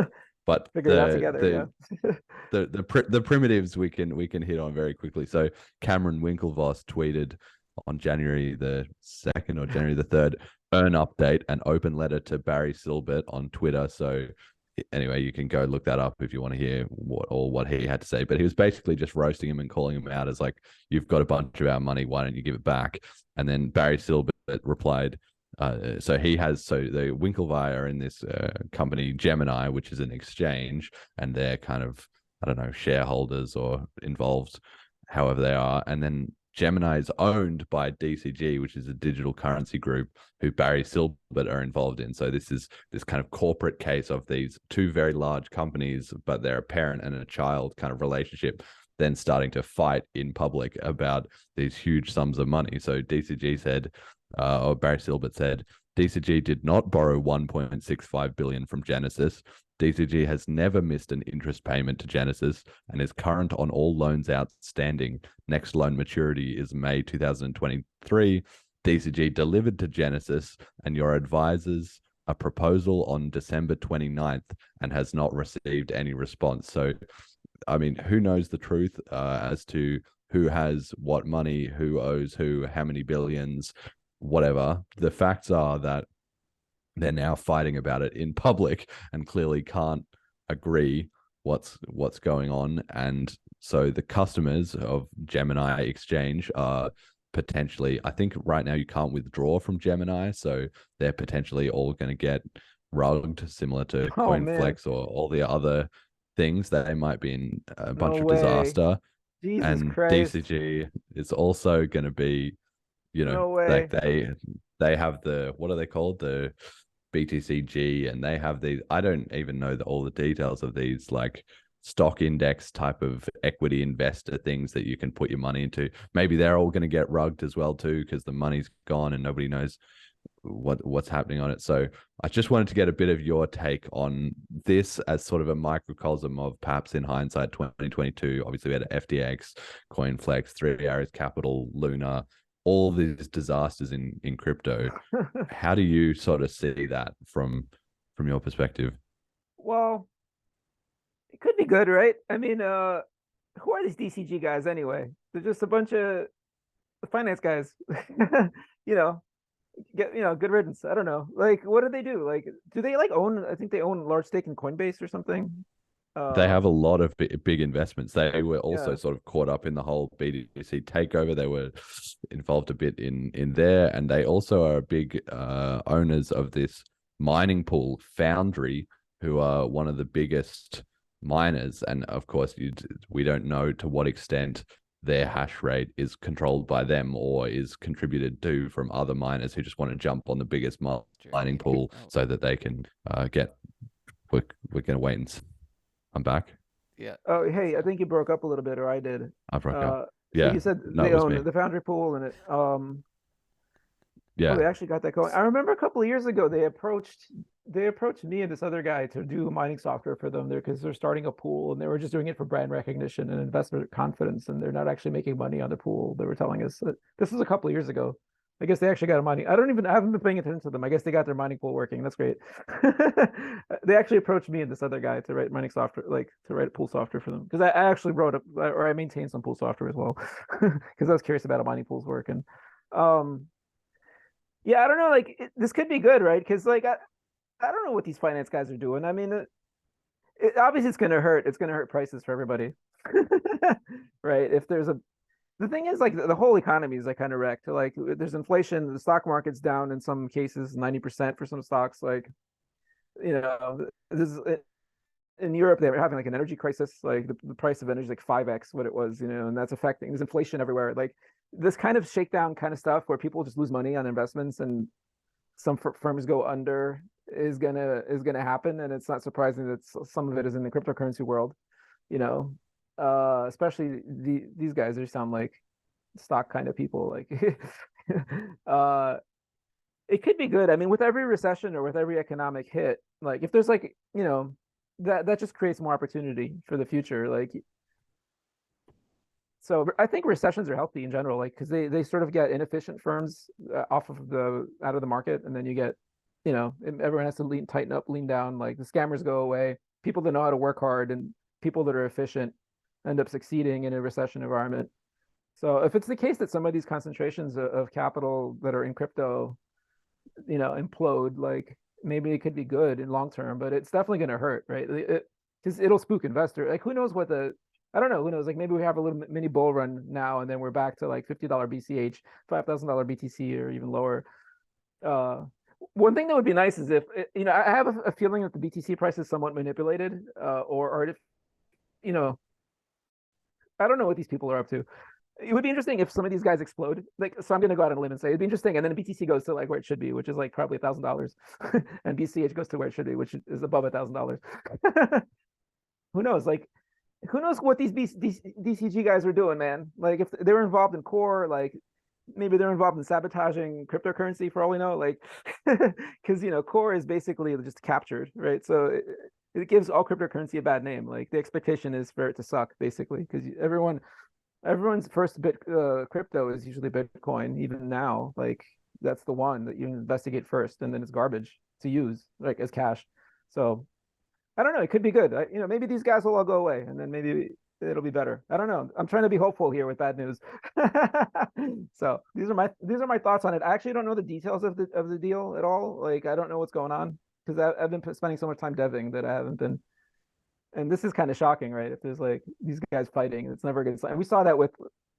[SPEAKER 2] But
[SPEAKER 7] figure it out together.
[SPEAKER 2] The primitives we can hit on very quickly. So Cameron Winklevoss tweeted on January the 2nd or January the 3rd, earn update and open letter to Barry Silbert on Twitter. So anyway, you can go look that up if you want to hear what he had to say. But he was basically just roasting him and calling him out as like, you've got a bunch of our money, why don't you give it back? And then Barry Silbert replied, so the Winklevi are in this company Gemini, which is an exchange, and they're kind of, I don't know, shareholders or involved however they are. And then Gemini is owned by DCG, which is a digital currency group who Barry Silbert are involved in. So this is this kind of corporate case of these two very large companies, but they're a parent and a child kind of relationship, then starting to fight in public about these huge sums of money. So DCG said, or Barry Silbert said, DCG did not borrow 1.65 billion from Genesis. DCG has never missed an interest payment to Genesis and is current on all loans outstanding. Next loan maturity is May 2023. DCG delivered to Genesis and your advisors a proposal on December 29th and has not received any response. So, I mean, who knows the truth as to who has what money, who owes who, how many billions, whatever. The facts are that they're now fighting about it in public and clearly can't agree what's going on. And so the customers of Gemini Exchange are potentially, I think right now you can't withdraw from Gemini, so they're potentially all going to get rugged, similar to CoinFlex or all the other things. That they might be in a bunch of disaster.
[SPEAKER 7] Jesus Christ.
[SPEAKER 2] DCG is also going to be, like they have the, what are they called, the BTCG, and they have these, I don't even know all the details of these, like stock index type of equity investor things that you can put your money into. Maybe they're all going to get rugged as well too, because the money's gone and nobody knows what's happening on it. So I just wanted to get a bit of your take on this as sort of a microcosm of perhaps in hindsight 2022. Obviously we had FTX, CoinFlex, 3 Arrows Capital, Luna, all these disasters in crypto. How do you sort of see that from your perspective?
[SPEAKER 7] Well, it could be good, right? I mean, who are these DCG guys anyway? They're just a bunch of finance guys. Good riddance. I don't know. Like, what do they do? Like, do they own? I think they own a large stake in Coinbase or something.
[SPEAKER 2] They have a lot of big investments. They were also sort of caught up in the whole BTC takeover. They were involved a bit in there, and they also are big owners of this mining pool, Foundry, who are one of the biggest miners. And of course, we don't know to what extent their hash rate is controlled by them or is contributed to from other miners who just want to jump on the biggest mining pool so that they can get. We're going to wait and see. I'm back.
[SPEAKER 8] Yeah.
[SPEAKER 7] Oh, hey, I think you broke up a little bit, or I did.
[SPEAKER 2] I broke up.
[SPEAKER 7] So
[SPEAKER 2] Yeah.
[SPEAKER 7] you said
[SPEAKER 2] No,
[SPEAKER 7] they
[SPEAKER 2] it was
[SPEAKER 7] own
[SPEAKER 2] me.
[SPEAKER 7] the Foundry pool, and
[SPEAKER 2] Yeah.
[SPEAKER 7] oh, they actually got that going. I remember a couple of years ago they approached me and this other guy to do mining software for them there because they're starting a pool and they were just doing it for brand recognition and investor confidence, and they're not actually making money on the pool. They were telling us that this was a couple of years ago. I guess they actually got a mining. I haven't been paying attention to them. I guess they got their mining pool working. That's great. They actually approached me and this other guy to write mining software, like to write pool software for them. Because I actually wrote up, or I maintain some pool software as well. Because I was curious about how mining pools work. And yeah, I don't know. Like this could be good, right? Because like I don't know what these finance guys are doing. I mean, obviously it's going to hurt. It's going to hurt prices for everybody, right? If there's the thing is, like, the whole economy is like kind of wrecked. Like, there's inflation, the stock market's down in some cases, 90% for some stocks. Like, you know, this is in Europe, they're having like an energy crisis. Like, the price of energy is like 5x what it was, you know, and that's affecting. There's inflation everywhere. Like, this kind of shakedown kind of stuff where people just lose money on investments and some firms go under is gonna happen, and it's not surprising that some of it is in the cryptocurrency world, you know. Especially these guys, they sound like stock kind of people. Like, it could be good. I mean, with every recession or with every economic hit, like if there's like, you know, that just creates more opportunity for the future. Like, so I think recessions are healthy in general, like because they sort of get inefficient firms out of the market, and then you get, you know, everyone has to tighten up, lean down. Like the scammers go away, people that know how to work hard and people that are efficient end up succeeding in a recession environment. So if it's the case that some of these concentrations of capital that are in crypto, you know, implode, like maybe it could be good in long term, but it's definitely going to hurt, right? Because it'll spook investor. Like who knows I don't know, who knows? Like maybe we have a little mini bull run now, and then we're back to like $50 BCH, $5,000 BTC, or even lower. One thing that would be nice is if, you know, I have a feeling that the BTC price is somewhat manipulated, or if, you know, I don't know what these people are up to. It would be interesting if some of these guys explode. Like, so I'm going to go out on a limb and say it'd be interesting. And then BTC goes to like where it should be, which is like probably $1,000, and BCH goes to where it should be, which is above $1,000. Who knows? Like, who knows what these DCG guys are doing, man? Like, if they're involved in core, like maybe they're involved in sabotaging cryptocurrency for all we know. Like, because you know, core is basically just captured, right? So it gives all cryptocurrency a bad name. Like the expectation is for it to suck, basically, because everyone's first crypto is usually Bitcoin. Even now, like that's the one that you investigate first, and then it's garbage to use, like as cash. So I don't know. It could be good. You know, maybe these guys will all go away, and then maybe it'll be better. I don't know. I'm trying to be hopeful here with bad news. So these are my thoughts on it. I actually don't know the details of the deal at all. Like I don't know what's going on, because I've been spending so much time deving that I haven't been. And this is kind of shocking, right? If there's like these guys fighting, it's never a good sign. We saw that with,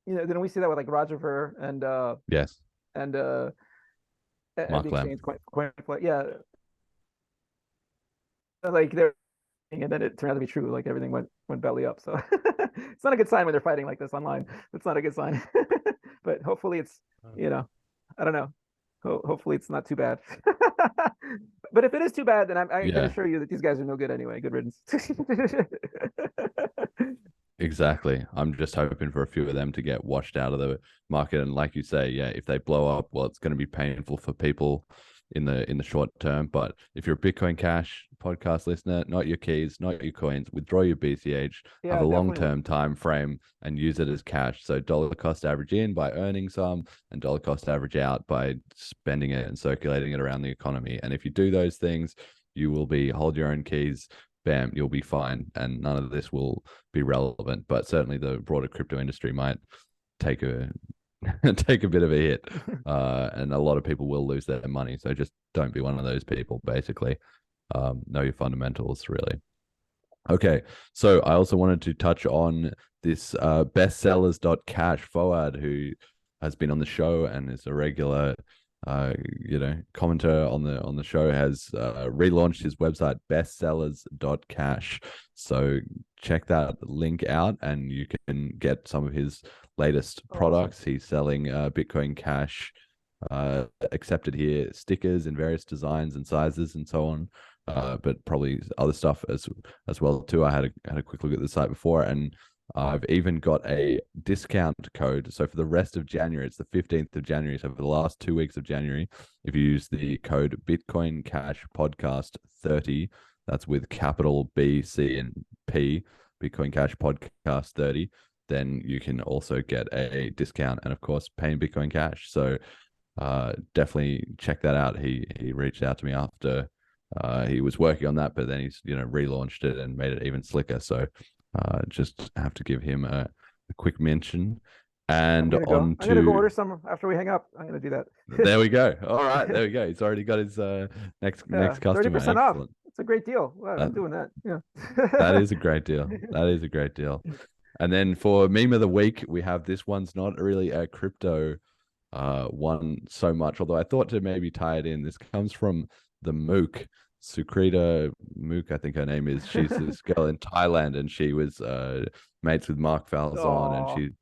[SPEAKER 7] you know, didn't we see that with like Roger Ver and
[SPEAKER 2] yes,
[SPEAKER 7] and
[SPEAKER 2] Mark
[SPEAKER 7] the
[SPEAKER 2] Lamb.
[SPEAKER 7] exchange coin, yeah, like they're, and then it turned out to be true. Like everything went belly up. So it's not a good sign when they're fighting like this online. It's not a good sign. But hopefully it's, you know, I don't know. Hopefully it's not too bad. But if it is too bad, then I can assure you that these guys are no good anyway. Good riddance.
[SPEAKER 2] Exactly. I'm just hoping for a few of them to get washed out of the market. And like you say, yeah, if they blow up, well, it's going to be painful for people in the short term. But if you're a Bitcoin Cash podcast listener, not your keys, not your coins, withdraw your BCH, have a long-term time frame, and use it as cash. So dollar cost average in by earning some, and dollar cost average out by spending it and circulating it around the economy. And if you do those things, you will hold your own keys. Bam, you'll be fine, and none of this will be relevant. But certainly the broader crypto industry might take a bit of a hit, and a lot of people will lose their money. So just don't be one of those people, basically. Know your fundamentals, really. Okay, so I also wanted to touch on this Bestsellers.cash forward, who has been on the show and is a regular commenter on the show has relaunched his website Bestsellers.cash. So check that link out, and you can get some of his latest products. He's selling Bitcoin Cash, accepted here, stickers in various designs and sizes and so on. But probably other stuff as well too. I had a quick look at the site before, and I've even got a discount code. So for the rest of January, it's the 15th of January. So for the last 2 weeks of January, if you use the code Bitcoin Cash Podcast 30, that's with capital B, C, and P, Bitcoin Cash Podcast 30, then you can also get a discount, and of course pay in Bitcoin Cash. So definitely check that out. He reached out to me after he was working on that, but then he's relaunched it and made it even slicker. So just have to give him a quick mention. And
[SPEAKER 7] I'm gonna go order some after we hang up. I'm gonna do that.
[SPEAKER 2] There we go. All right, there we go. He's already got his next customer.
[SPEAKER 7] 30% off. It's a great deal. Wow, I'm doing that. Yeah.
[SPEAKER 2] That is a great deal. That is a great deal. And then for meme of the week, we have this one's not really a crypto one so much, although I thought to maybe tie it in. This comes from the Mook, Sukrita Mook, I think her name is. She's this girl in Thailand, and she was mates with Mark Falzon, and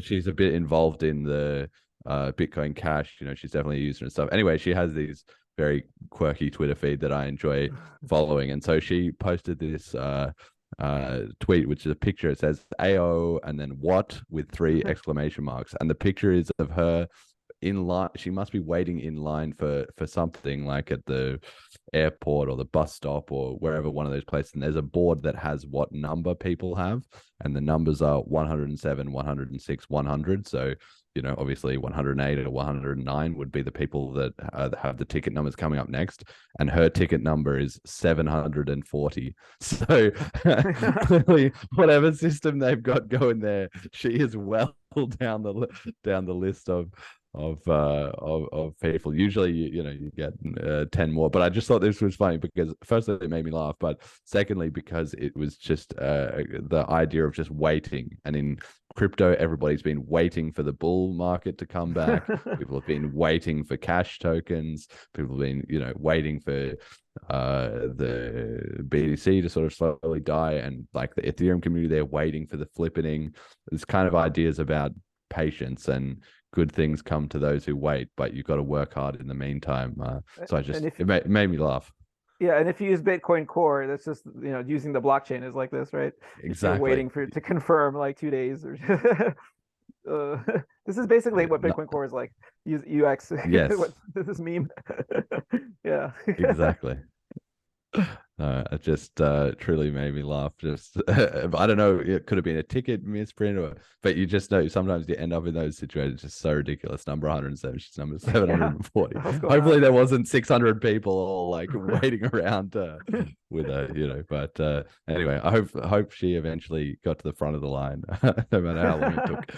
[SPEAKER 2] she's a bit involved in the Bitcoin Cash. She's definitely a user and stuff. Anyway, she has these very quirky Twitter feed that I enjoy following, and so she posted this tweet, which is a picture. It says AO and then what with 3 exclamation marks, and the picture is of her in line. She must be waiting in line for something, like at the airport or the bus stop or wherever, one of those places, and there's a board that has what number people have, and the numbers are 107, 106, 100. So obviously 108 or 109 would be the people that have the ticket numbers coming up next, and her ticket number is 740. So clearly, whatever system they've got going there, she is well down the list of people. Usually you get 10 more, but I just thought this was funny because firstly it made me laugh, but secondly because it was just the idea of just waiting. And in crypto, everybody's been waiting for the bull market to come back. People have been waiting for cash tokens. People have been waiting for the BTC to sort of slowly die, and like the Ethereum community, they're waiting for the flippening. There's kind of ideas about patience, and good things come to those who wait, but you've got to work hard in the meantime. So it made me laugh.
[SPEAKER 7] Yeah, and if you use Bitcoin Core, that's just using the blockchain is like this, right?
[SPEAKER 2] Exactly.
[SPEAKER 7] You're waiting for it to confirm like 2 days or this is basically what Bitcoin Core is like. UX.
[SPEAKER 2] Yes.
[SPEAKER 7] This is meme. Yeah.
[SPEAKER 2] Exactly. It just truly made me laugh. Just I don't know, it could have been a ticket misprint, but you just know sometimes you end up in those situations just so ridiculous. Number 107, she's number 740.
[SPEAKER 7] Yeah.
[SPEAKER 2] Hopefully there wasn't 600 people all like waiting around with a but anyway, I hope she eventually got to the front of the line, no matter how long it took.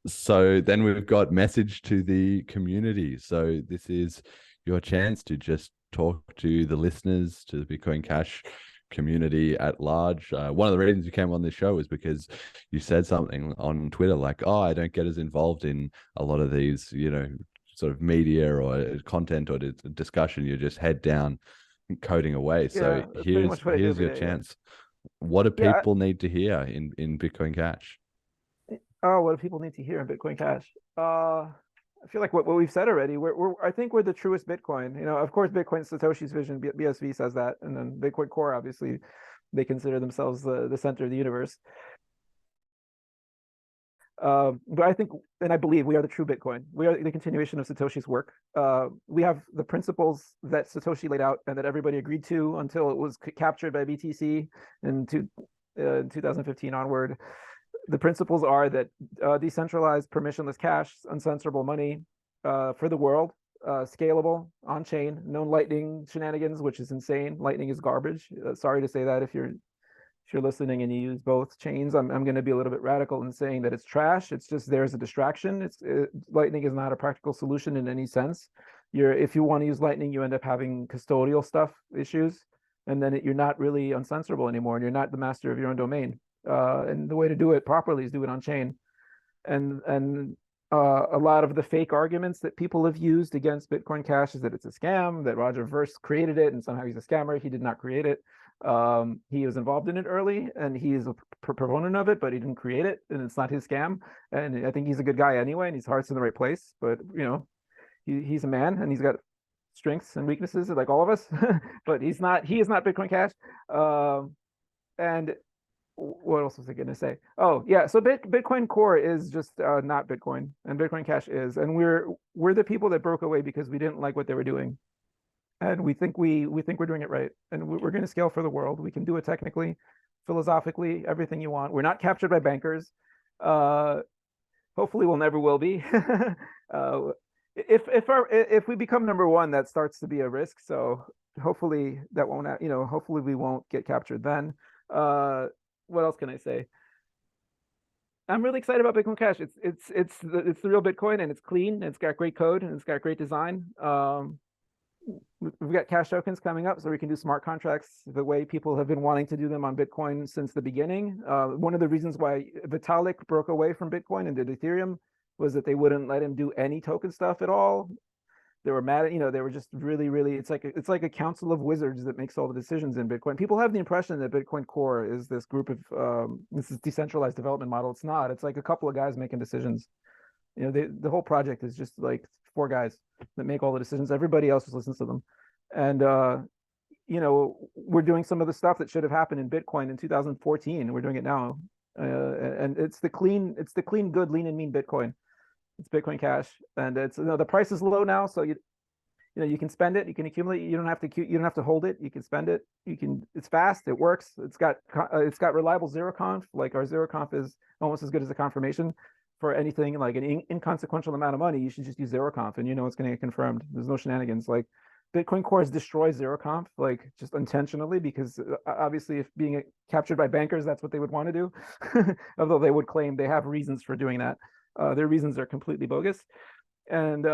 [SPEAKER 2] So then we've got message to the community. So this is your chance to just talk to the listeners, to the Bitcoin Cash community at large. One of the reasons you came on this show is because you said something on Twitter like, I don't get as involved in a lot of these, sort of media or content or discussion. You're just head down coding away. So here's your chance. What do people need to hear in Bitcoin Cash?
[SPEAKER 7] Oh, what do people need to hear in Bitcoin Cash? I feel like what we've said already. I think we're the truest Bitcoin. Of course, Bitcoin Satoshi's vision, BSV says that, and then Bitcoin Core, obviously, they consider themselves the center of the universe. But I think, and I believe, we are the true Bitcoin. We are the continuation of Satoshi's work. We have the principles that Satoshi laid out and that everybody agreed to until it was captured by BTC in 2015 onward. The principles are that decentralized, permissionless cash, uncensorable money for the world, scalable, on-chain, no Lightning shenanigans, which is insane. Lightning is garbage. Sorry to say that if you're listening and you use both chains. I'm going to be a little bit radical in saying that it's trash. It's just there's a distraction. Lightning is not a practical solution in any sense. If you want to use Lightning, you end up having custodial stuff issues, and then you're not really uncensorable anymore, and you're not the master of your own domain. And the way to do it properly is do it on chain. And A lot of the fake arguments that people have used against Bitcoin Cash is that it's a scam, that Roger Verse created it and somehow he's a scammer. He did not create it. He was involved in it early and he's a proponent of it, but he didn't create it and it's not his scam. And I think he's a good guy anyway, and his heart's in the right place. But he's a man and he's got strengths and weaknesses like all of us. But he is not Bitcoin Cash. And what else was I going to say? Oh yeah, so Bitcoin Core is just not Bitcoin, and Bitcoin Cash is, and we're the people that broke away because we didn't like what they were doing, and we think we're doing it right, and we're going to scale for the world. We can do it technically, philosophically, everything you want. We're not captured by bankers. Hopefully, we'll never will be. If we become number one, that starts to be a risk. So hopefully that won't. Hopefully we won't get captured then. What else can I say? I'm really excited about Bitcoin Cash. It's the real Bitcoin, and it's clean, and it's got great code, and it's got great design. We've got Cashtokens coming up, so we can do smart contracts the way people have been wanting to do them on Bitcoin since the beginning. One of the reasons why Vitalik broke away from Bitcoin and did Ethereum was that they wouldn't let him do any token stuff at all. They were mad at, they were just really, really, it's like a council of wizards that makes all the decisions in Bitcoin. People have the impression that Bitcoin Core is this group of, this is decentralized development model. It's not. It's like a couple of guys making decisions. The whole project is just like 4 guys that make all the decisions. Everybody else just listens to them. And, we're doing some of the stuff that should have happened in Bitcoin in 2014. We're doing it now. And it's the clean, good, lean and mean Bitcoin. It's Bitcoin Cash, and it's the price is low now, so you can spend it, you can accumulate. You don't have to hold it. You can spend it. It's fast. It works. It's got reliable zero conf. Like our zero conf is almost as good as a confirmation for anything like an inconsequential amount of money. You should just use zero conf, and it's going to get confirmed. There's no shenanigans. Like Bitcoin Core destroys zero conf, like just intentionally, because obviously if being captured by bankers, that's what they would want to do. Although they would claim they have reasons for doing that. Their reasons are completely bogus. And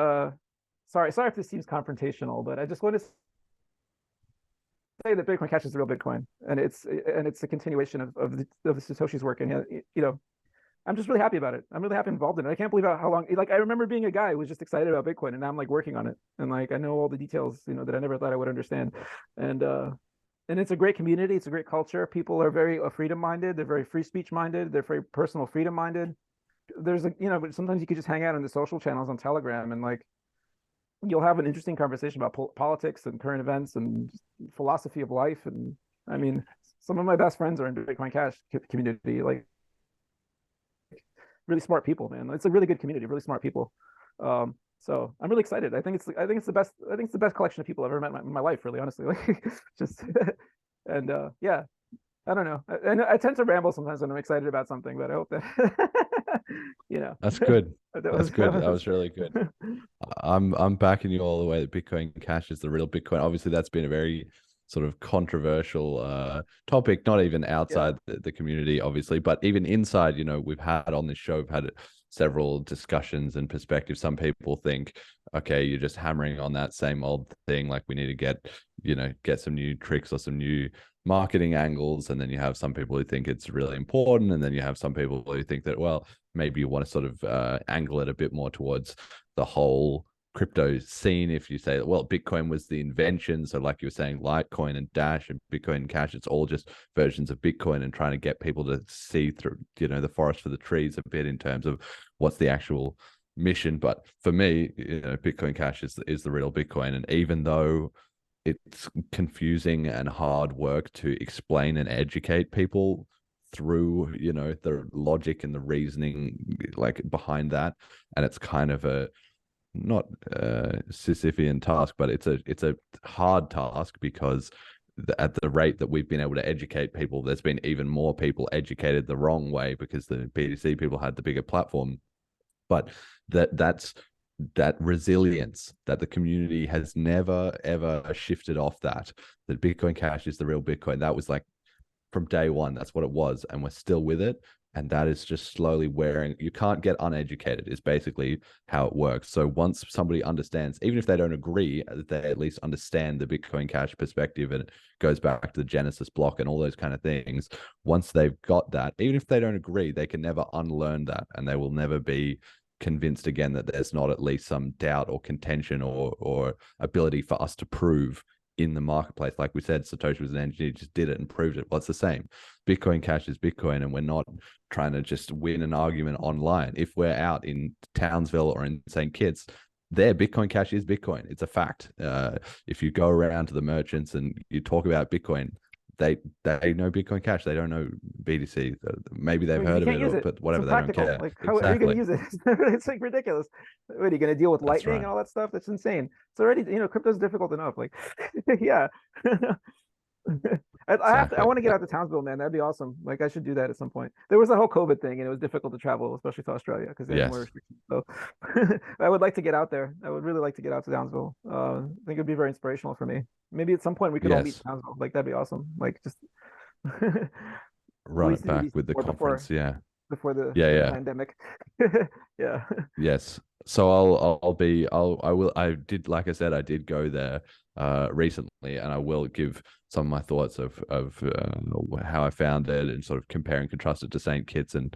[SPEAKER 7] sorry if this seems confrontational, but I just want to say that Bitcoin Cash is the real Bitcoin, and it's a continuation of the Satoshi's work. And I'm just really happy about it. I'm really happy involved in it. I can't believe how long. Like I remember being a guy who was just excited about Bitcoin, and now I'm like working on it, and like I know all the details, that I never thought I would understand. And it's a great community. It's a great culture. People are very freedom minded. They're very free speech minded. They're very personal freedom minded. There's but sometimes you could just hang out in the social channels on Telegram, and like you'll have an interesting conversation about politics and current events and philosophy of life. And I mean, some of my best friends are in Bitcoin Cash community, like really smart people, man. It's a really good community, really smart people. So I'm really excited. I think it's the best collection of people I've ever met in my life, really, honestly. Like just and yeah. I don't know. I tend to ramble sometimes when I'm excited about something, but I hope that
[SPEAKER 2] That's good.
[SPEAKER 7] That's
[SPEAKER 2] good. That was really good. I'm backing you all the way that Bitcoin Cash is the real Bitcoin. Obviously, that's been a very sort of controversial topic, not even outside the community, obviously, but even inside. We've had on this show, we've had several discussions and perspectives. Some people think, okay, you're just hammering on that same old thing. Like we need to get some new tricks or some new marketing angles. And then you have some people who think it's really important. And then you have some people who think that, well, maybe you want to sort of angle it a bit more towards the whole crypto scene. If you say, well, Bitcoin was the invention. So like you were saying, Litecoin and Dash and Bitcoin Cash, it's all just versions of Bitcoin, and trying to get people to see through, the forest for the trees a bit in terms of what's the actual mission. But for me, Bitcoin Cash is the real Bitcoin. And even though it's confusing and hard work to explain and educate people through, the logic and the reasoning like behind that, and it's kind of a not a Sisyphean task, but it's a hard task, because at the rate that we've been able to educate people, there's been even more people educated the wrong way because the BTC people had the bigger platform. But that's that resilience that the community has never ever shifted off, that Bitcoin Cash is the real Bitcoin. That was like from day one, that's what it was, and we're still with it. And that is just slowly wearing. You can't get uneducated is basically how it works. So once somebody understands, even if they don't agree, they at least understand the Bitcoin Cash perspective, and it goes back to the Genesis block and all those kind of things. Once they've got that, even if they don't agree, they can never unlearn that, and they will never be convinced again that there's not at least some doubt or contention or ability for us to prove in the marketplace. Like we said, Satoshi was an engineer, just did it and proved it. Well, it's the same. Bitcoin Cash is Bitcoin, and we're not trying to just win an argument online. If we're out in Townsville or in St. Kitts, there, Bitcoin Cash is Bitcoin. It's a fact. If you go around to the merchants and you talk about Bitcoin, they know Bitcoin Cash. They don't know BTC. Maybe they've heard of it, but whatever, they don't care.
[SPEAKER 7] Like, how are you going to use it? It's like ridiculous. What, are you going to deal with
[SPEAKER 2] That's
[SPEAKER 7] lightning
[SPEAKER 2] right.
[SPEAKER 7] and all that stuff? That's insane. It's already, crypto's difficult enough. Like, yeah. I want to get out to Townsville, man. That'd be awesome. Like, I should do that at some point. There was that whole COVID thing, and it was difficult to travel, especially to Australia, because they had more restrictions. So I would like to get out there. I would really like to get out to Townsville. I think it'd be very inspirational for me. Maybe at some point we could all meet in Townsville. Like, that'd be awesome. Like, just
[SPEAKER 2] run it back with the conference.
[SPEAKER 7] Before the pandemic. Yeah.
[SPEAKER 2] Yes. So I did, like I said, I did go there recently, and I will give some of my thoughts of how I found it and sort of compare and contrast it to St. Kitts and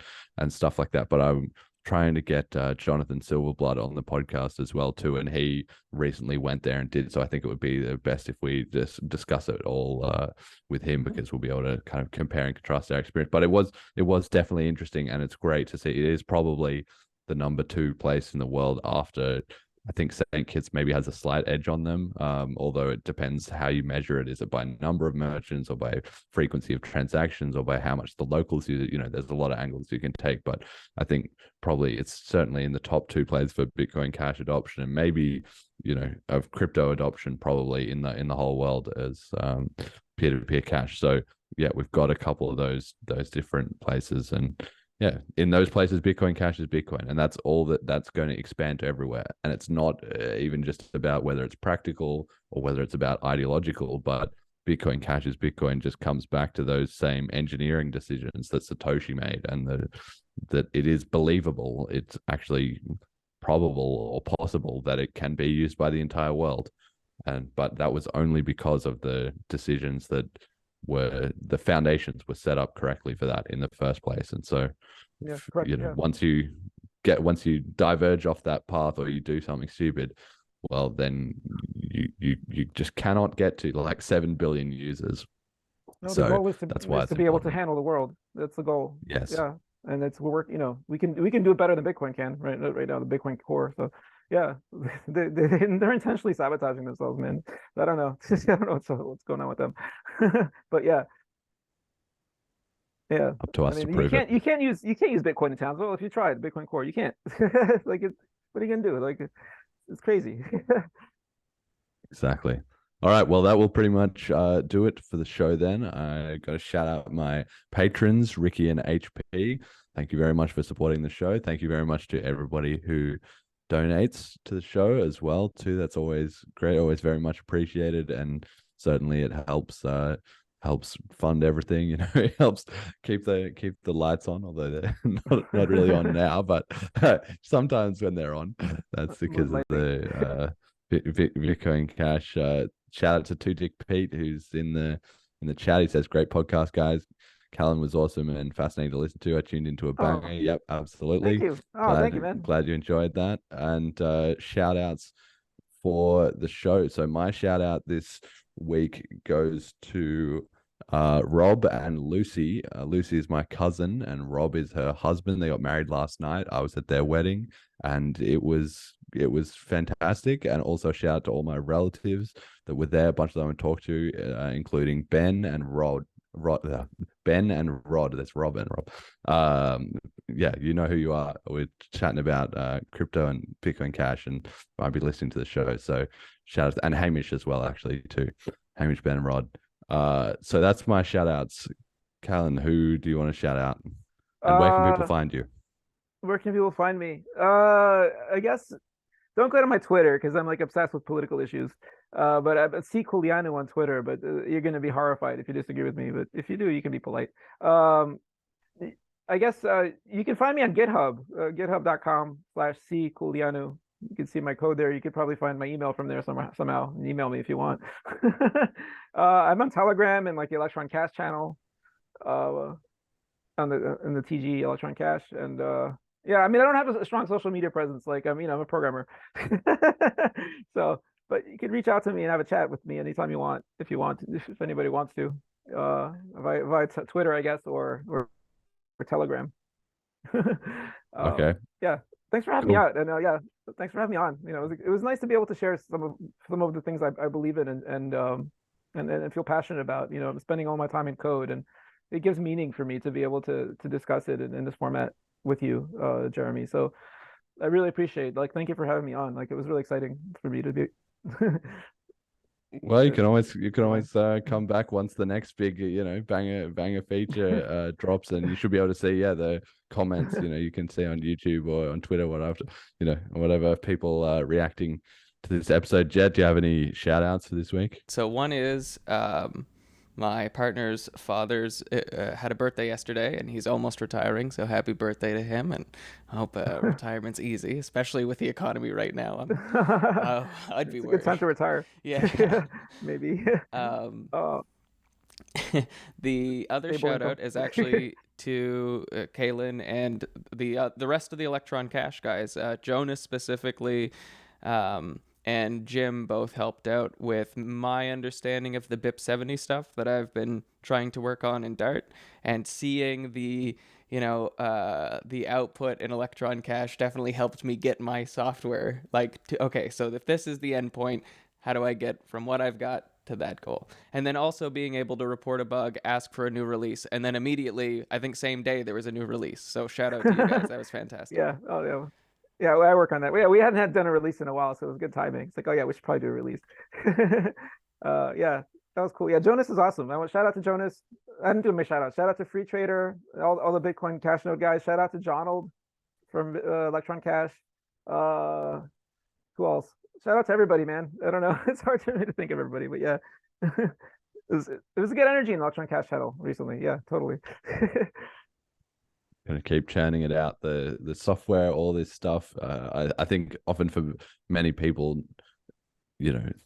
[SPEAKER 2] stuff like that. But I'm trying to get Jonathan Silverblood on the podcast as well too, and he recently went there and did. So I think it would be the best if we just discuss it all with him, because we'll be able to kind of compare and contrast our experience. But it was definitely interesting, and it's great to see. It is probably the number 2 place in the world after, I think St. Kitts maybe has a slight edge on them, although it depends how you measure it. Is it by number of merchants, or by frequency of transactions, or by how much the locals use it? There's a lot of angles you can take, but I think probably it's certainly in the top 2 plays for Bitcoin Cash adoption, and maybe of crypto adoption probably in the whole world as peer-to-peer cash. So yeah, we've got a couple of those different places, and yeah, in those places, Bitcoin Cash is Bitcoin, and that's all that's going to expand to everywhere. And it's not even just about whether it's practical or whether it's about ideological, but Bitcoin Cash is Bitcoin just comes back to those same engineering decisions that Satoshi made, and that it is believable, it's actually probable or possible that it can be used by the entire world. But that was only because of the decisions that the foundations were set up correctly for that in the first place. And so once you diverge off that path, or you do something stupid, well, then you just cannot get to like 7 billion users.
[SPEAKER 7] No,
[SPEAKER 2] so
[SPEAKER 7] the goal is
[SPEAKER 2] that's why it's
[SPEAKER 7] to be able to
[SPEAKER 2] important.
[SPEAKER 7] handle the world. That's the goal.
[SPEAKER 2] Yes.
[SPEAKER 7] Yeah, and we can do it better than Bitcoin can right now, the Bitcoin core. So yeah, they're intentionally sabotaging themselves, man. I don't know. I don't know what's going on with them. But yeah.
[SPEAKER 2] Up to us to prove it.
[SPEAKER 7] You can't use Bitcoin in Townsville. If you try the Bitcoin core, you can't. Like, what are you gonna do? Like, it's crazy.
[SPEAKER 2] Exactly. All right. Well, that will pretty much do it for the show then. I got to shout out my patrons, Ricky and HP. Thank you very much for supporting the show. Thank you very much to everybody who donates to the show as well too. That's always great, always very much appreciated, and certainly it helps fund everything. It helps keep the lights on, although they're not really on now, but sometimes when they're on, that's because of the Bitcoin Cash. Shout out to 2 Dick Pete, who's in the chat. He says, great podcast, guys. Calin was awesome and fascinating to listen to. I tuned into a banger.
[SPEAKER 7] Oh,
[SPEAKER 2] yep, absolutely.
[SPEAKER 7] thank you. Thank you, man.
[SPEAKER 2] Glad you enjoyed that. And shout outs for the show. So my shout out this week goes to Rob and Lucy. Lucy is my cousin and Rob is her husband. They got married last night. I was at their wedding, and it was fantastic. And also shout out to all my relatives that were there. A bunch of them I talked to, including Ben and Rod. Ben and Rod. That's Rob and Rob. Yeah, you know who you are. We're chatting about crypto and Bitcoin Cash, and I'll be listening to the show. So shout out, and Hamish as well, actually, too. Hamish, Ben, and Rod. So that's my shout outs. Calin, who do you want to shout out? And where can people find you?
[SPEAKER 7] Where can people find me? I guess don't go to my Twitter, because I'm like obsessed with political issues. But I see Culianu on Twitter, but you're going to be horrified if you disagree with me. But if you do, you can be polite. I guess you can find me on GitHub, github.com/C Culianu. You can see my code there. You could probably find my email from there somehow. And email me if you want. I'm on Telegram and like the Electron Cash channel, in the TG Electron Cash, and Yeah, I mean, I don't have a strong social media presence. Like, I'm a programmer. So, but you could reach out to me and have a chat with me anytime you want, if if anybody wants to, via Twitter, I guess, or Telegram.
[SPEAKER 2] Okay.
[SPEAKER 7] Yeah. Thanks for having me
[SPEAKER 2] Cool.
[SPEAKER 7] out, and yeah, thanks for having me on. It was nice to be able to share some of the things I believe in and feel passionate about. I'm spending all my time in code, and it gives meaning for me to be able to discuss it in this format with you, Jeremy. So I really appreciate. Thank you for having me on. It was really exciting for me to be.
[SPEAKER 2] Well, you can always come back once the next big banger feature drops, and you should be able to see the comments you can see on YouTube or on Twitter, whatever people reacting to this episode. Jet, do you have any shout outs for this week?
[SPEAKER 8] So one is my partner's father's had a birthday yesterday, and he's almost retiring. So happy birthday to him, and I hope retirement's easy, especially with the economy right now. I'd be worried.
[SPEAKER 7] Good time to retire.
[SPEAKER 8] Yeah,
[SPEAKER 7] maybe.
[SPEAKER 8] The other
[SPEAKER 7] Stable
[SPEAKER 8] shout out
[SPEAKER 7] income.
[SPEAKER 8] is actually to Calin and the rest of the Electron Cash guys. Jonas specifically. And Jim both helped out with my understanding of the BIP70 stuff that I've been trying to work on in Dart, and seeing the output in Electron Cash definitely helped me get my software okay, so if this is the endpoint, how do I get from what I've got to that goal? And then also being able to report a bug, ask for a new release, and then immediately, I think same day, there was a new release. So shout out to you guys. That was fantastic.
[SPEAKER 7] Yeah. Oh, yeah. Yeah, I work on that. Yeah, we hadn't done a release in a while, so it was good timing. It's oh yeah, we should probably do a release. Yeah, that was cool. Yeah, Jonas is awesome. I want shout out to Jonas. I didn't do my shout out. Shout out to Free Trader, all the Bitcoin Cash Node guys. Shout out to Jonald from Electron Cash. Who else? Shout out to everybody, man. I don't know. It's hard for me to think of everybody, but yeah. it was a good energy in Electron Cash channel recently. Yeah, totally.
[SPEAKER 2] Gonna keep churning it out, the software, all this stuff. I think often for many people,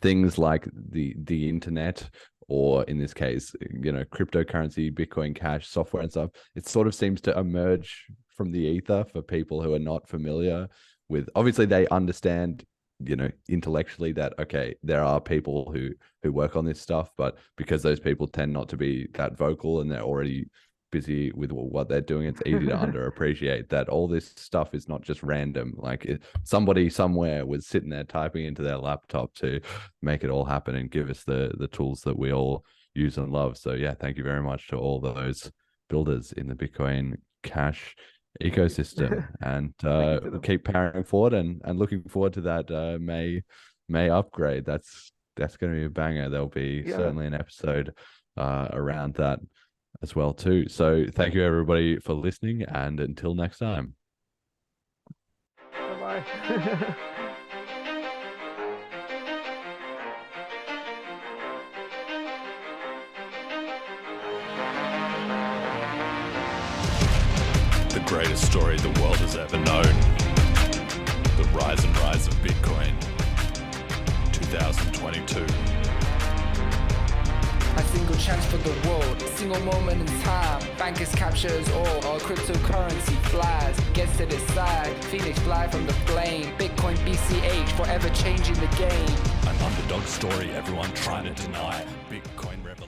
[SPEAKER 2] things like the internet, or in this case, cryptocurrency, Bitcoin Cash, software and stuff, it sort of seems to emerge from the ether for people who are not familiar with. Obviously, they understand, intellectually that, okay, there are people who work on this stuff, but because those people tend not to be that vocal and they're already busy with what they're doing, it's easy to underappreciate that all this stuff is not just random. Somebody somewhere was sitting there typing into their laptop to make it all happen and give us the tools that we all use and love. So yeah, thank you very much to all those builders in the Bitcoin Cash ecosystem. And we'll keep powering forward and looking forward to that May upgrade. That's going to be a banger. There'll be certainly an episode around that as well too. So thank you everybody for listening, and until next time.
[SPEAKER 7] Bye-bye.
[SPEAKER 9] The greatest story the world has ever known. The rise and rise of Bitcoin. 2022.
[SPEAKER 10] A single chance for the world, a single moment in time. Bankers captures all, our cryptocurrency flies. Gets to decide, Phoenix fly from the flame. Bitcoin BCH, forever changing the game.
[SPEAKER 9] An underdog story everyone trying to deny. Bitcoin revolution.